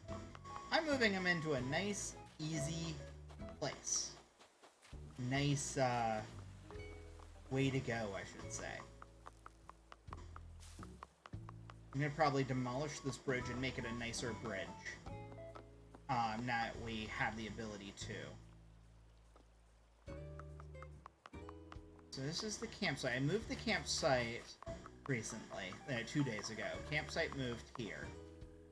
I'm moving them into a nice, easy place. Nice way to go, I should say. I'm gonna probably demolish this bridge and make it a nicer bridge. Now that we have the ability to. So this is the campsite. I moved the campsite recently, 2 days ago. Campsite moved here.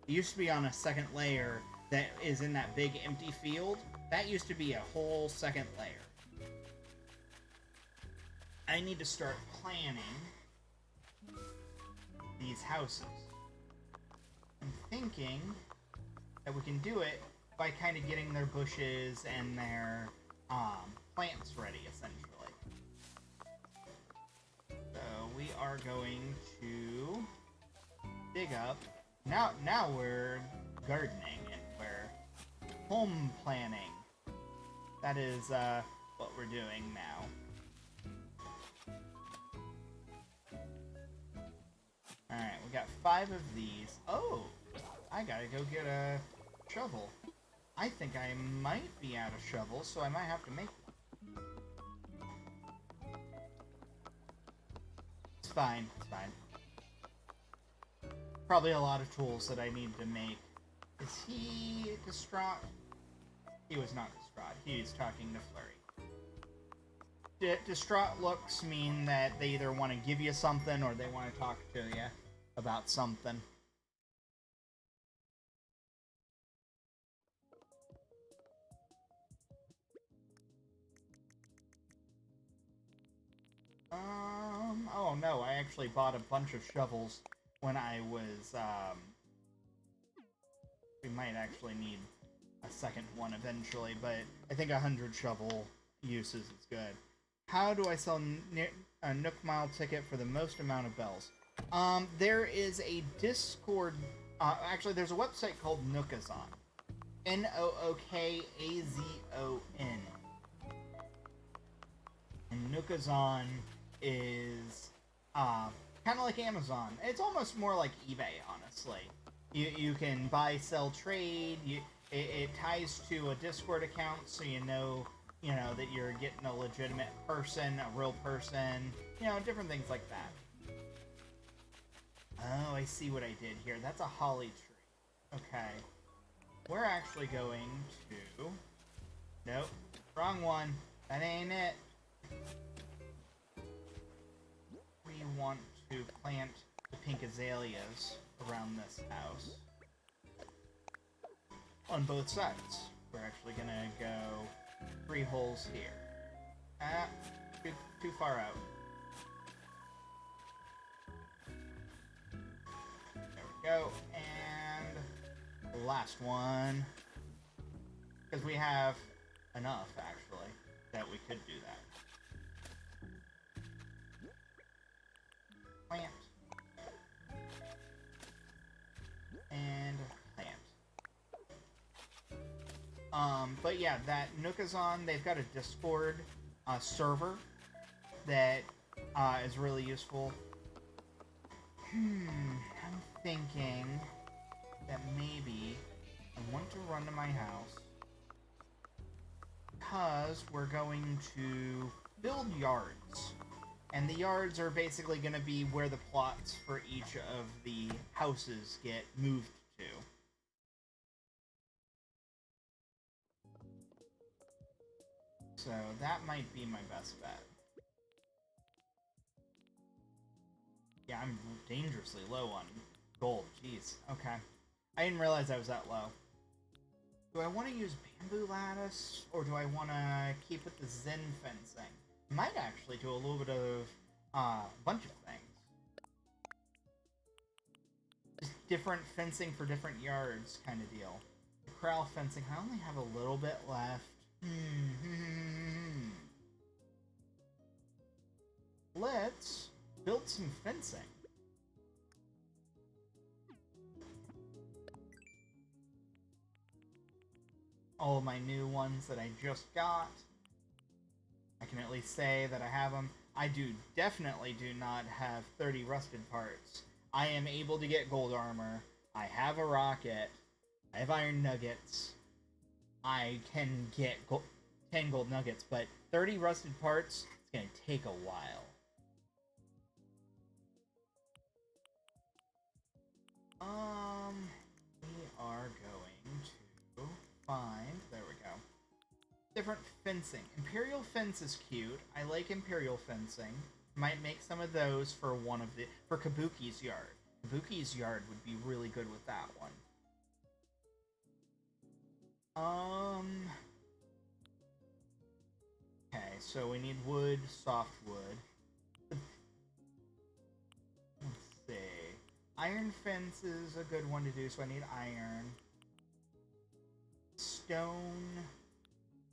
It used to be on a second layer that is in that big empty field. That used to be a whole second layer. I need to start planning these houses. I'm thinking that we can do it by kind of getting their bushes and their plants ready, essentially. So we are going to dig up. Now we're gardening and we're home planning. That is what we're doing now. Alright, we got 5 of these. Oh! I gotta go get a shovel. I think I might be out of shovels, so I might have to make one. It's fine, it's fine. Probably a lot of tools that I need to make. Is he distraught? He was not distraught. He's talking to Flurry. Distraught looks mean that they either want to give you something or they want to talk to you about something. Oh no, I actually bought a bunch of shovels when I was, we might actually need a second one eventually, but I think 100 shovel uses is good. How do I sell a Nook Mile ticket for the most amount of bells? There is a Discord. Actually, there's a website called Nookazon. Nookazon. And Nookazon is kind of like Amazon. It's almost more like eBay, honestly. You can buy, sell, trade. It ties to a Discord account, so you know that you're getting a legitimate person, a real person. Different things like that. Oh, I see what I did here. That's a holly tree. Okay. We're actually going to... Nope. Wrong one. That ain't it. We want to plant the pink azaleas around this house. On both sides. We're actually gonna go 3 holes here. Too far out. There we go. And last one. Because we have enough, actually, that we could do that. Plant. And plant. But yeah, that Nookazon, they've got a Discord server that is really useful. I'm thinking that maybe I want to run to my house because we're going to build yards. And the yards are basically going to be where the plots for each of the houses get moved to. So that might be my best bet. Yeah, I'm dangerously low on gold. Jeez. Okay. I didn't realize I was that low. Do I want to use bamboo lattice, or do I want to keep with the Zen fencing? Might actually do a little bit of a bunch of things. Just different fencing for different yards kind of deal. The corral fencing, I only have a little bit left. Let's build some fencing. All of my new ones that I just got. I can at least say that I have them. I definitely do not have 30 rusted parts. I am able to get gold armor. I have a rocket. I have iron nuggets. I can get 10 gold nuggets, but 30 rusted parts, it's going to take a while. We are going to find... There we go. Different fencing. Imperial fence is cute. I like Imperial fencing. Might make some of those for for Kabuki's yard. Kabuki's yard would be really good with that one. Okay, so we need wood, soft wood. Let's see. Iron fence is a good one to do, so I need iron. Stone,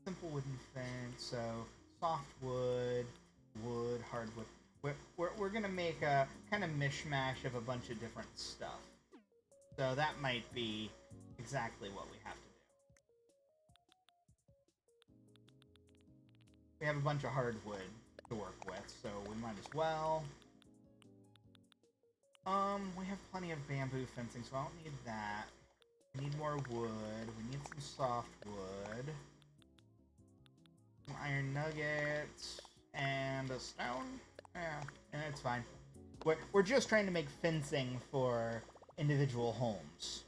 simple wooden fence, so soft wood, wood, hardwood. We're gonna make a kind of mishmash of a bunch of different stuff. So that might be exactly what we have to do. We have a bunch of hardwood to work with, so we might as well. We have plenty of bamboo fencing, so I don't need that. We need more wood. We need some soft wood. Some iron nuggets. And a stone. Yeah, it's fine. We're just trying to make fencing for individual homes.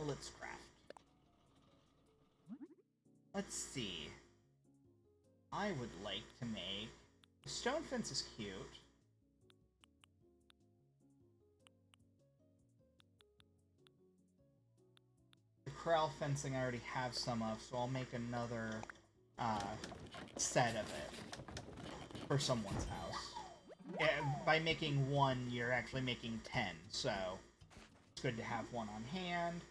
Let's craft. Let's see. I would like to make... The stone fence is cute. The corral fencing I already have some of, so I'll make another set of it for someone's house. By making one, you're actually making 10, so it's good to have one on hand.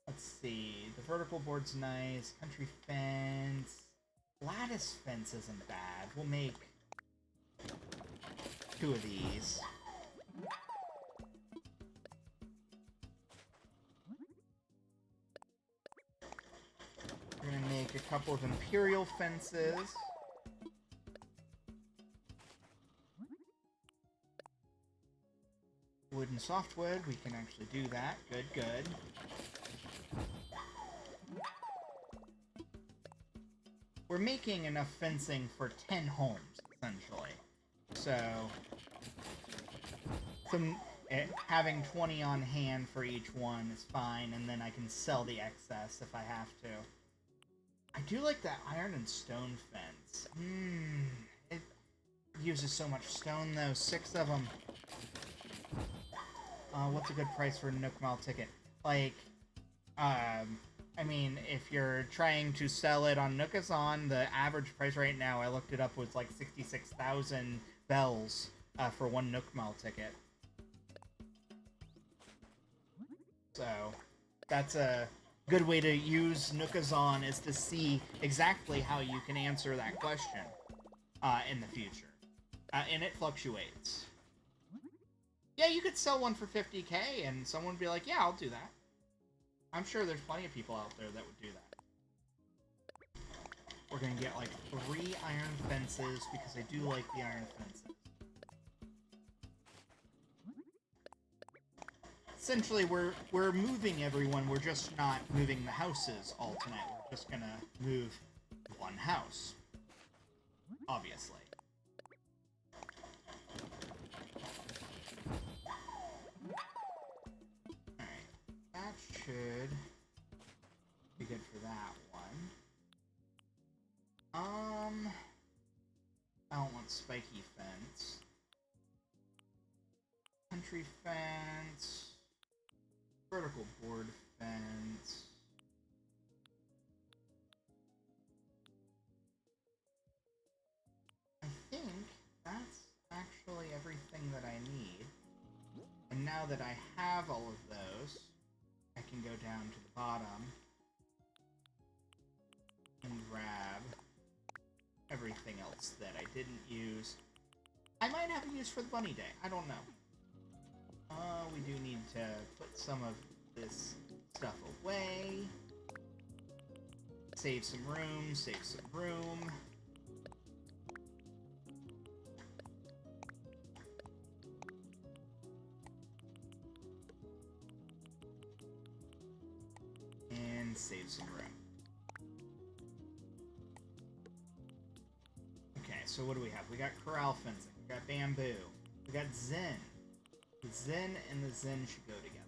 Let's see, the vertical board's nice, country fence, lattice fence isn't bad. We'll make 2 of these. We're gonna make a couple of Imperial fences. Wood and softwood, we can actually do that. Good, good. We're making enough fencing for 10 homes, essentially. So, having 20 on hand for each one is fine, and then I can sell the excess if I have to. I do like that iron and stone fence. It uses so much stone, though. 6 of them. What's a good price for a Nook Mile ticket? Like, I mean, if you're trying to sell it on Nookazon, the average price right now, I looked it up, was like 66,000 bells for 1 Nook Mile ticket. So, that's a good way to use Nookazon, is to see exactly how you can answer that question in the future. And it fluctuates. Yeah, you could sell one for 50k, and someone would be like, yeah, I'll do that. I'm sure there's plenty of people out there that would do that. We're gonna get, like, 3 iron fences, because I do like the iron fences. Essentially, we're moving everyone, we're just not moving the houses all tonight. We're just gonna move 1 house. Obviously. That should be good for that one. I don't want spiky fence. Country fence. Vertical board fence. I think that's actually everything that I need. And now that I have all of those, I can go down to the bottom and grab everything else that I didn't use. I might have a use for the bunny day. I don't know. We do need to put some of this stuff away. Save some room, save some room. And save some room. Okay, so what do we have? We got corral fencing, we got bamboo, we got zen. The zen and the zen should go together.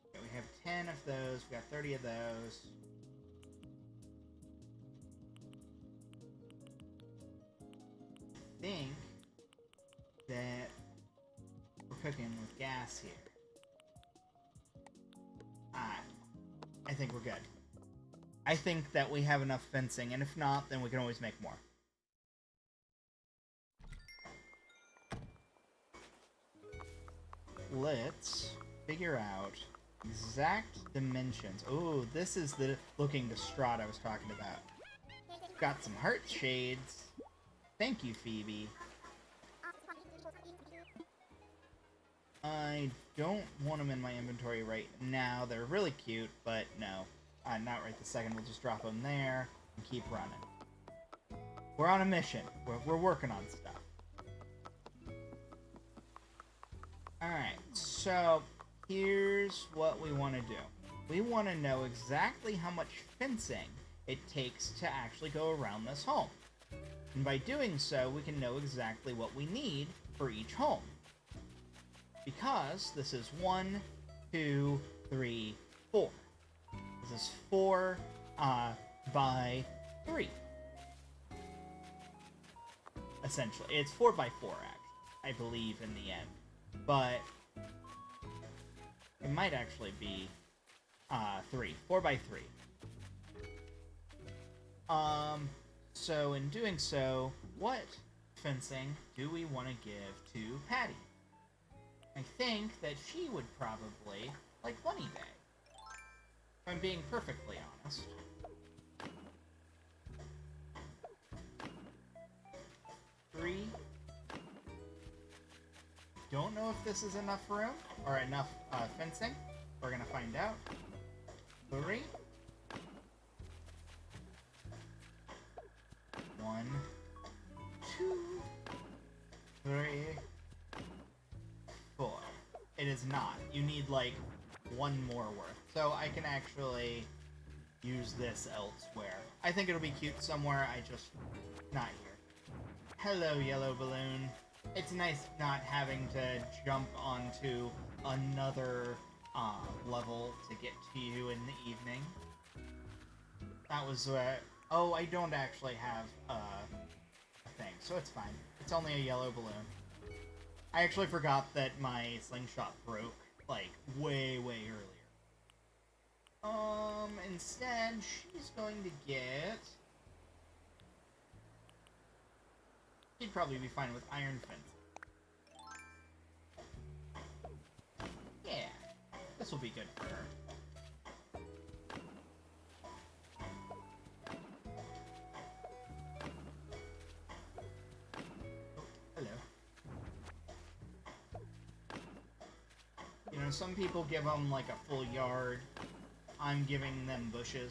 Okay, we have 10 of those, we got 30 of those. I think that we're cooking with gas here. I think we're good. I think that we have enough fencing, and if not, then we can always make more. Let's figure out exact dimensions. Oh, this is the looking distraught I was talking about. Got some heart shades. Thank you, Phoebe. I don't want them in my inventory right now. They're really cute, but no. Not right this second. We'll just drop them there and keep running. We're on a mission. We're working on stuff. Alright, so here's what we want to do. We want to know exactly how much fencing it takes to actually go around this home. And by doing so, we can know exactly what we need for each home. Because this is 1, 2, 3, 4. This is 4 by 3. Essentially. It's 4 by 4, actually, I believe, in the end. But it might actually be 3. 4 by 3. So in doing so, what fencing do we want to give to Patty? I think that she would probably like Bunny Day. If I'm being perfectly honest. Three, don't know if this is enough room, or enough fencing. We're gonna find out. 3. 1, 2, 3, 4. It is not. You need, like, 1 more worth. So I can actually use this elsewhere. I think it'll be cute somewhere, not here. Hello, yellow balloon. It's nice not having to jump onto another level to get to you in the evening. That was, oh, I don't actually have a thing, so it's fine. It's only a yellow balloon. I actually forgot that my slingshot broke, like, way earlier. Instead, she's going to get... She'd probably be fine with iron fence. Yeah, this will be good for her. Oh, hello. You know, some people give them, like, a full yard. I'm giving them bushes.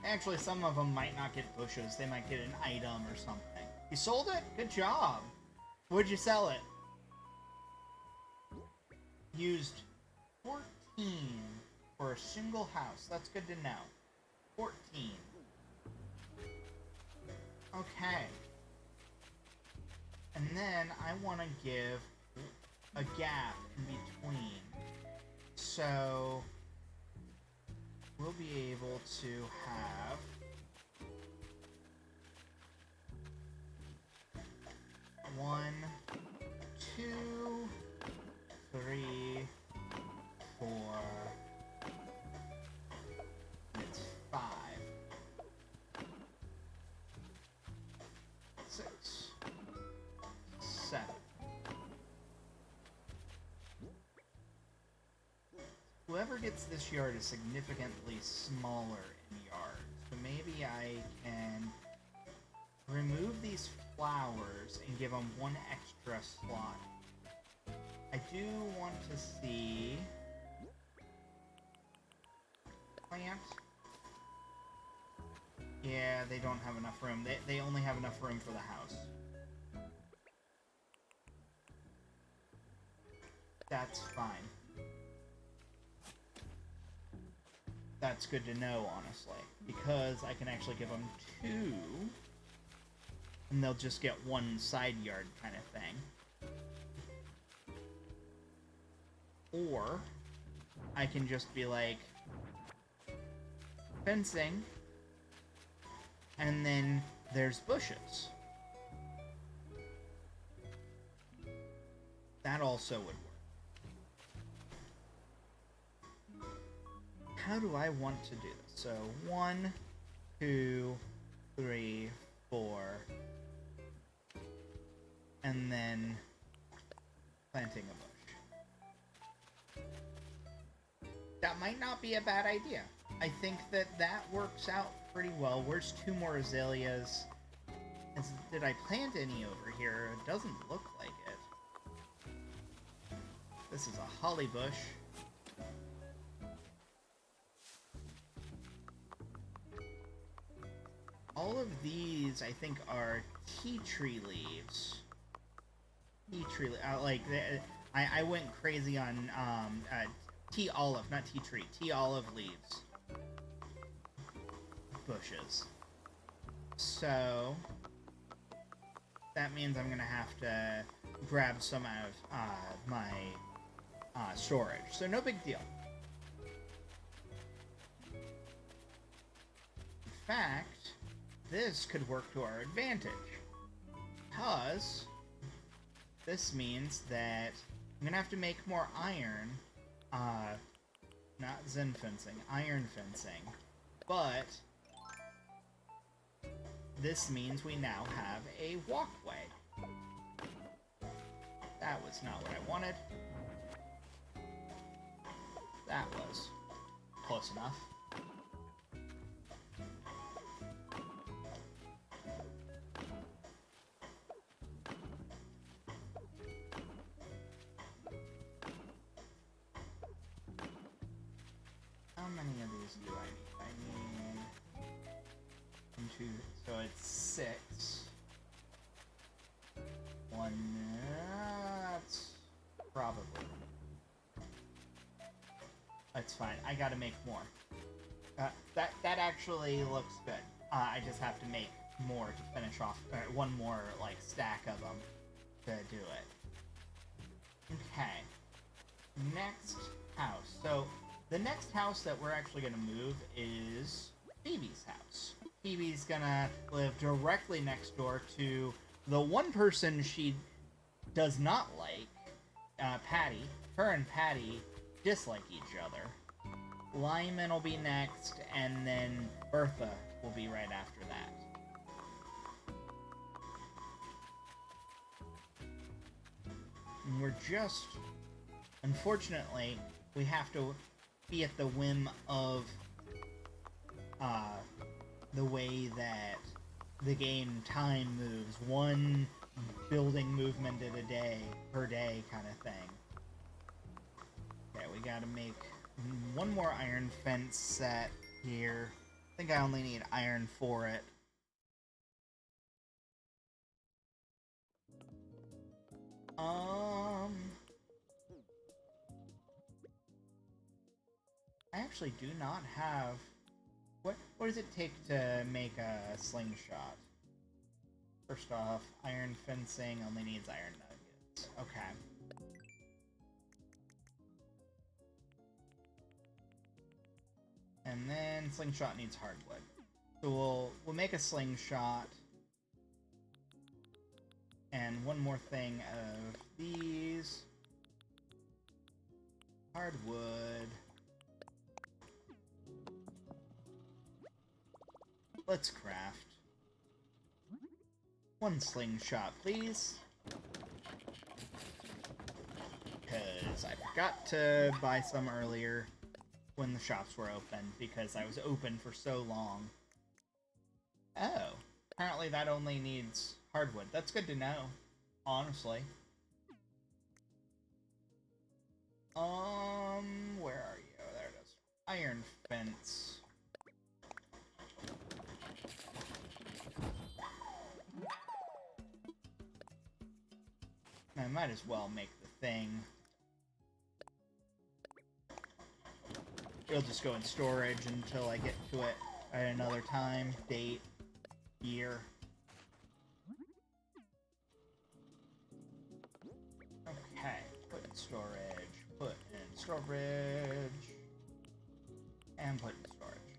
Actually, some of them might not get bushes. They might get an item or something. You sold it? Good job. Where'd you sell it? Used 14 for a single house. That's good to know. 14. Okay. And then I want to give a gap in between. So we'll be able to have one, 2, 3, 4. It's 5, 6, 7. Whoever gets this yard is significantly smaller in yard, so maybe I can remove these flowers and give them 1 extra slot. I do want to see plant. Yeah, they don't have enough room. They only have enough room for the house. That's fine. That's good to know, honestly, because I can actually give them 2, and they'll just get 1 side yard kind of thing. Or I can just be like, fencing, and then there's bushes. That also would work. How do I want to do this? So 1, 2, 3, 4, and then planting a bush. That might not be a bad idea. I think that works out pretty well. Where's 2 more azaleas? Did I plant any over here? It doesn't look like it. This is a holly bush. All of these, I think, are tea tree leaves. Tea tree, I went crazy on tea olive, not tea tree, tea olive leaves. Bushes. So that means I'm gonna have to grab some out of my storage. So no big deal. In fact, this could work to our advantage, because this means that I'm gonna have to make more iron, not zen fencing, iron fencing, but this means we now have a walkway. That was not what I wanted. That was close enough. How many of these do I need? I need 1, 2, so it's 6. 1, that's probably. That's fine. I gotta make more. That actually looks good. I just have to make more to finish off. One more like stack of them to do it. Okay. Next house. So the next house that we're actually gonna move is Phoebe's house. Phoebe's gonna live directly next door to the one person she does not like, Patty. Her and Patty dislike each other. Lyman will be next, and then Bertha will be right after that. And we're just... Unfortunately, we have to be at the whim of the way that the game time moves. One building movement at a day, per day kind of thing. Okay, we gotta make one more iron fence set here. I think I only need iron for it. I actually do not have... What does it take to make a slingshot? First off, iron fencing only needs iron nuggets. Okay. And then slingshot needs hardwood. So we'll make a slingshot. And one more thing of these. Hardwood. Let's craft. One slingshot, please. Because I forgot to buy some earlier when the shops were open, because I was open for so long. Oh, apparently that only needs hardwood. That's good to know, honestly. Where are you? Oh, there it is. Iron fence. I might as well make the thing. It'll just go in storage until I get to it at another time, date, year. Okay, put in storage, put in storage, and put in storage.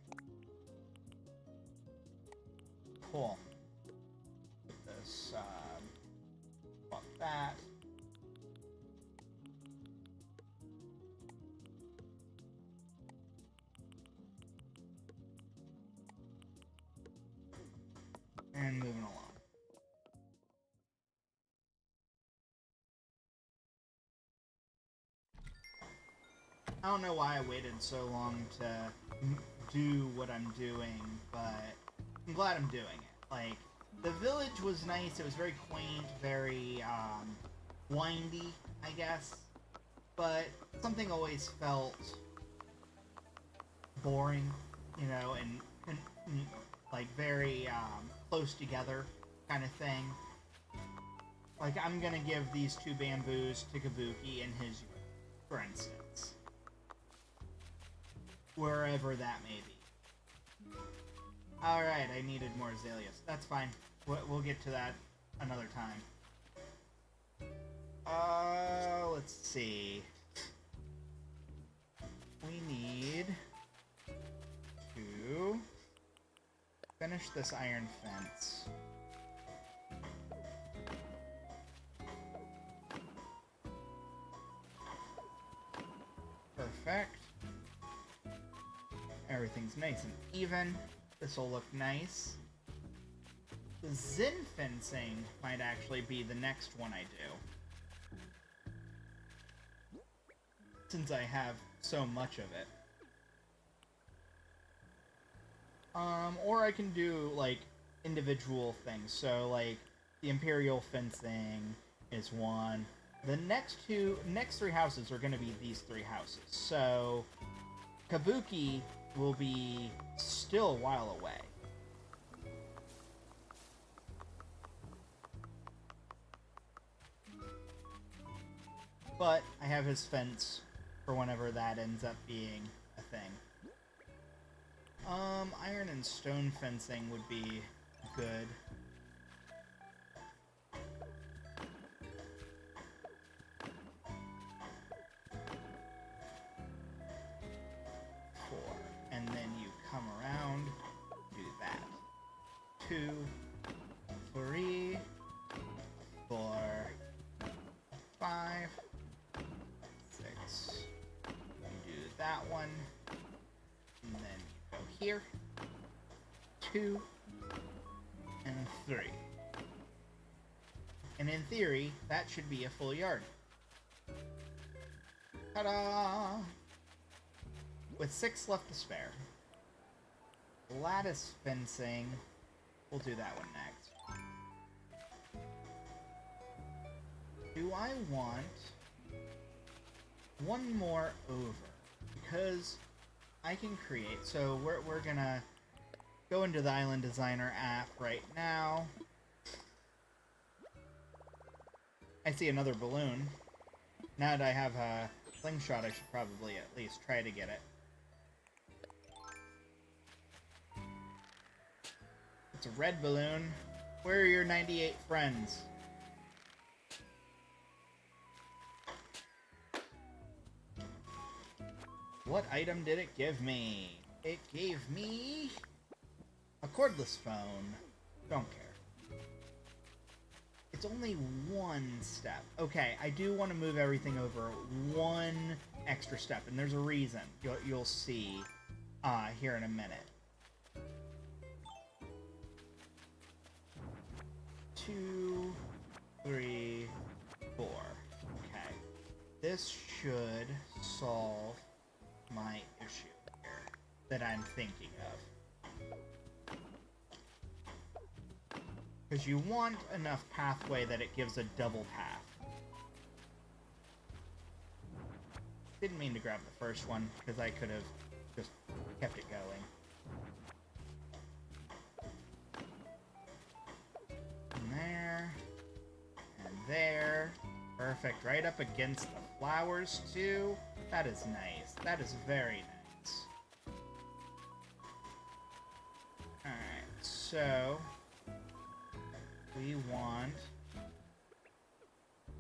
Cool. Put this, fuck that. And moving along. I don't know why I waited so long to do what I'm doing, but I'm glad I'm doing it. Like, the village was nice, it was very quaint, very, windy, I guess, but something always felt boring, you know, and like, very, close together kind of thing. Like, I'm gonna give these 2 bamboos to Kabuki in his room, for instance. Wherever that may be. Alright, I needed more azaleas. That's fine. We'll get to that another time. Let's see. We need to finish this iron fence. Perfect. Everything's nice and even. This will look nice. The Zen fencing might actually be the next one I do. since I have so much of it. Or I can do, like, individual things. So, like, the Imperial fencing is one. The next three houses are going to be these three houses. So, Kabuki will be still a while away. But I have his fence for whenever that ends up being a thing. Iron and stone fencing would be good. Four. And then you come around, do that. 2, 3, 4, 5, 6. You do that one. And then you go here. 2 and 3. And in theory, that should be a full yard. Ta-da! With 6 left to spare. Lattice fencing. We'll do that one next. Do I want one more over? Because I can create. So we're gonna go into the Island Designer app right now. I see another balloon. Now that I have a slingshot, I should probably at least try to get it. It's a red balloon. Where are your 98 friends? What item did it give me? It gave me a cordless phone. Don't care. It's only one step. Okay, I do want to move everything over one extra step, and there's a reason. You'll see here in a minute. 2, 3, 4. Okay. This should solve my issue here that I'm thinking of. Because you want enough pathway that it gives a double path. Didn't mean to grab the first one, because I could have just kept it going. And there. And there. Perfect. Right up against the flowers, too. That is nice. That is very nice. Alright, so we want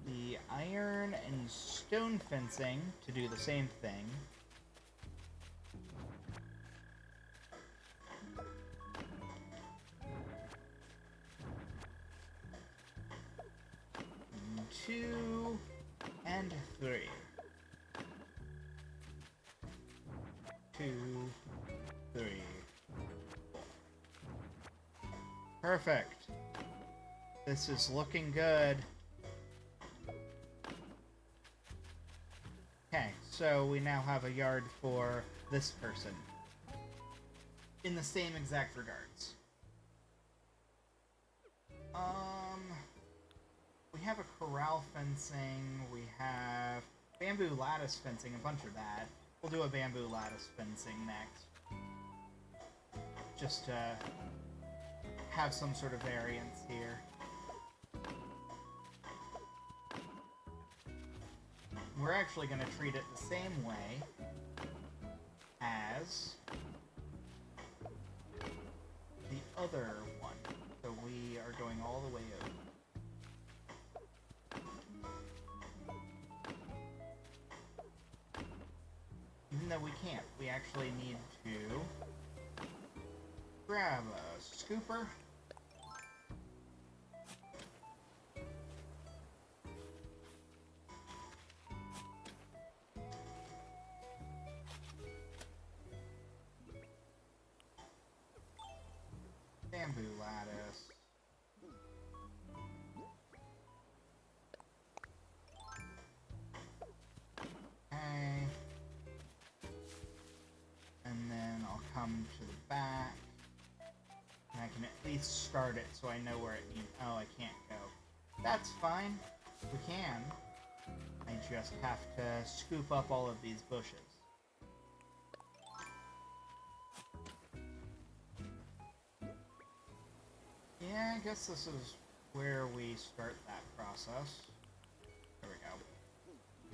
the iron and stone fencing to do the same thing. And 2 and 3. 2, 3, 4. Perfect. This is looking good. Okay, so we now have a yard for this person. In the same exact regards. We have a corral fencing, we have bamboo lattice fencing, a bunch of that. We'll do a bamboo lattice fencing next. Just to have some sort of variance here. We're actually going to treat it the same way as the other one. So we are going all the way over. Even though we can't, we actually need to grab a scooper. Bamboo lattice. Okay. least start it so I know where it means. Oh, I can't go. That's fine. We can. I just have to scoop up all of these bushes. Yeah, I guess this is where we start that process. There we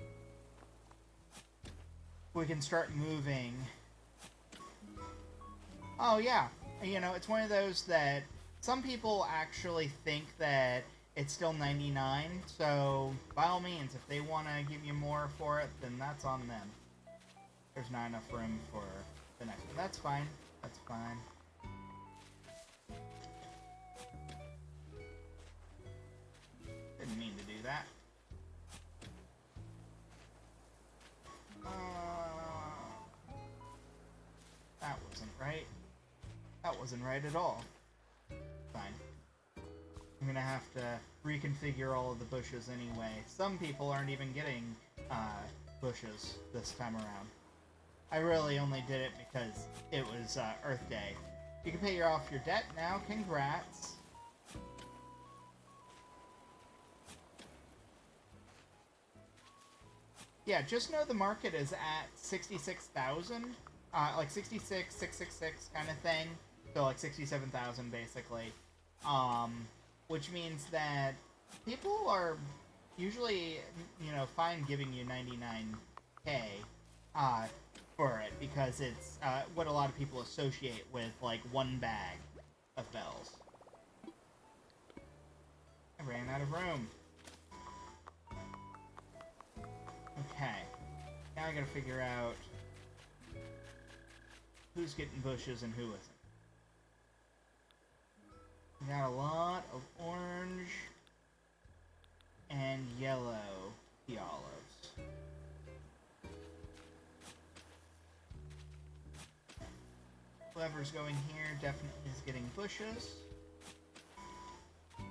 go. We can start moving. Oh yeah, you know, it's one of those that some people actually think that it's still 99, so by all means, if they want to give you more for it, then that's on them. There's not enough room for the next one. That's fine. That's fine. Didn't mean to do that. That wasn't right. That wasn't right at all. Fine. I'm gonna have to reconfigure all of the bushes anyway. Some people aren't even getting bushes this time around. I really only did it because it was Earth Day. You can pay off your debt now. Congrats. Yeah, just know the market is at 66,000. Like 66,666 kind of thing. So like 67,000 basically. Which means that people are usually, you know, fine giving you 99k for it because it's what a lot of people associate with like one bag of bells. I ran out of room. Okay, now I gotta figure out who's getting bushes and who isn't. We got a lot of orange and yellow tea olives. Whoever's going here definitely is getting bushes. So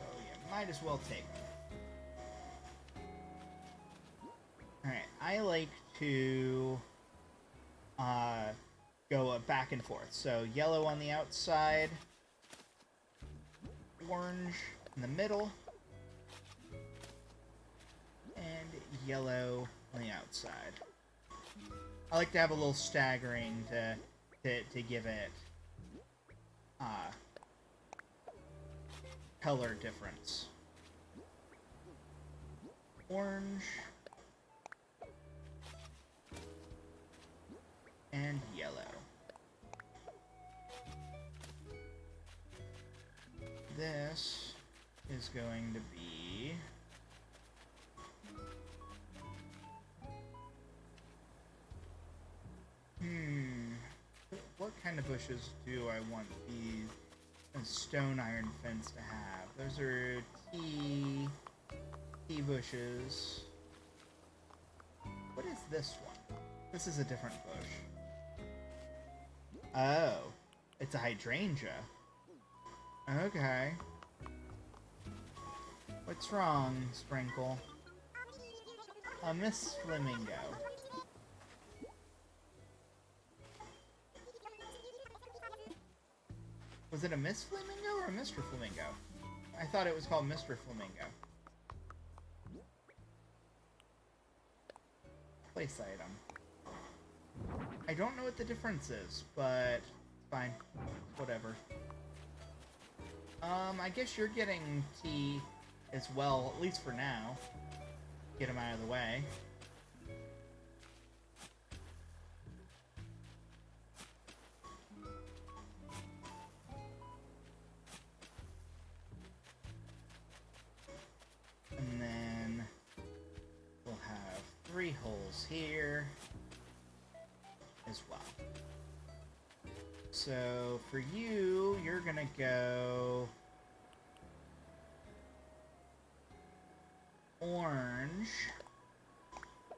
yeah, might as well take them. Alright, I like to go back and forth. So yellow on the outside, orange in the middle, and yellow on the outside. I like to have a little staggering to give it color difference. Orange and yellow. This is going to be what kind of bushes do I want the stone iron fence to have? Those are tea bushes. What is this one? This is a different bush. Oh, it's a hydrangea. Okay. What's wrong, Sprinkle? A Miss Flamingo. Was it a Miss Flamingo or a Mr. Flamingo? I thought it was called Mr. Flamingo. Place item. I don't know what the difference is, but fine. Whatever. I guess you're getting tea as well, at least for now. Get him out of the way. And then we'll have 3 holes here as well. So for you, you're gonna go orange,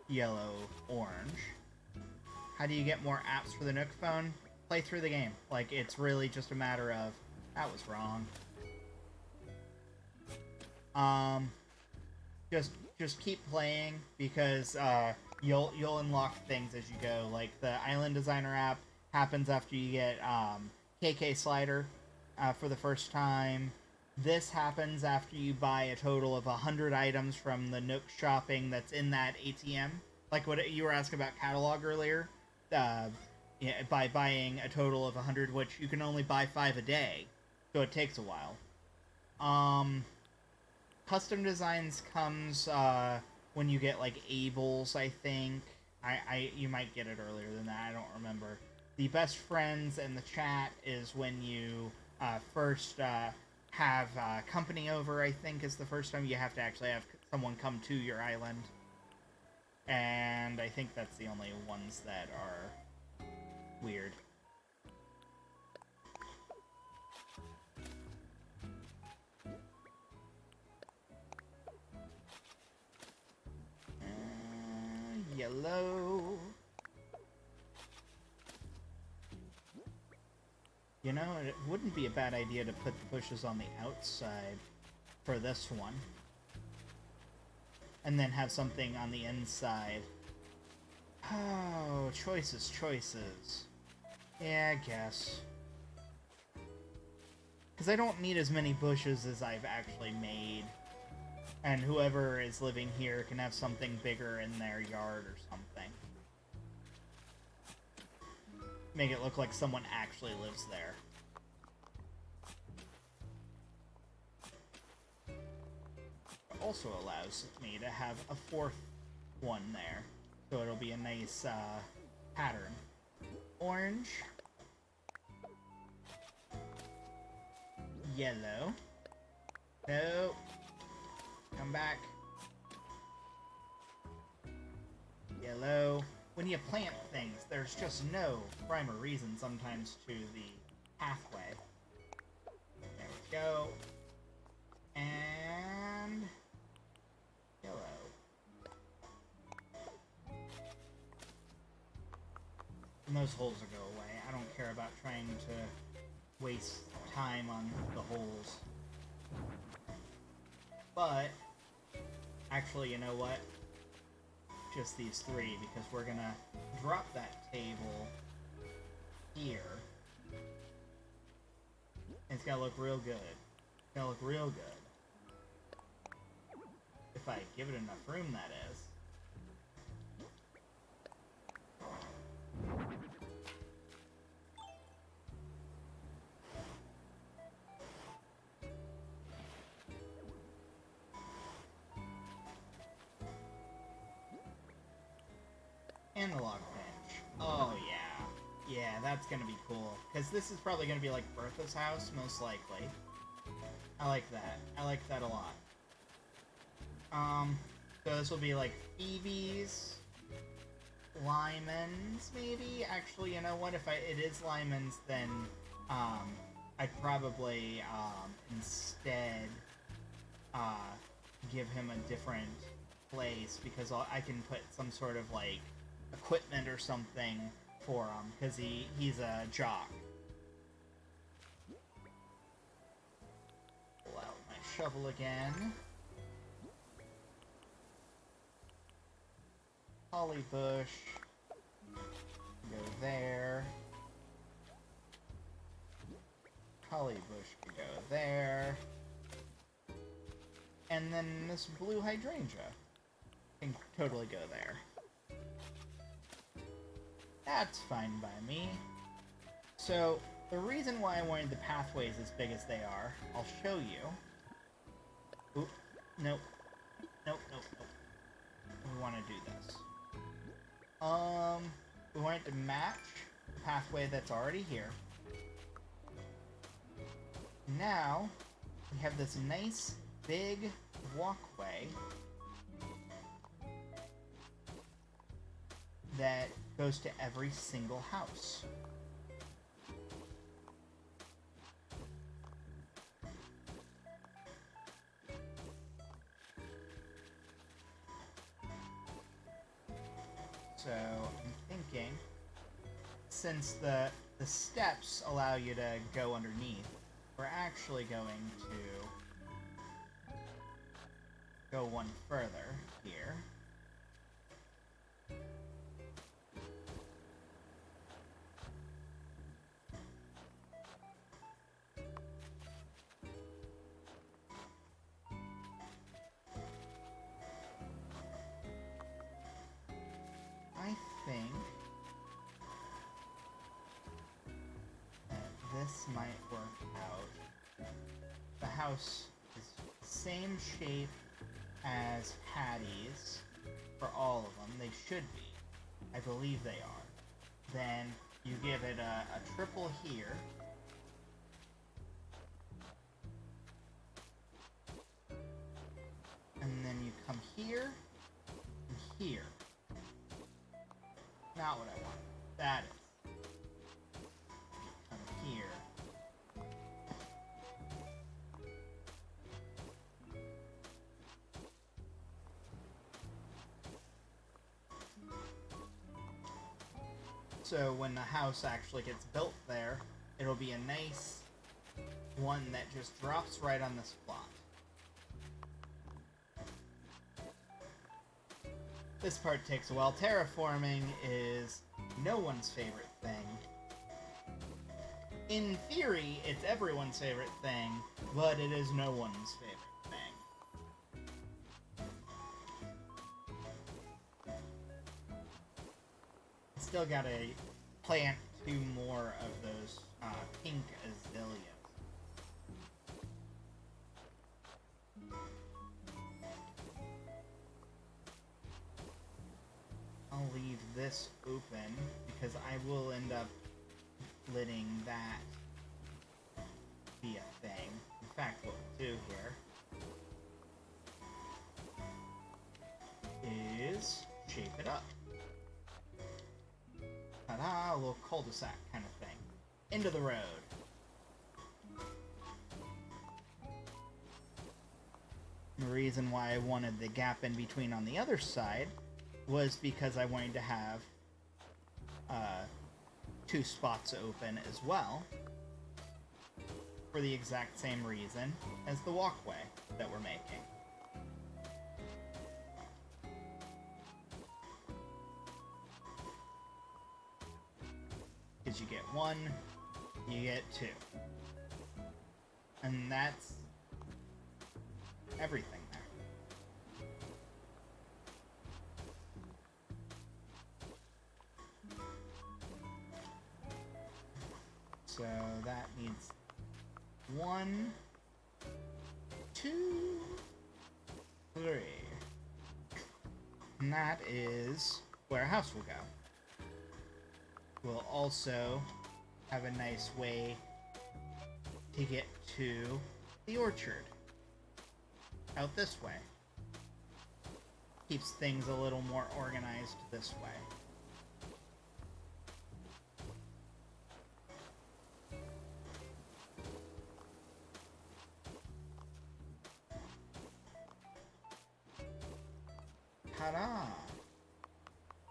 yellow, orange. How do you get more apps for the Nook phone? Play through the game. Like, it's really just a matter of, that was wrong. Just keep playing because you'll unlock things as you go. Like the Island Designer app happens after you get KK Slider, for the first time. This happens after you buy a total of 100 items from the Nook shopping that's in that ATM. Like what you were asking about catalog earlier. Yeah, by buying a total of 100, which you can only buy 5 a day. So it takes a while. Custom designs comes when you get like Abel's, I think. You might get it earlier than that, I don't remember. The best friends and the chat is when you first have company over, I think is the first time you have to actually have someone come to your island. And I think that's the only ones that are weird. Yellow. You know, it wouldn't be a bad idea to put the bushes on the outside for this one. And then have something on the inside. Oh, choices, choices. Yeah, I guess. Because I don't need as many bushes as I've actually made. And whoever is living here can have something bigger in their yard or something. Make it look like someone actually lives there. It also allows me to have a fourth one there. So it'll be a nice pattern. Orange. Yellow. No. Come back. Yellow. When you plant things, there's just no rhyme or reason sometimes to the pathway. There we go. And yellow. And those holes will go away. I don't care about trying to waste time on the holes. But actually, you know what? Just these three, because we're gonna drop that table here. And it's gotta look real good. It's gotta look real good. If I give it enough room, that is. And the log bench. Oh, yeah. Yeah, that's gonna be cool. Because this is probably gonna be like Bertha's house, most likely. I like that. I like that a lot. So this will be like Phoebe's, Lyman's, maybe? Actually, you know what? If it is Lyman's, then, I'd probably, instead, give him a different place, because I can put some sort of, like, equipment or something for him, because he's a jock. Pull out my shovel again. Holly bush. Go there. Holly bush can go there. And then this blue hydrangea can totally go there. That's fine by me. So, the reason why I wanted the pathways as big as they are, I'll show you. Oop, nope. Nope, nope, nope. We want to do this. We want it to match the pathway that's already here. Now, we have this nice, big walkway that goes to every single house. So, I'm thinking, since the steps allow you to go underneath, we're actually going to go one further here. house is the same shape as Hattie's for all of them. They should be. I believe they are. Then you give it a triple here. And then you come here and here. Not what I want. That is. Come here. So when the house actually gets built there, it'll be a nice one that just drops right on this plot. This part takes a while. Terraforming is no one's favorite thing. In theory, it's everyone's favorite thing, but it is no one's favorite thing. Still gotta plant 2 more of those pink azaleas. I'll leave this open because I will end up letting that be a thing. In fact, what we'll do here is shape it up. Ta-da, a little cul-de-sac kind of thing. Into the road. The reason why I wanted the gap in between on the other side was because I wanted to have 2 spots open as well, for the exact same reason as the walkway that we're making. Because you get 1, you get 2. And that's everything there. So that needs 1, 2, 3. And that is where our house will go. We'll also have a nice way to get to the orchard. Out this way. Keeps things a little more organized this way. Ta-da!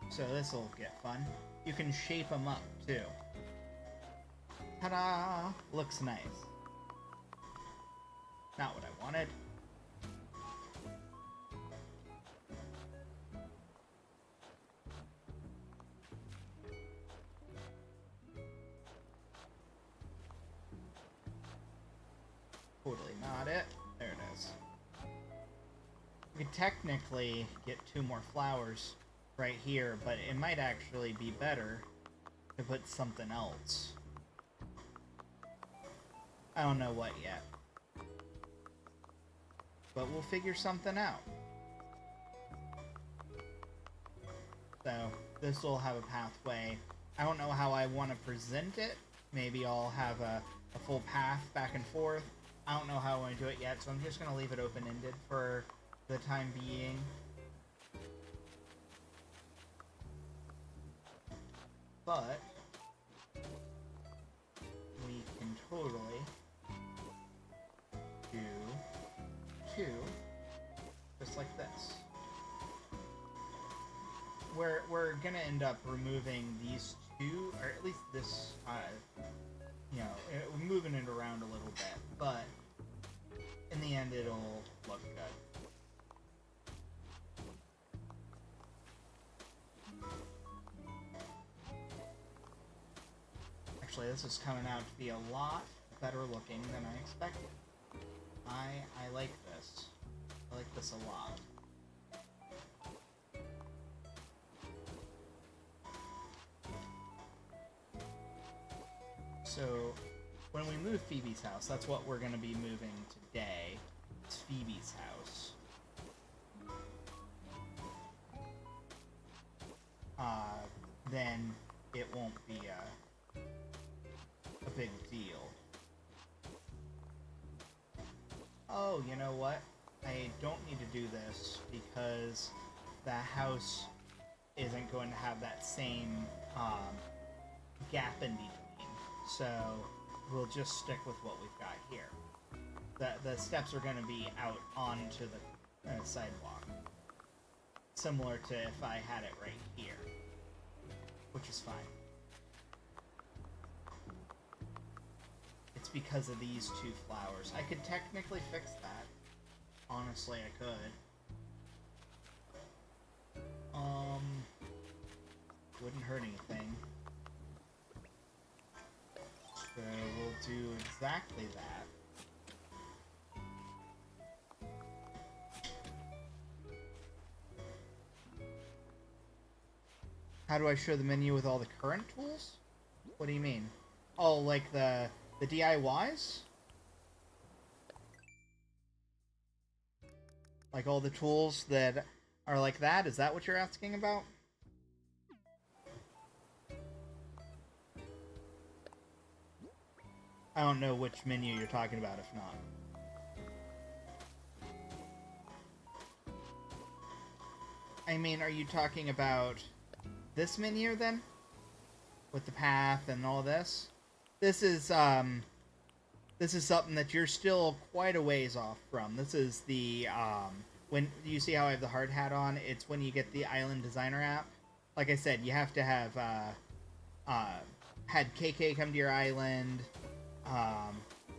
So this'll get fun. You can shape them up, too. Ta-da! Looks nice. Not what I wanted. Totally not it. There it is. We could technically get 2 more flowers right here, but it might actually be better to put something else. I don't know what yet. But we'll figure something out. So, this will have a pathway. I don't know how I want to present it. Maybe I'll have a full path back and forth. I don't know how I want to do it yet, so I'm just going to leave it open-ended for the time being. But we can totally do 2 just like this. We're gonna end up removing these 2, or at least this, you know, moving it around a little bit, but in the end it'll look good. Actually, this is coming out to be a lot better looking than I expected. I like this. I like this a lot. So, when we move Phoebe's house, that's what we're going to be moving today. Betty's house, then it won't be a big deal. Oh, you know what? I don't need to do this because the house isn't going to have that same gap in between. So we'll just stick with what we've got here. The steps are going to be out onto the sidewalk. Similar to if I had it right here. Which is fine. It's because of these two flowers. I could technically fix that. Honestly, I could. Wouldn't hurt anything. So we'll do exactly that. How do I show the menu with all the current tools? What do you mean? Oh, like the DIYs? Like all the tools that are like that? Is that what you're asking about? I don't know which menu you're talking about, if not. I mean, are you talking about this menu, then? With the path and all this? This is something that you're still quite a ways off from. This is the, when you see how I have the hard hat on, it's when you get the Island Designer app. Like I said, you have to have, had KK come to your island,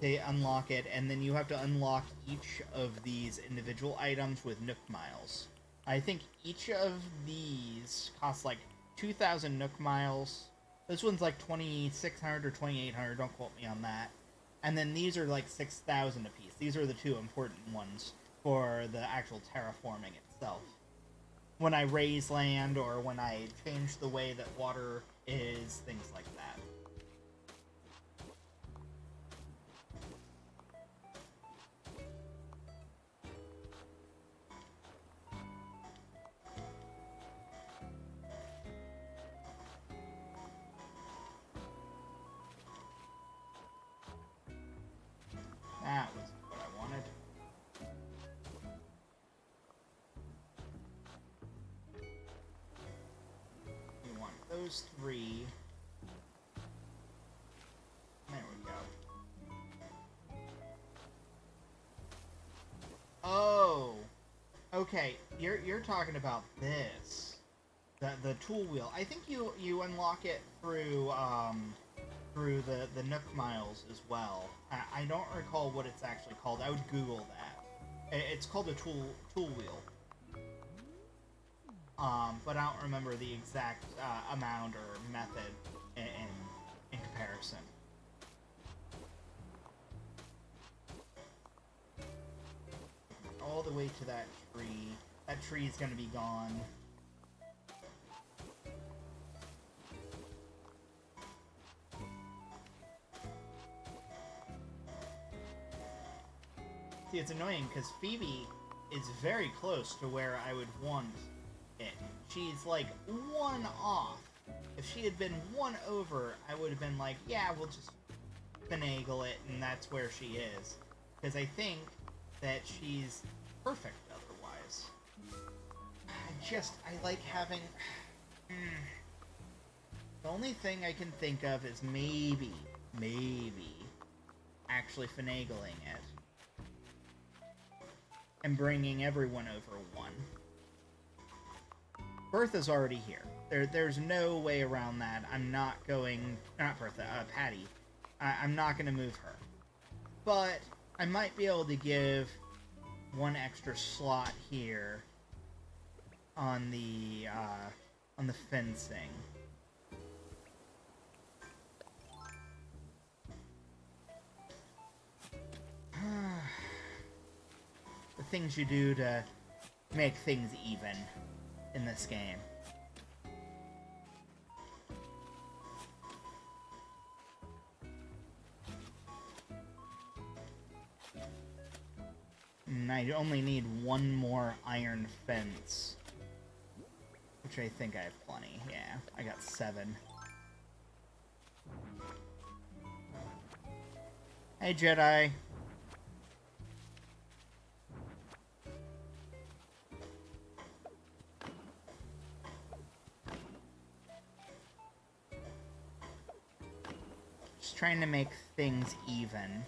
to unlock it, and then you have to unlock each of these individual items with Nook Miles. I think each of these costs like 2,000 Nook Miles. This one's like 2,600 or 2,800, don't quote me on that. And then these are like 6,000 apiece. These are the two important ones for the actual terraforming itself. When I raise land or when I change the way that water is, things like that. That was what I wanted. We want those three. There we go. Oh! Okay, you're talking about this. The tool wheel. I think you unlock it through the Nook Miles as well. I don't recall what it's actually called. I would Google that. It's called a tool wheel. But I don't remember the exact amount or method in comparison. All the way to that tree. That tree is going to be gone. See, it's annoying because Phoebe is very close to where I would want it. She's like one off. If she had been one over, I would have been like, yeah, we'll just finagle it, and that's where she is. Because I think that she's perfect otherwise. I like having... The only thing I can think of is maybe actually finagling it. And bringing everyone over one. Bertha's already here. There's no way around that. I'm not going... Not Bertha, Patty. I'm not going to move her. But I might be able to give one extra slot here on the fencing. The things you do to make things even in this game. And I only need one more iron fence. Which I think I have plenty. Yeah, I got 7. Hey, Jedi. Just trying to make things even.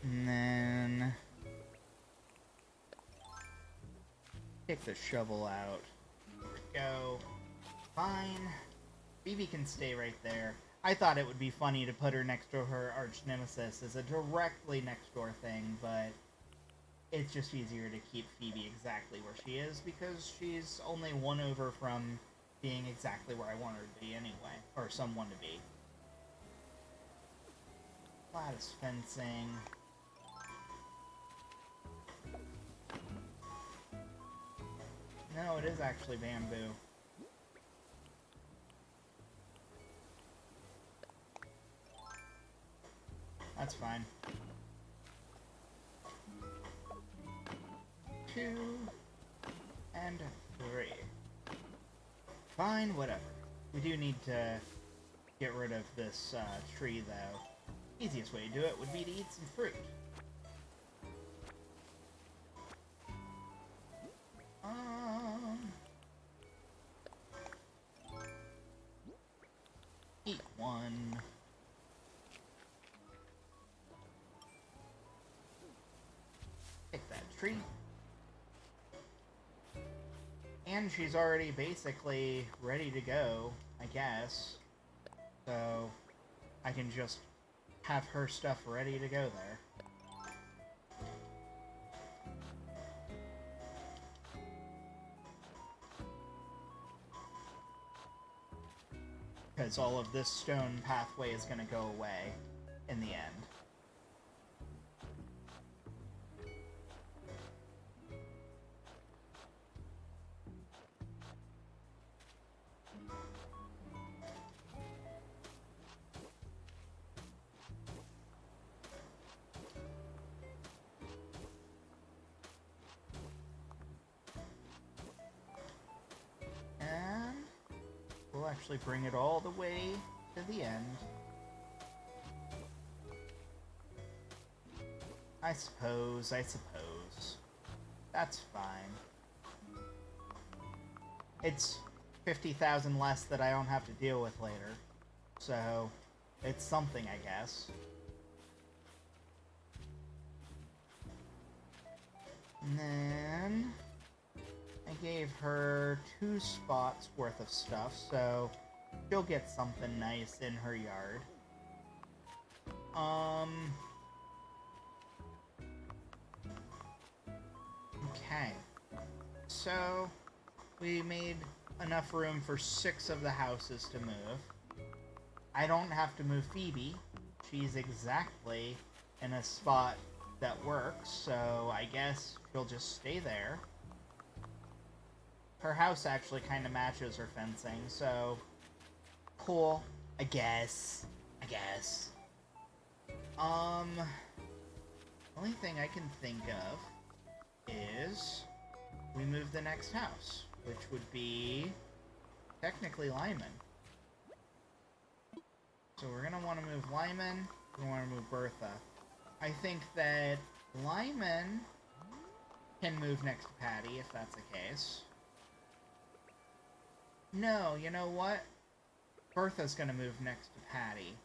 And then... take the shovel out. There we go. Fine. Phoebe can stay right there. I thought it would be funny to put her next to her arch nemesis as a directly next door thing, but it's just easier to keep Phoebe exactly where she is because she's only 1 over from being exactly where I want her to be anyway, or someone to be. Lattice fencing. No, it is actually bamboo. That's fine. 2 and 3. Fine, whatever. We do need to get rid of this tree, though. Easiest way to do it would be to eat some fruit. Eat 1. Take that tree. And she's already basically ready to go, I guess. So I can just have her stuff ready to go there. Because all of this stone pathway is going to go away in the end. We'll actually bring it all the way to the end. I suppose. That's fine. It's 50,000 less that I don't have to deal with later. So, it's something, I guess. And then... I gave her 2 spots worth of stuff, so she'll get something nice in her yard. Okay. So, we made enough room for 6 of the houses to move. I don't have to move Phoebe. She's exactly in a spot that works, so I guess she'll just stay there. Her house actually kind of matches her fencing, so... cool. I guess. Only thing I can think of is... we move the next house, which would be... technically Lyman. So we're gonna want to move Lyman, we want to move Bertha. I think that Lyman can move next to Patty, if that's the case. No, you know what? Bertha's gonna move next to Patty.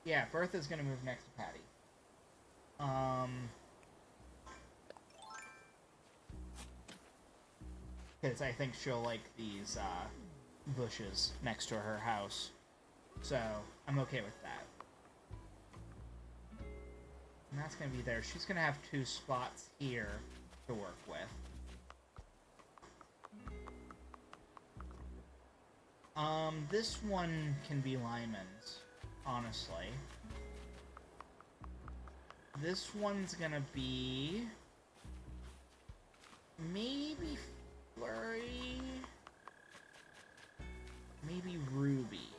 Yeah, Bertha's gonna move next to Patty. Because I think she'll like these, bushes next to her house. So, I'm okay with that. And that's gonna be there. She's gonna have 2 spots here to work with. This one can be Lyman's, honestly. This one's gonna be... maybe Flurry... maybe Ruby.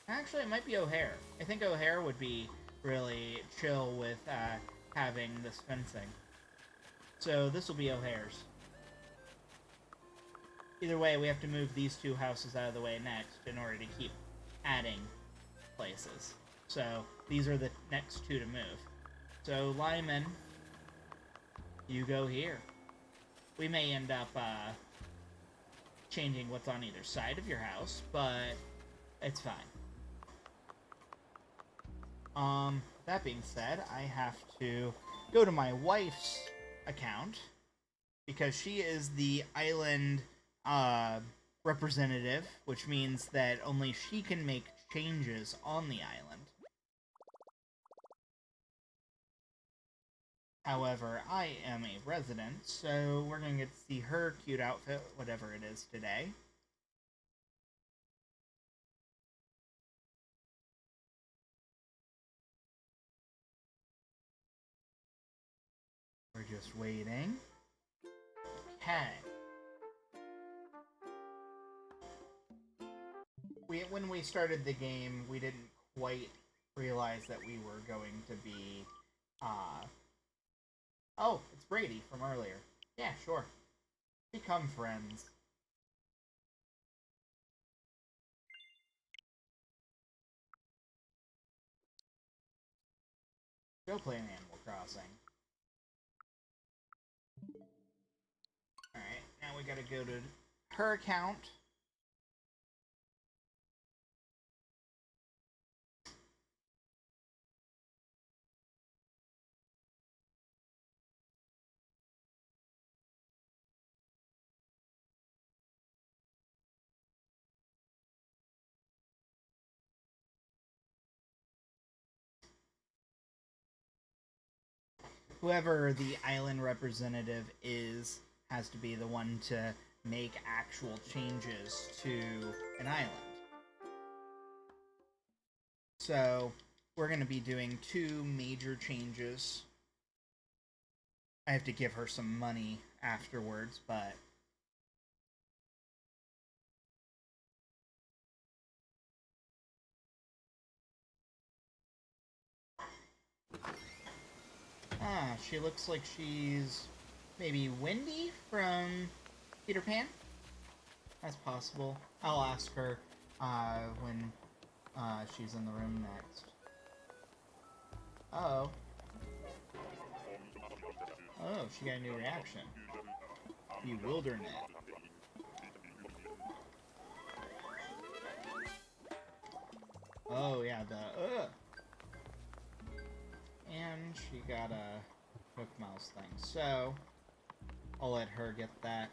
Actually, it might be O'Hare. I think O'Hare would be really chill with having this fencing. So this will be O'Hare's. Either way, we have to move these two houses out of the way next in order to keep adding places. So these are the next two to move. So Lyman, you go here. We may end up changing what's on either side of your house, but it's fine. That being said, I have to go to my wife's account because she is the island representative, which means that only she can make changes on the island. However, I am a resident, so we're going to get to see her cute outfit, whatever it is today. We're just waiting. Okay. When we started the game, we didn't quite realize that we were going to be, Oh, it's Brady from earlier. Yeah, sure. Become friends. Go play an Animal Crossing. Alright, now we gotta go to her account. Whoever the island representative is has to be the one to make actual changes to an island. So, we're going to be doing two major changes. I have to give her some money afterwards, but she looks like she's maybe Wendy from Peter Pan? That's possible. I'll ask her when she's in the room next. Uh-oh. Oh, she got a new reaction. Bewilderment. Oh, yeah, and she got a hook mouse thing. So, I'll let her get that.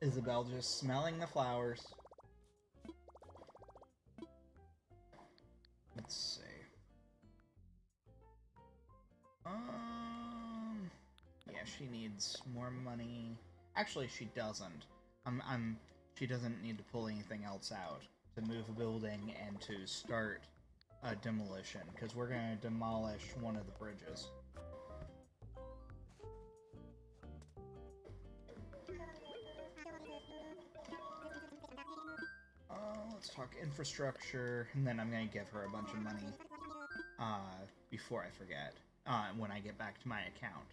Isabel just smelling the flowers. Let's see. Yeah, she needs more money. Actually, she doesn't. She doesn't need to pull anything else out to move a building and to start a demolition, because we're going to demolish one of the bridges. Let's talk infrastructure, and then I'm going to give her a bunch of money before I forget, when I get back to my account.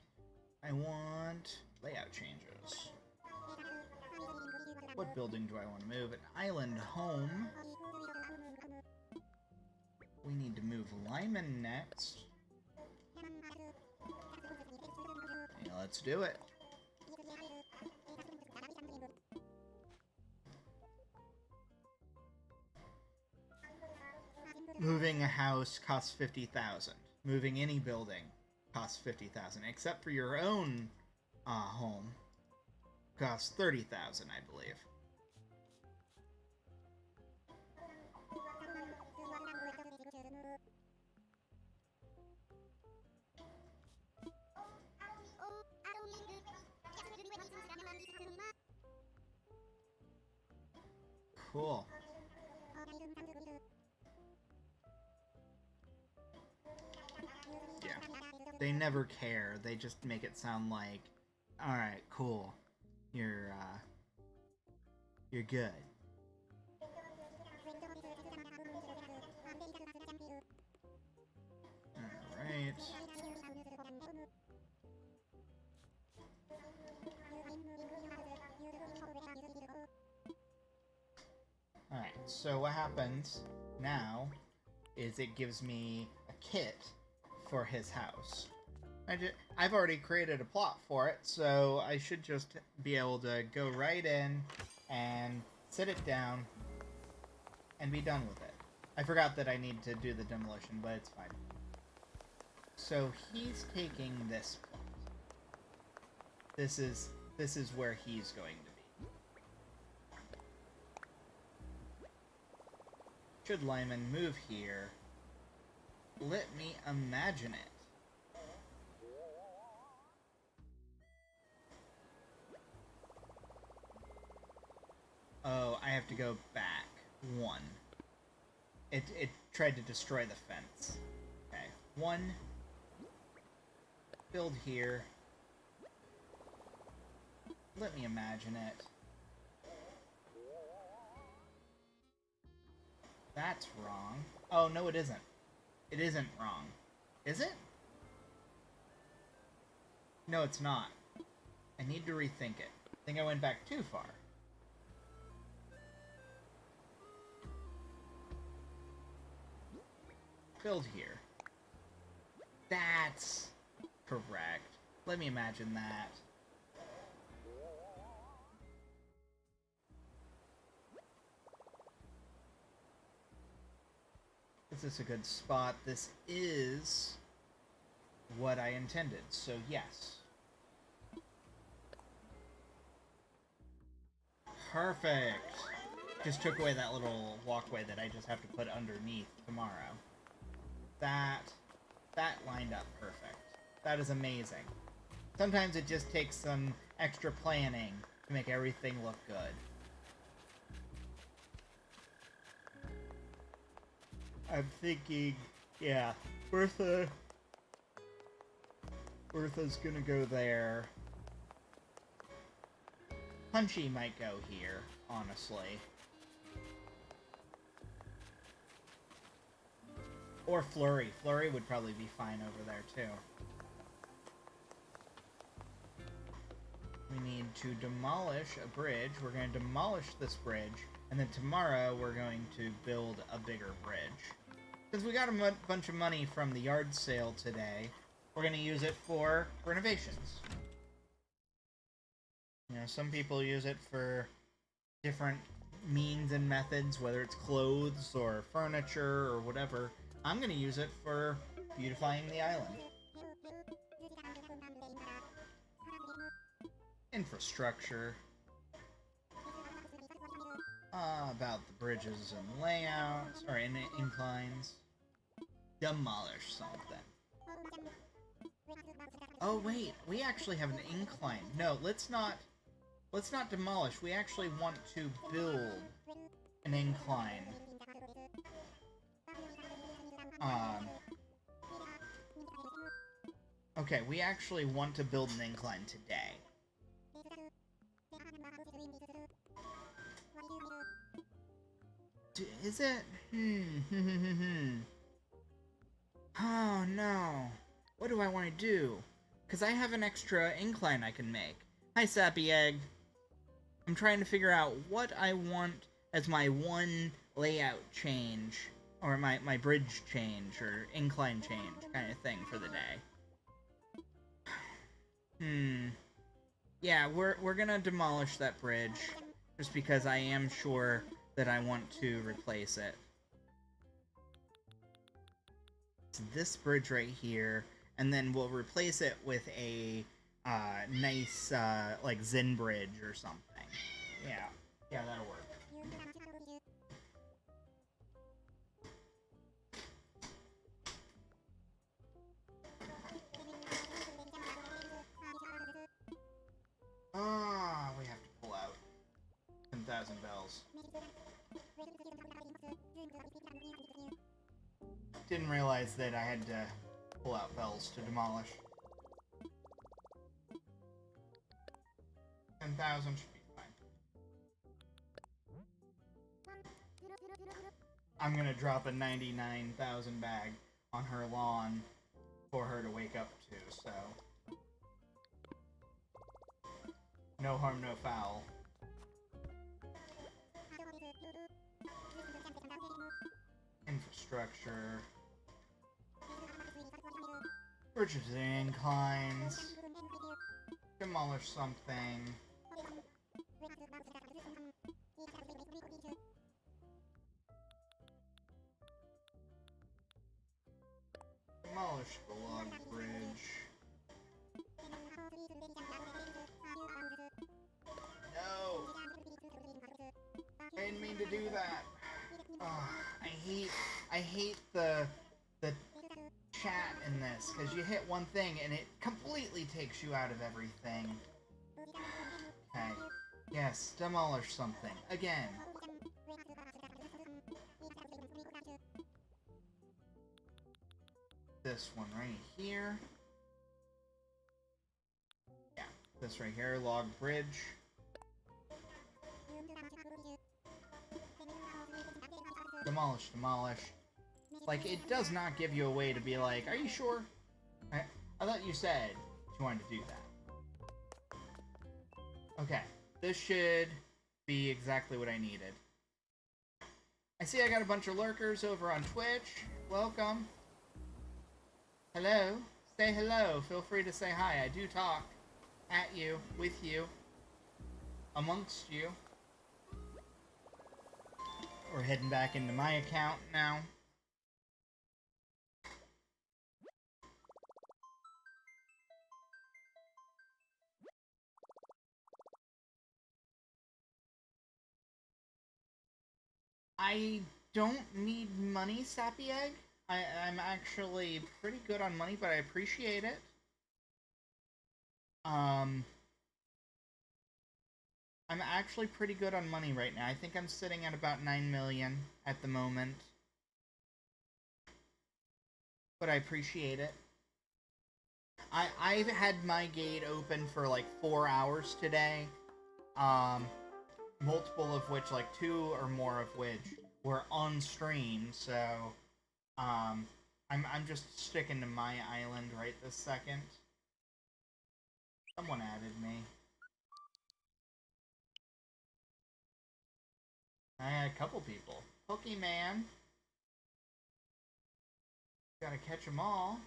I want layout changes. What building do I want to move? An island home. We need to move Lyman next. Yeah, let's do it. Moving a house costs 50,000. Moving any building costs 50,000, except for your own home. Costs 30,000, I believe. Cool. They never care. They just make it sound like, alright, cool. You're good. Alright. Alright, so what happens now is it gives me a kit for his house. I've already created a plot for it, so I should just be able to go right in and sit it down and be done with it. I forgot that I need to do the demolition, but it's fine. So he's taking this plot. This is where he's going to be. Should Lyman move here, let me imagine it. Oh, I have to go back. 1. It tried to destroy the fence. Okay. 1. Build here. Let me imagine it. That's wrong. Oh, no it isn't. It isn't wrong. Is it? No, it's not. I need to rethink it. I think I went back too far. Build here. That's correct. Let me imagine that. Is this a good spot? This is what I intended, so yes. Perfect! Just took away that little walkway that I just have to put underneath tomorrow. That lined up perfect. That is amazing. Sometimes it just takes some extra planning to make everything look good. I'm thinking, yeah, Bertha's gonna go there. Punchy might go here, honestly. Or Flurry. Flurry would probably be fine over there, too. We need to demolish a bridge. We're going to demolish this bridge, and then tomorrow we're going to build a bigger bridge. Since we got a bunch of money from the yard sale today, we're going to use it for renovations. You know, some people use it for different means and methods, whether it's clothes or furniture or whatever. I'm going to use it for beautifying the island. Infrastructure. About the bridges and layouts, or inclines. Demolish something. Oh wait, we actually have an incline. No, let's not demolish. We actually want to build an incline. Okay, we actually want to build an incline today. Is it? Oh no. What do I want to do? Because I have an extra incline I can make. Hi, Sappy Egg. I'm trying to figure out what I want as my one layout change, or my bridge change, or incline change kind of thing for the day. Yeah, we're gonna demolish that bridge, just because I am sure that I want to replace it. It's this bridge right here, and then we'll replace it with a nice, like, Zen bridge or something. Yeah, that'll work. We have to pull out 10,000 bells. Didn't realize that I had to pull out bells to demolish. 10,000 should be fine. I'm gonna drop a 99,000 bag on her lawn for her to wake up to, so... No harm, no foul. Infrastructure. Purchasing inclines. Demolish something. Demolish the log bridge. No! I didn't mean to do that. Oh, I hate the chat in this, because you hit one thing and it completely takes you out of everything. Okay. Yes, demolish something. Again. This one right here. Yeah, this right here, log bridge. Demolish, demolish. Like, it does not give you a way to be like, are you sure? I thought you said you wanted to do that. Okay, this should be exactly what I needed. I see I got a bunch of lurkers over on Twitch. Welcome. Hello. Say hello. Feel free to say hi. I do talk at you, with you, amongst you. We're heading back into my account now. I don't need money, Sappy Egg. I'm actually pretty good on money, but I appreciate it. I'm actually pretty good on money right now. I think I'm sitting at about 9 million at the moment. But I appreciate it. I've had my gate open for like 4 hours today. Multiple of which, like 2 or more of which, were on stream, so I'm just sticking to my island right this second. Someone added me. I had a couple people. Pokemon. Gotta catch them all.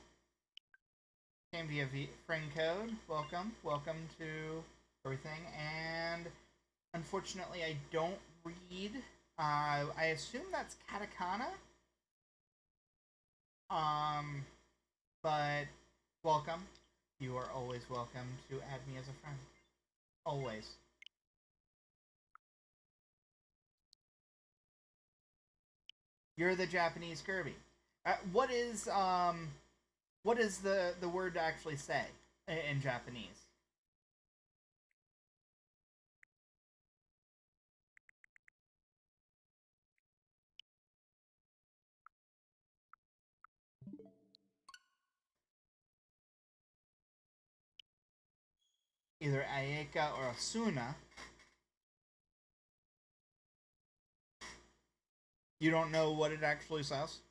Came via friend code. Welcome. Welcome to everything. And unfortunately, I don't read. I assume that's katakana. But welcome. You are always welcome to add me as a friend. Always. You're the Japanese Kirby. What is the word to actually say in Japanese? Either Ayeka or Asuna. You don't know what it actually says?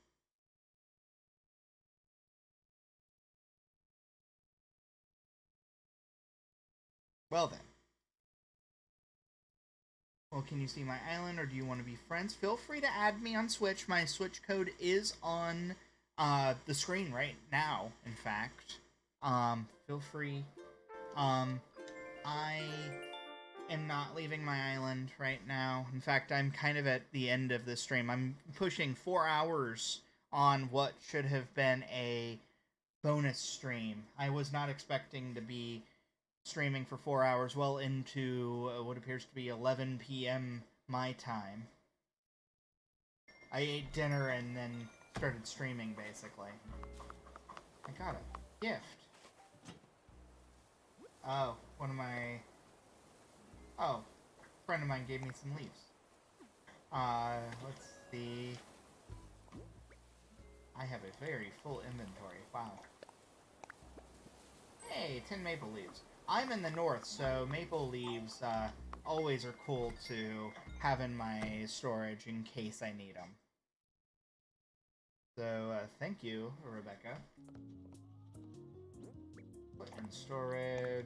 Well then. Well, can you see my island, or do you want to be friends? Feel free to add me on Switch. My Switch code is on the screen right now, in fact. Feel free. I am not leaving my island right now. In fact, I'm kind of at the end of this stream. I'm pushing 4 hours on what should have been a bonus stream. I was not expecting to be streaming for 4 hours, well into what appears to be 11 p.m. my time. I ate dinner and then started streaming, basically. I got a gift. Oh, one of my... Oh, a friend of mine gave me some leaves. Let's see... I have a very full inventory. Wow. Hey, 10 maple leaves. I'm in the north, so maple leaves always are cool to have in my storage in case I need them. So, thank you, Rebecca. Put in storage.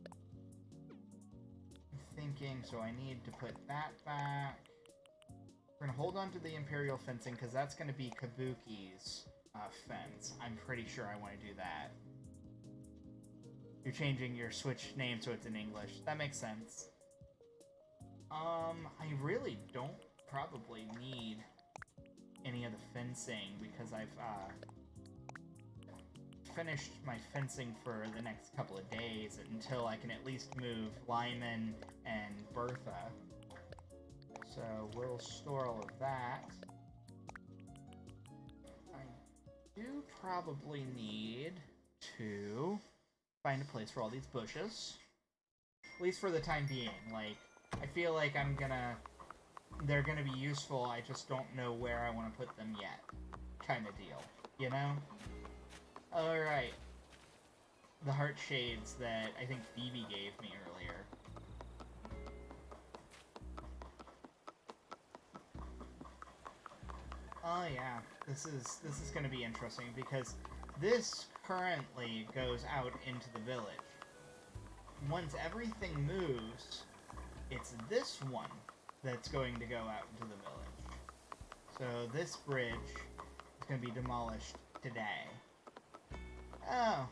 I'm thinking, so I need to put that back. We're gonna hold on to the Imperial fencing, because that's gonna be Kabuki's fence. I'm pretty sure I want to do that. You're changing your Switch name so it's in English. That makes sense. I really don't probably need any of the fencing because I've finished my fencing for the next couple of days until I can at least move Lyman and Bertha. So we'll store all of that. I do probably need to find a place for all these bushes. At least for the time being. Like, I feel like they're gonna be useful, I just don't know where I want to put them yet. Kind of deal. You know? Alright. The heart shades that I think Phoebe gave me earlier. Oh yeah, this is gonna be interesting because this currently goes out into the village. Once everything moves, it's this one that's going to go out into the village. So this bridge is going to be demolished today. Oh,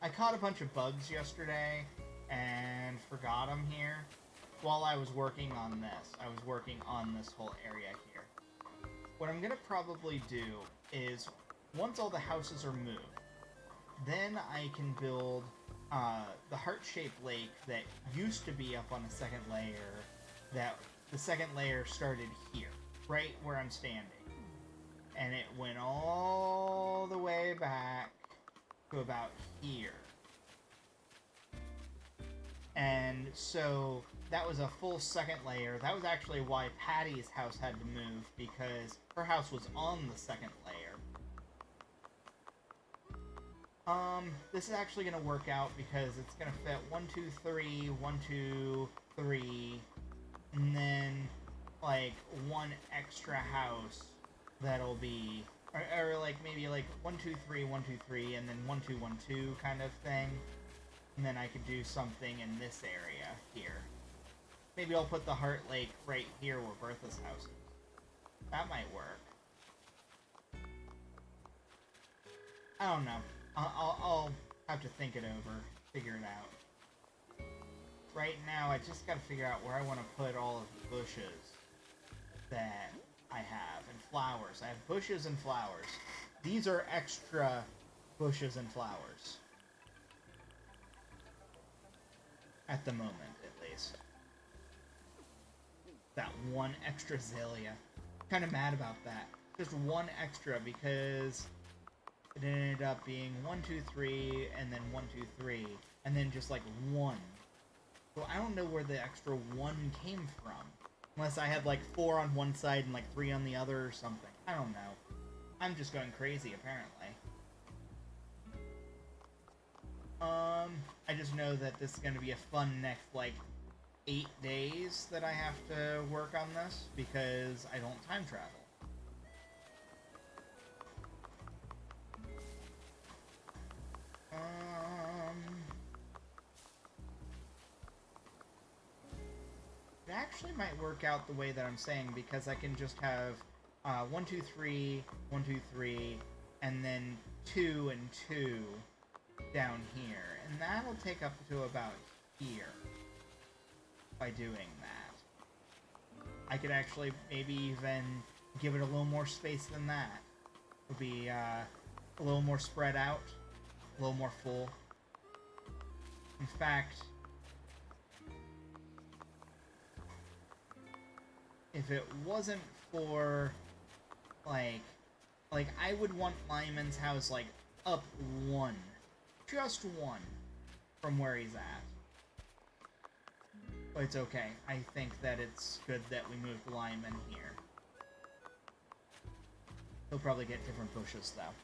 I caught a bunch of bugs yesterday and forgot them here while I was working on this. I was working on this whole area here. What I'm going to probably do is, once all the houses are moved, then I can build the heart-shaped lake that used to be up on the second layer, that the second layer started here, right where I'm standing. And it went all the way back to about here. And so that was a full second layer. That was actually why Patty's house had to move, because her house was on the second layer. This is actually going to work out because it's going to fit 1, 2, 3, 1, 2, 3, and then, like, one extra house that'll be, or like, maybe, like, 1, 2, 3, 1, 2, 3, and then 1, 2, 1, 2 kind of thing. And then I could do something in this area here. Maybe I'll put the Heart Lake right here where Bertha's house is. That might work. I don't know. I'll have to think it over, figure it out. Right now, I just gotta figure out where I want to put all of the bushes that I have, and flowers. I have bushes and flowers. These are extra bushes and flowers. At the moment, at least. That one extra azalea. Kind of mad about that. Just one extra because it ended up being 1, 2, 3, and then 1, 2, 3, and then just like 1. So I don't know where the extra 1 came from. Unless I had like 4 on one side and like 3 on the other or something. I don't know. I'm just going crazy, apparently. I just know that this is going to be a fun next, like, 8 days that I have to work on this, because I don't time travel. It actually might work out the way that I'm saying, because I can just have 1, 2, 3, 1, 2, 3, and then 2 and 2 down here. And that'll take up to about here by doing that. I could actually maybe even give it a little more space than that. It'll be a little more spread out, a little more full. In fact, if it wasn't for, like I would want Lyman's house, like, up 1. Just 1 from where he's at. But it's okay. I think that it's good that we moved Lyman here. He'll probably get different bushes, though.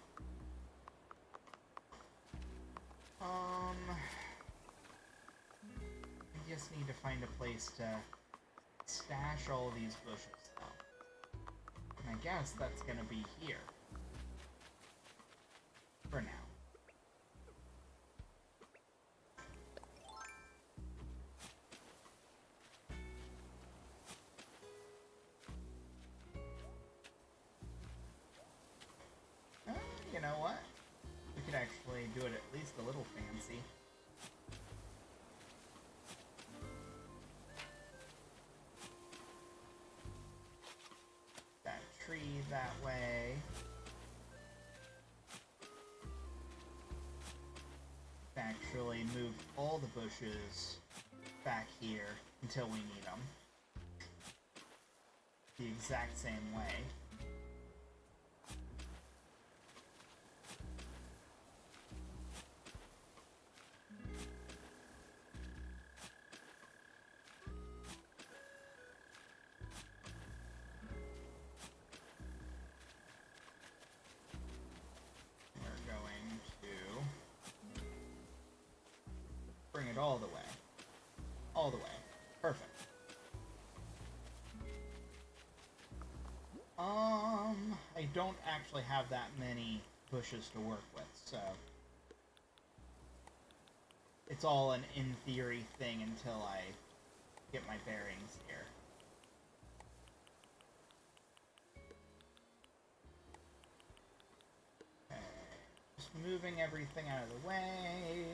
I just need to find a place to stash all these bushes, though. And I guess that's gonna be here. For now. You know what? We could actually do it at least a little fancy. That tree that way. Actually move all the bushes back here until we need them. The exact same way. Bring it all the way. All the way. Perfect. I don't actually have that many bushes to work with, so it's all an in-theory thing until I get my bearings here. Okay. Just moving everything out of the way.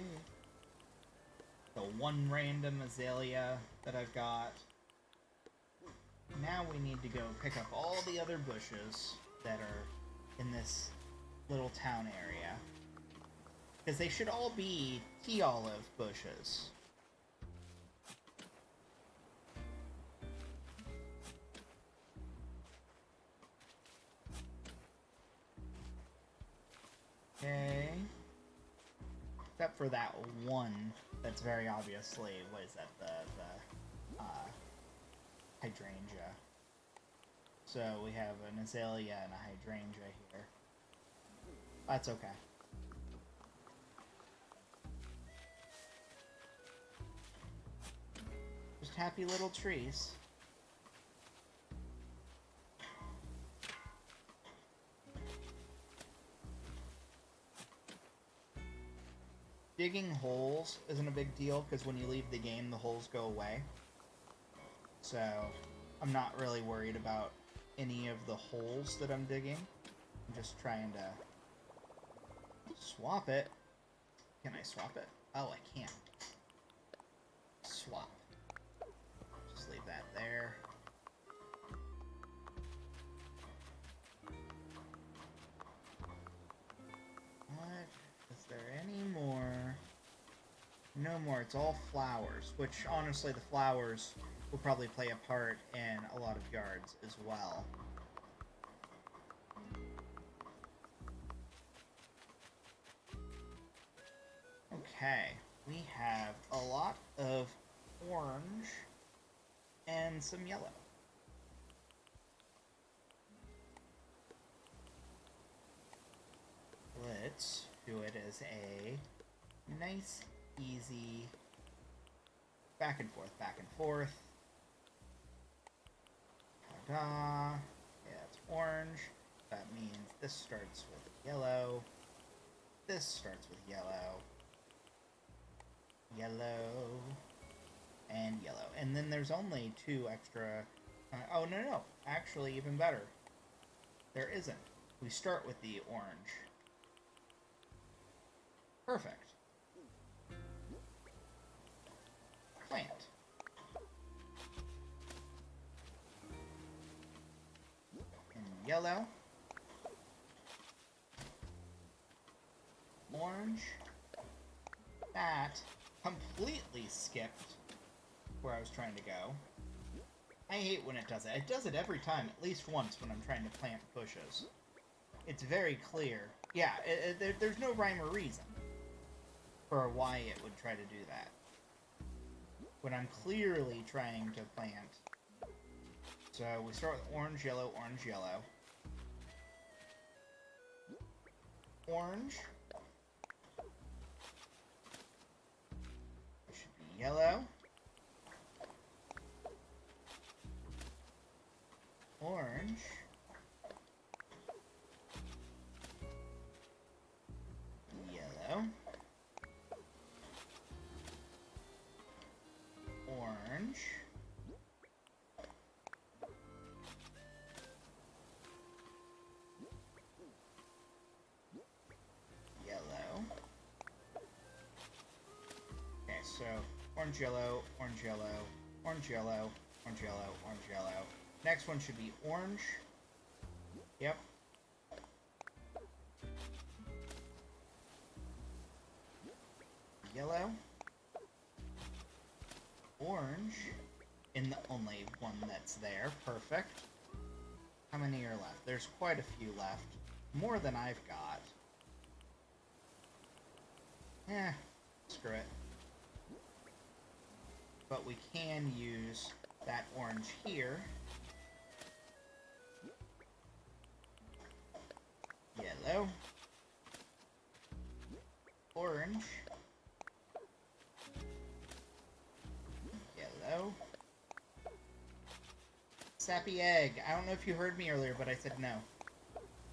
The one random azalea that I've got. Now we need to go pick up all the other bushes that are in this little town area. Because they should all be tea olive bushes. Okay. Except for that one that's very obviously, what is that, the hydrangea. So we have an azalea and a hydrangea here. That's okay. Just happy little trees. Digging holes isn't a big deal, because when you leave the game, the holes go away. So, I'm not really worried about any of the holes that I'm digging. I'm just trying to swap it. Can I swap it? Oh, I can't. Swap. Just leave that there. What? Is there any more? No more. It's all flowers, which honestly the flowers will probably play a part in a lot of yards as well. Okay, we have a lot of orange and some yellow. Let's do it as a nice, easy back and forth, back and forth. Ta-da! Yeah, it's orange. That means this starts with yellow. This starts with yellow. Yellow. And yellow. And then there's only two extra... oh, no. Actually, even better. There isn't. We start with the orange. Perfect. Plant. And yellow. Orange. That completely skipped where I was trying to go. I hate when it does it. It does it every time, at least once, when I'm trying to plant bushes. It's very clear. Yeah, there's no rhyme or reason for why it would try to do that. When I'm clearly trying to plant. So we start with orange, yellow, orange, yellow. Orange. So orange, yellow, orange, yellow, orange, yellow, orange, yellow, orange, yellow. Next one should be orange. Yep. Yellow. Orange. In the only one that's there. Perfect. How many are left? There's quite a few left. More than I've got. Screw it. But we can use that orange here. Yellow. Orange. Yellow. Sappy egg. I don't know if you heard me earlier, but I said no.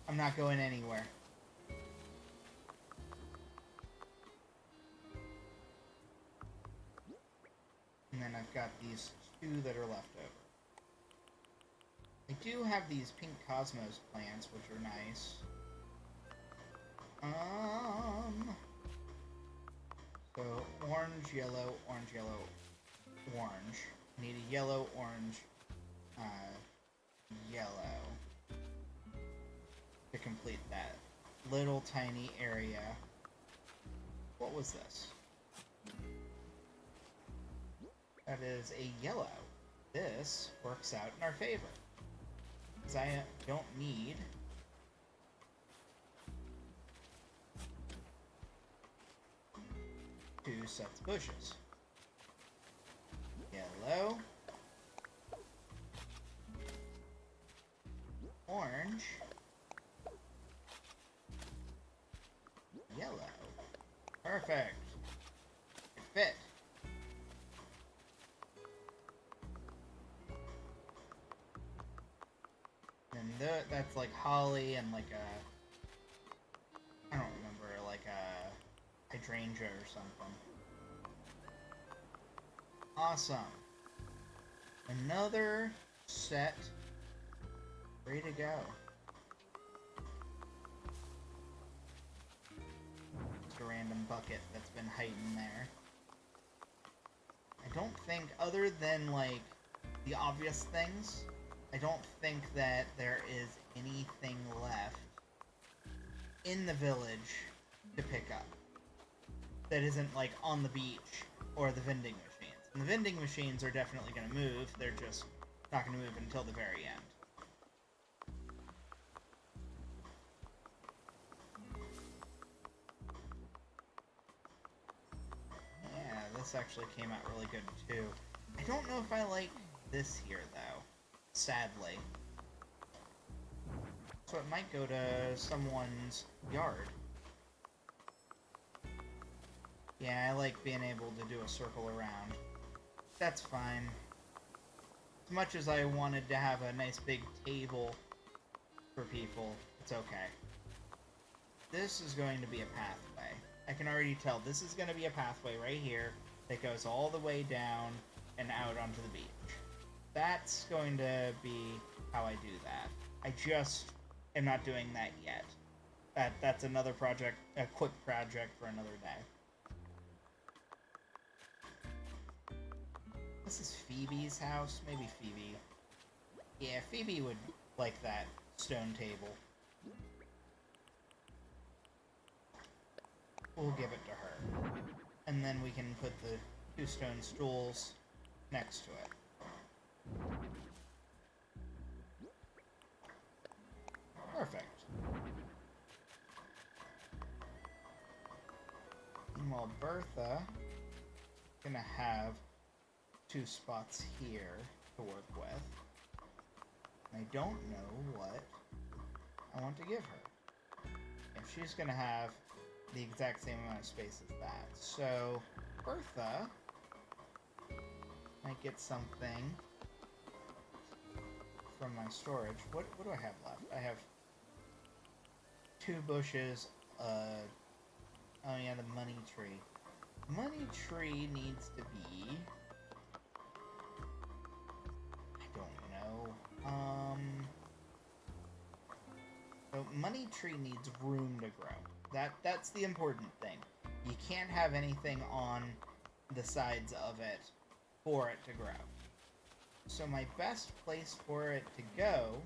I'm not going anywhere. And then I've got these two that are left over. I do have these pink cosmos plants, which are nice. So orange, yellow, orange, yellow, orange. Need a yellow, orange, yellow to complete that little tiny area. What was this? That is a yellow. This works out in our favor, because I don't need two sets of bushes. Yellow. Orange. Yellow. Perfect. It fit. And that's like holly and like a... I don't remember, like a hydrangea or something. Awesome. Another set ready to go. Just a random bucket that's been hiding there. I don't think, other than like the obvious things, I don't think that there is anything left in the village to pick up that isn't like on the beach or the vending machines. And the vending machines are definitely going to move, they're just not going to move until the very end. Yeah, this actually came out really good too. I don't know if I like this here though, sadly. So it might go to someone's yard. Yeah, I like being able to do a circle around. That's fine. As much as I wanted to have a nice big table for people, it's okay. This is going to be a pathway. I can already tell this is going to be a pathway right here that goes all the way down and out onto the beach. That's going to be how I do that. I just am not doing that yet. That's another project, a quick project for another day. This is Phoebe's house? Maybe Phoebe. Yeah, Phoebe would like that stone table. We'll give it to her. And then we can put the two stone stools next to it. Perfect. Meanwhile, Bertha is gonna have two spots here to work with. I don't know what I want to give her. And she's gonna have the exact same amount of space as that. So Bertha might get something from my storage. What do I have left? I have two bushes. Oh yeah, the money tree. Money tree needs to be... I don't know. So money tree needs room to grow. That's the important thing. You can't have anything on the sides of it for it to grow. So my best place for it to go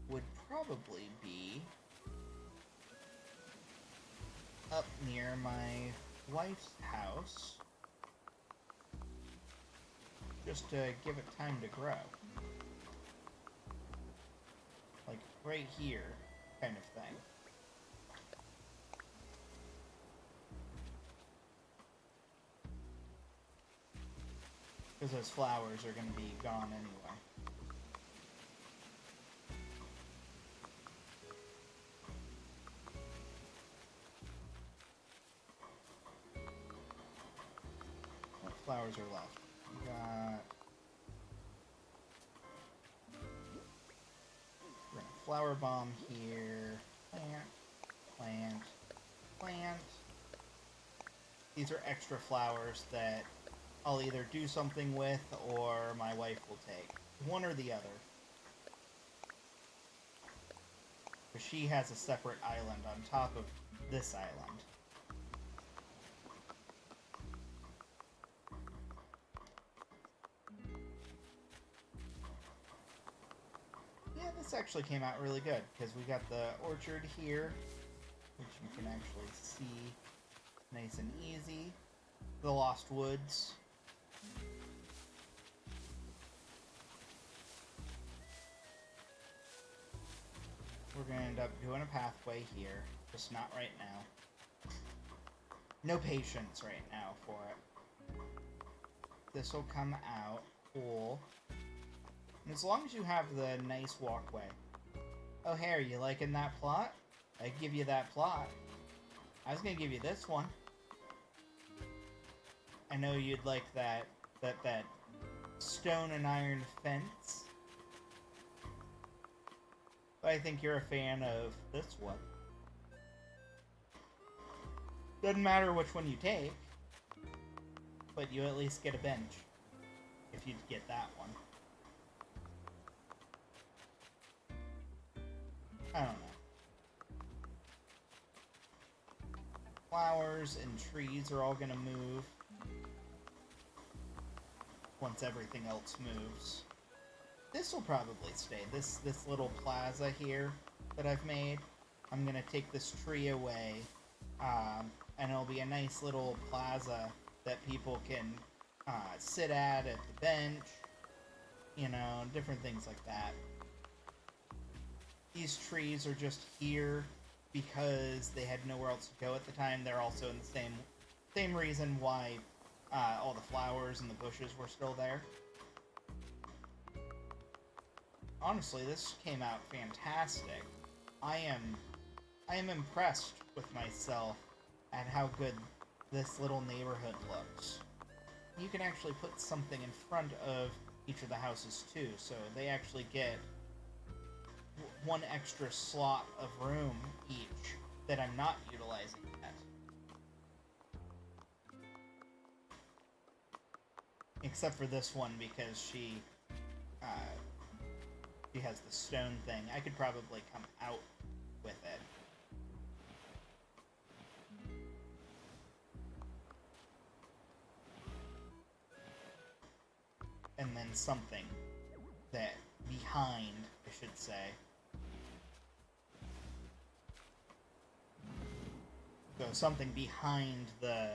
would probably be up near my wife's house, just to give it time to grow. Like right here, kind of thing. Because those flowers are going to be gone anyway. What flowers are left? We got... We're going to flower bomb here. Plant, plant, plant. These are extra flowers that I'll either do something with or my wife will take. One or the other. Because she has a separate island on top of this island. Yeah, this actually came out really good, because we got the orchard here, which you can actually see nice and easy. The Lost Woods. We're going to end up doing a pathway here, just not right now. No patience right now for it. This will come out cool. And as long as you have the nice walkway. Oh, hey, are you liking that plot? I'd give you that plot. I was going to give you this one. I know you'd like that stone and iron fence. But I think you're a fan of this one. Doesn't matter which one you take, but you at least get a bench if you get that one. I don't know. Flowers and trees are all gonna move once everything else moves. This will probably stay. This little plaza here that I've made, I'm gonna take this tree away, and it'll be a nice little plaza that people can sit at the bench, you know, different things like that. These trees are just here because they had nowhere else to go at the time. They're also in the same reason why all the flowers and the bushes were still there. Honestly, this came out fantastic. I am impressed with myself at how good this little neighborhood looks. You can actually put something in front of each of the houses too, so they actually get one extra slot of room each that I'm not utilizing yet. Except for this one, because she has the stone thing. I could probably come out with it. And then something that behind, I should say. So something behind the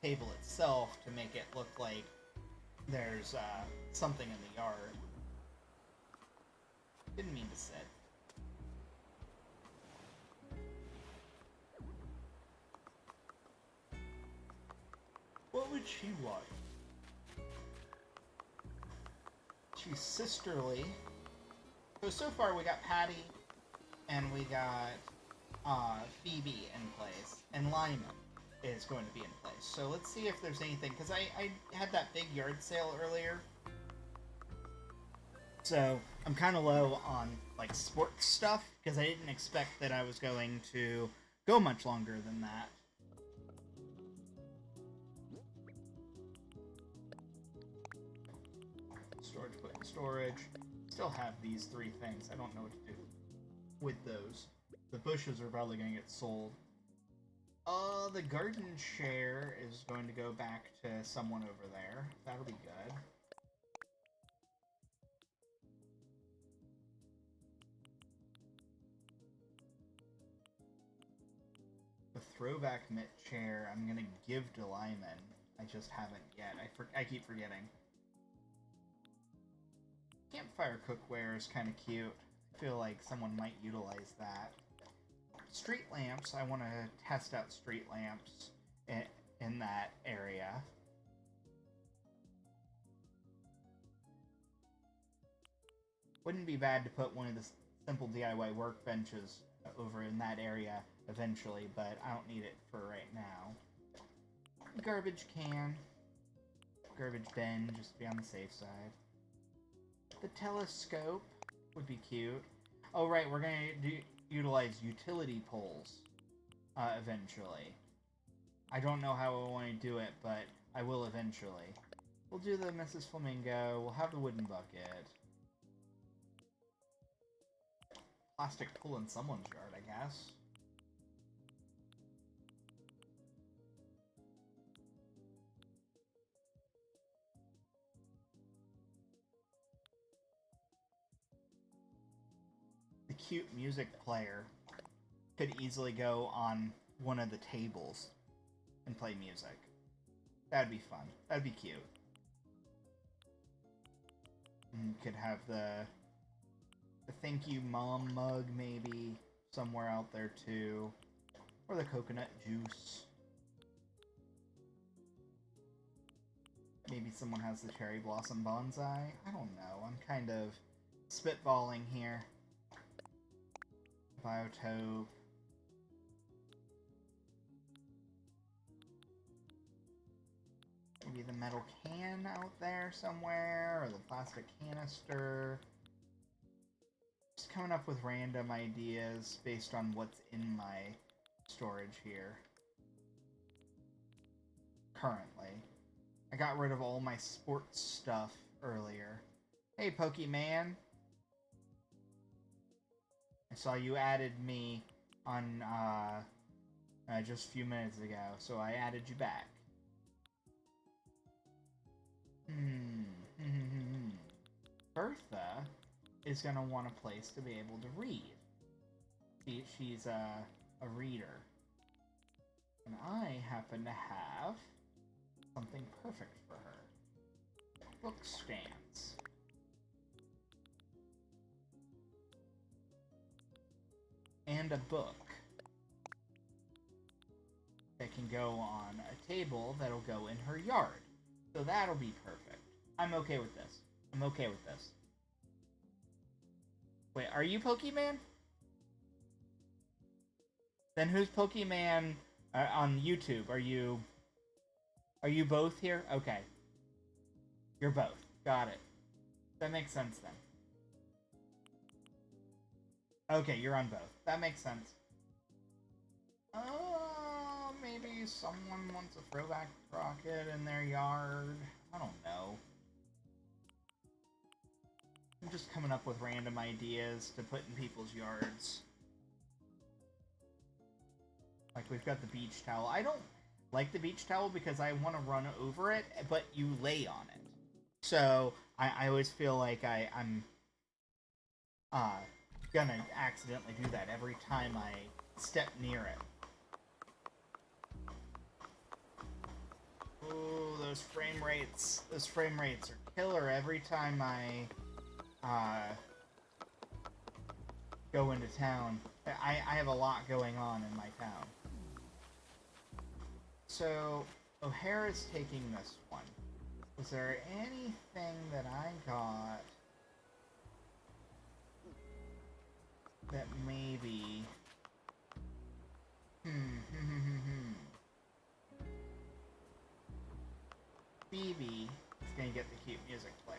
table itself to make it look like there's something in the yard. Didn't mean to sit. What would she want? She's sisterly. So far we got Patty, and we got Phoebe in place, and Lyman is going to be in place. So let's see if there's anything, because I had that big yard sale earlier. So I'm kind of low on like sports stuff, because I didn't expect that I was going to go much longer than that. Storage, put in storage. Still have these three things. I don't know what to do with those. The bushes are probably going to get sold. The garden chair is going to go back to someone over there. That'll be good. The throwback mitt chair I'm gonna give to Lyman. I just haven't yet. I keep forgetting. Campfire cookware is kind of cute. I feel like someone might utilize that. Street lamps, I want to test out street lamps in that area. Wouldn't be bad to put one of the simple DIY workbenches over in that area eventually, but I don't need it for right now. Garbage can. Garbage bin, just to be on the safe side. The telescope would be cute. Oh, right, we're going to utilize utility poles eventually. I don't know how I want to do it, but I will eventually. We'll do the Mrs. Flamingo. We'll have the wooden bucket. Plastic pool in someone's yard, I guess. The cute music player could easily go on one of the tables and play music. That'd be fun. That'd be cute. And could have the thank you mom mug maybe somewhere out there too. Or the coconut juice. Maybe someone has the cherry blossom bonsai. I don't know. I'm kind of spitballing here. Biotope. Maybe the metal can out there somewhere, or the plastic canister. Just coming up with random ideas based on what's in my storage here. Currently. I got rid of all my sports stuff earlier. Hey, Pokemon! I saw you added me on, just a few minutes ago, so I added you back. Bertha is going to want a place to be able to read. She's a reader. And I happen to have something perfect for her. Book stands. And a book that can go on a table that'll go in her yard. So that'll be perfect. I'm okay with this. I'm okay with this. Wait, are you Pokemon? Then who's Pokemon on YouTube? Are you both here? Okay. You're both. Got it. That makes sense then. Okay, you're on both. That makes sense. Maybe someone wants a throwback rocket in their yard. I don't know. I'm just coming up with random ideas to put in people's yards. Like, we've got the beach towel. I don't like the beach towel because I want to run over it, but you lay on it. So, I always feel like I'm gonna accidentally do that every time I step near it. Ooh, those frame rates are killer every time I go into town. I have a lot going on in my town. So, O'Hara's taking this one. Was there anything that I got that maybe... Phoebe is gonna get the cute music player.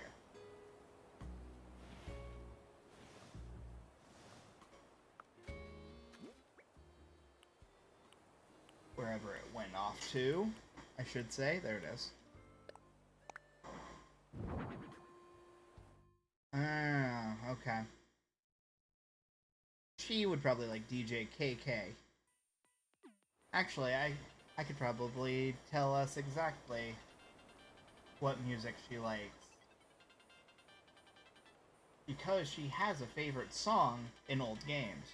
Wherever it went off to, I should say. There it is. Ah, okay. She would probably like DJ KK. Actually, I could probably tell us exactly what music she likes. Because she has a favorite song in old games.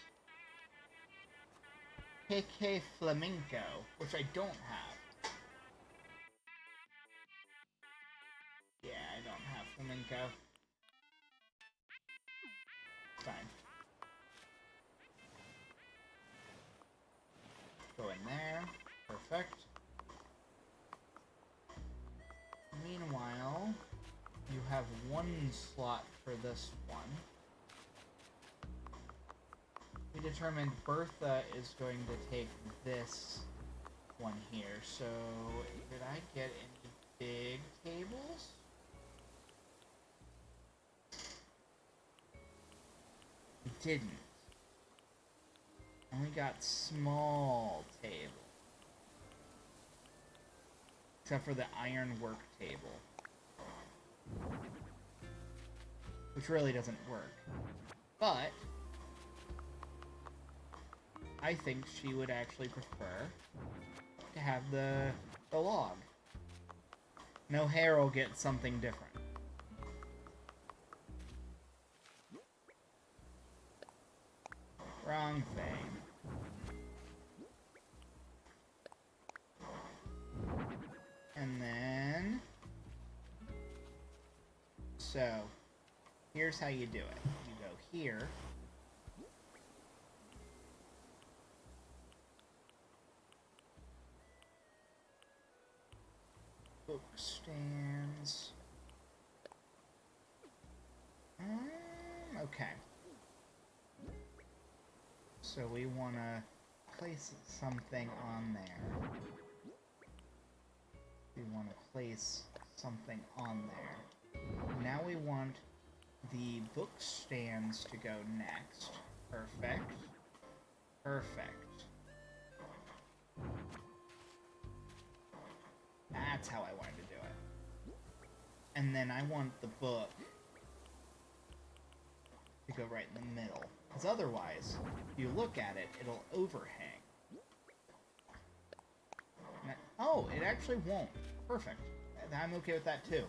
KK Flamenco, which I don't have. Yeah, I don't have flamenco. Fine. Go in there. Perfect. Meanwhile, you have one slot for this one. We determined Bertha is going to take this one here. So, did I get any big tables? We didn't. And we got small tables. Except for the ironwork table. Which really doesn't work. But I think she would actually prefer to have the log. No, hair will get something different. Wrong thing. And then... So, here's how you do it. You go here. Book stands. Okay. So we want to place something on there. We want to place something on there. Now we want the book stands to go next. Perfect. Perfect. That's how I wanted to do it. And then I want the book to go right in the middle. Because otherwise, if you look at it, it'll overhang. Oh, it actually won't. Perfect. I'm okay with that too.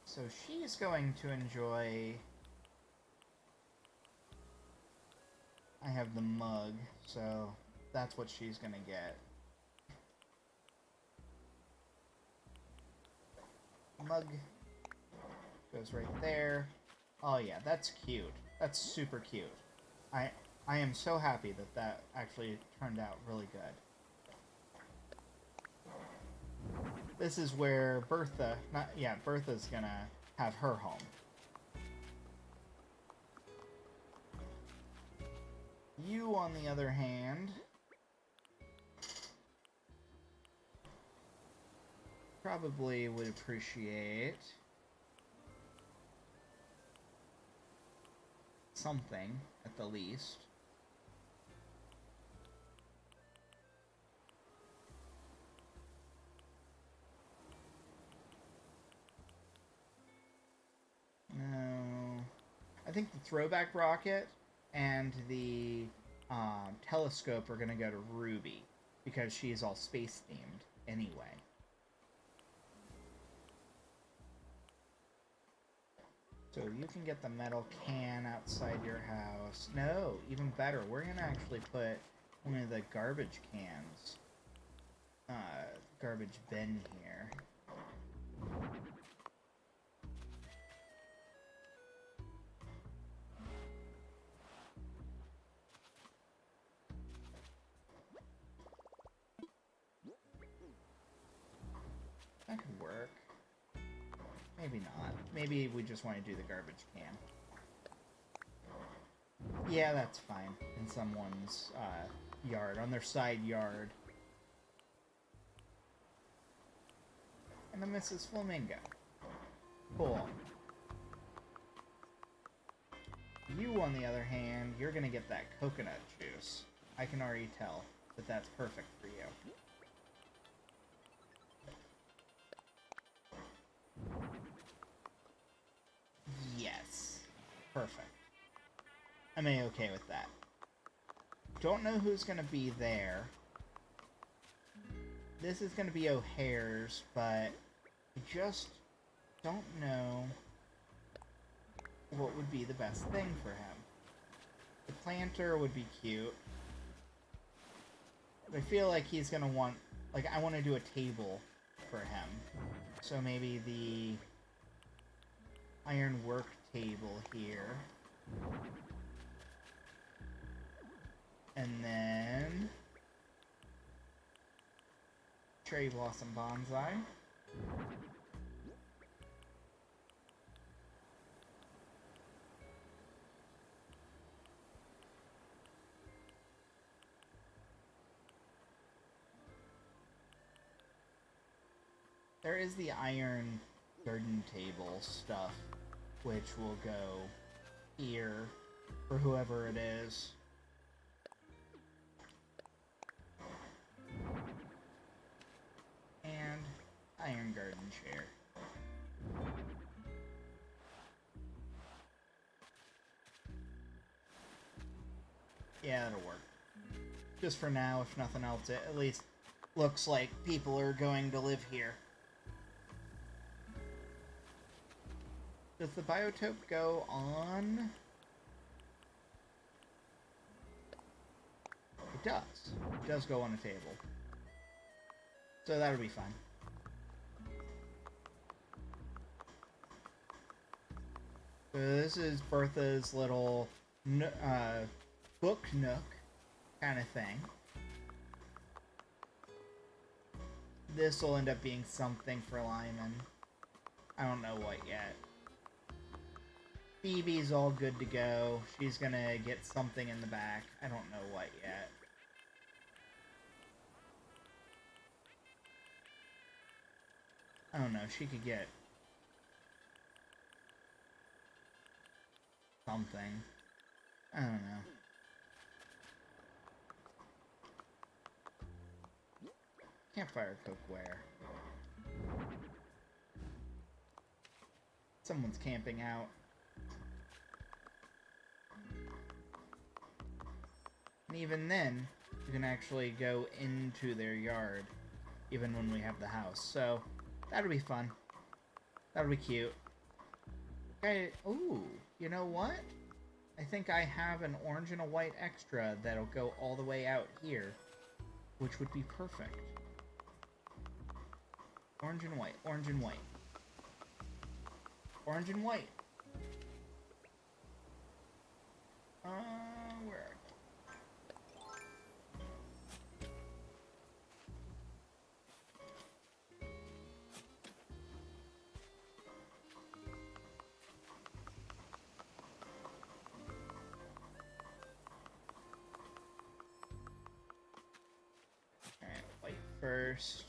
So she's going to enjoy... I have the mug, so that's what she's gonna get. Mug goes right there. Oh yeah, that's cute. That's super cute. I am so happy that that actually turned out really good. This is where Bertha's gonna have her home. You, on the other hand, probably would appreciate something, at the least. No. I think the throwback rocket and the telescope are going to go to Ruby, because she's all space-themed anyway. So you can get the metal can outside your house. No, even better. We're going to actually put one of the garbage cans, garbage bin here. That could work. Maybe not. Maybe we just want to do the garbage can. Yeah, that's fine. In someone's yard, on their side yard. And the Mrs. Flamingo. Cool. You, on the other hand, you're gonna get that coconut juice. I can already tell that that's perfect for you. Yes. Perfect. I'm A-okay with that. Don't know who's going to be there. This is going to be O'Hare's, but I just don't know what would be the best thing for him. The planter would be cute. But I feel like he's going to want... Like, I want to do a table for him. So maybe the iron work table here. And then... Cherry Blossom Bonsai. There is the iron garden table stuff, which will go here for whoever it is. And iron garden chair. Yeah, that'll work. Just for now, if nothing else, it at least looks like people are going to live here. Does the biotope go on? It does. It does go on a table. So that'll be fine. So this is Bertha's little book nook kind of thing. This will end up being something for Lyman. I don't know what yet. Phoebe's all good to go. She's gonna get something in the back. I don't know what yet. I don't know. She could get something. I don't know. Campfire cookware. Someone's camping out. And even then, you can actually go into their yard, even when we have the house. So, that'll be fun. That'll be cute. Okay, ooh, you know what? I think I have an orange and a white extra that'll go all the way out here, which would be perfect. Orange and white, orange and white. Orange and white. Where are Alright, white first.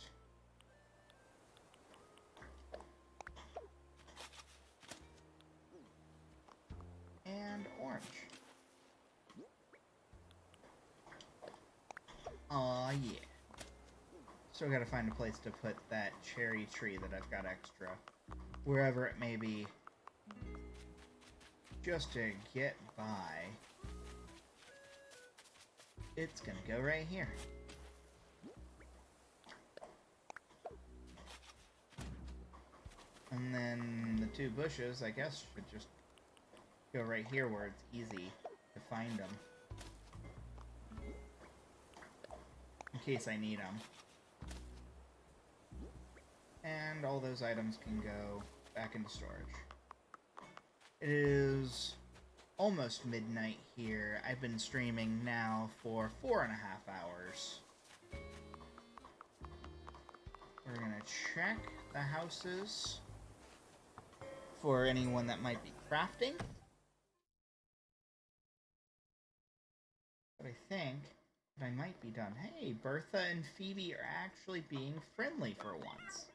And orange. Aw, yeah. Still gotta find a place to put that cherry tree that I've got extra. Wherever it may be. Just to get by. It's gonna go right here. And then the two bushes, I guess, should just go right here where it's easy to find them. In case I need them. And all those items can go back into storage. It is almost midnight here. I've been streaming now for 4.5 hours. We're gonna check the houses for anyone that might be crafting. But I think that I might be done. Hey, Bertha and Phoebe are actually being friendly for once.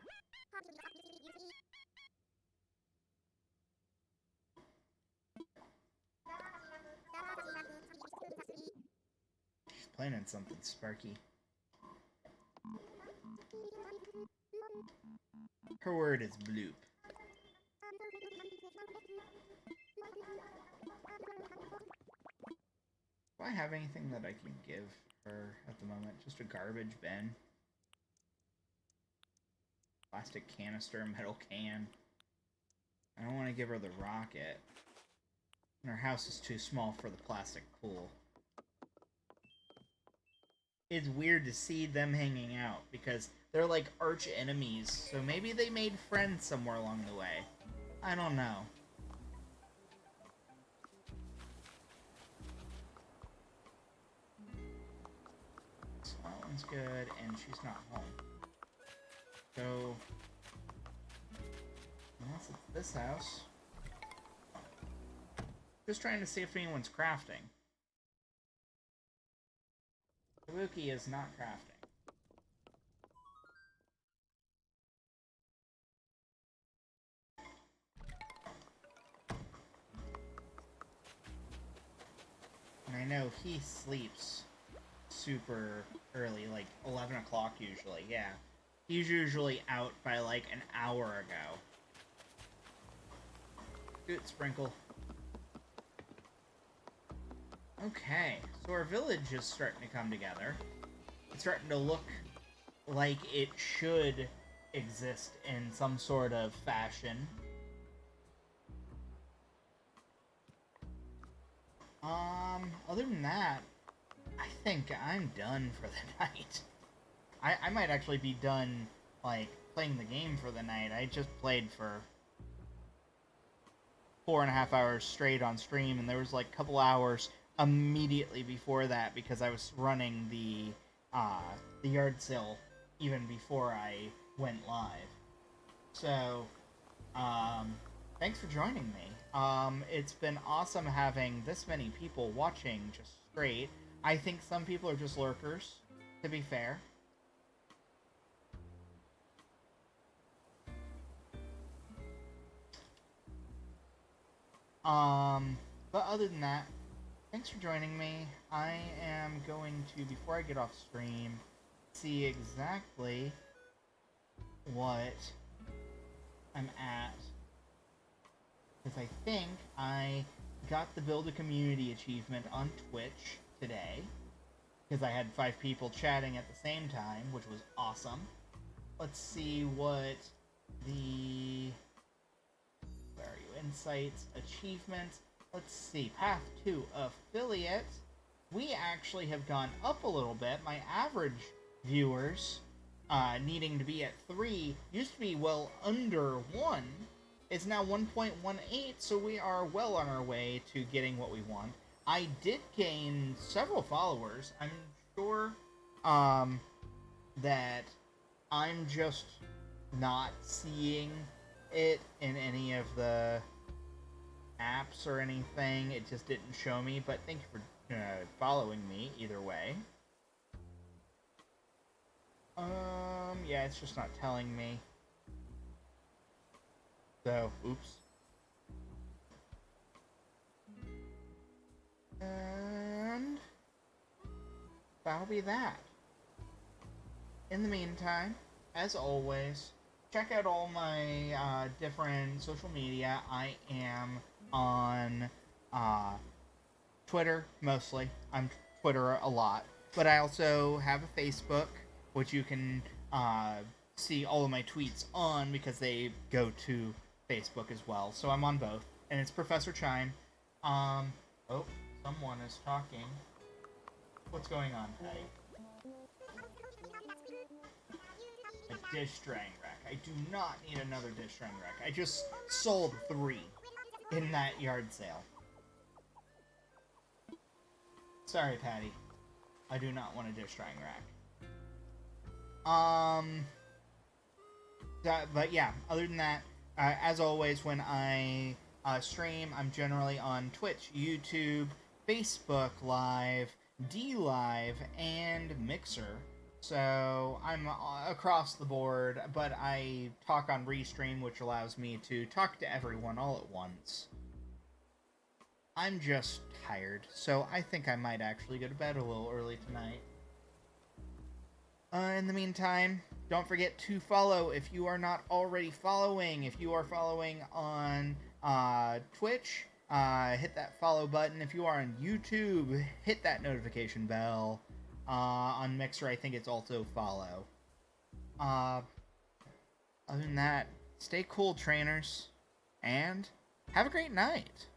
She's planning something sparky. Her word is bloop. Do I have anything that I can give her at the moment? Just a garbage bin. Plastic canister, metal can. I don't want to give her the rocket. And her house is too small for the plastic pool. It's weird to see them hanging out because they're like arch enemies, so maybe they made friends somewhere along the way. I don't know. So that one's good, and she's not home. So, unless it's this house. Just trying to see if anyone's crafting. Kabuki is not crafting. And I know he sleeps super early, like 11 o'clock usually, yeah. He's usually out by like an hour ago. Good sprinkle. Okay, so our village is starting to come together. It's starting to look like it should exist in some sort of fashion. Other than that, I think I'm done for the night. I might actually be done, like, playing the game for the night. I just played for 4.5 hours straight on stream, and there was, like, a couple hours immediately before that because I was running the yard sale even before I went live. So, thanks for joining me. It's been awesome having this many people watching just straight. I think some people are just lurkers, to be fair. But other than that, thanks for joining me. I am going to, before I get off stream, see exactly what I'm at. Because I think I got the Build a Community achievement on Twitch today. Because I had 5 people chatting at the same time, which was awesome. Let's see what the... Where are you? Insights, achievements. Let's see. Path to affiliate. We actually have gone up a little bit. My average viewers needing to be at 3 used to be well under 1. It's now 1.18, so we are well on our way to getting what we want. I did gain several followers. I'm sure that I'm just not seeing it in any of the apps or anything. It just didn't show me, but thank you for following me either way. Yeah, it's just not telling me. So, oops. And that'll be that. In the meantime, as always, check out all my different social media. I am on Twitter, mostly. I'm Twitter a lot. But I also have a Facebook, which you can see all of my tweets on because they go to Facebook as well. So I'm on both. And it's Professor Chime. Oh, someone is talking. What's going on, Patty? A dish drying rack. I do not need another dish drying rack. I just sold 3 in that yard sale. Sorry, Patty. I do not want a dish drying rack. But yeah, other than that, as always, when I stream, I'm generally on Twitch, YouTube, Facebook Live, D-Live, and Mixer. So I'm across the board, but I talk on Restream, which allows me to talk to everyone all at once. I'm just tired, so I think I might actually go to bed a little early tonight. In the meantime, don't forget to follow if you are not already following. If you are following on Twitch, hit that follow button. If you are on YouTube, hit that notification bell. On Mixer, I think it's also follow. Other than that, stay cool, trainers, and have a great night.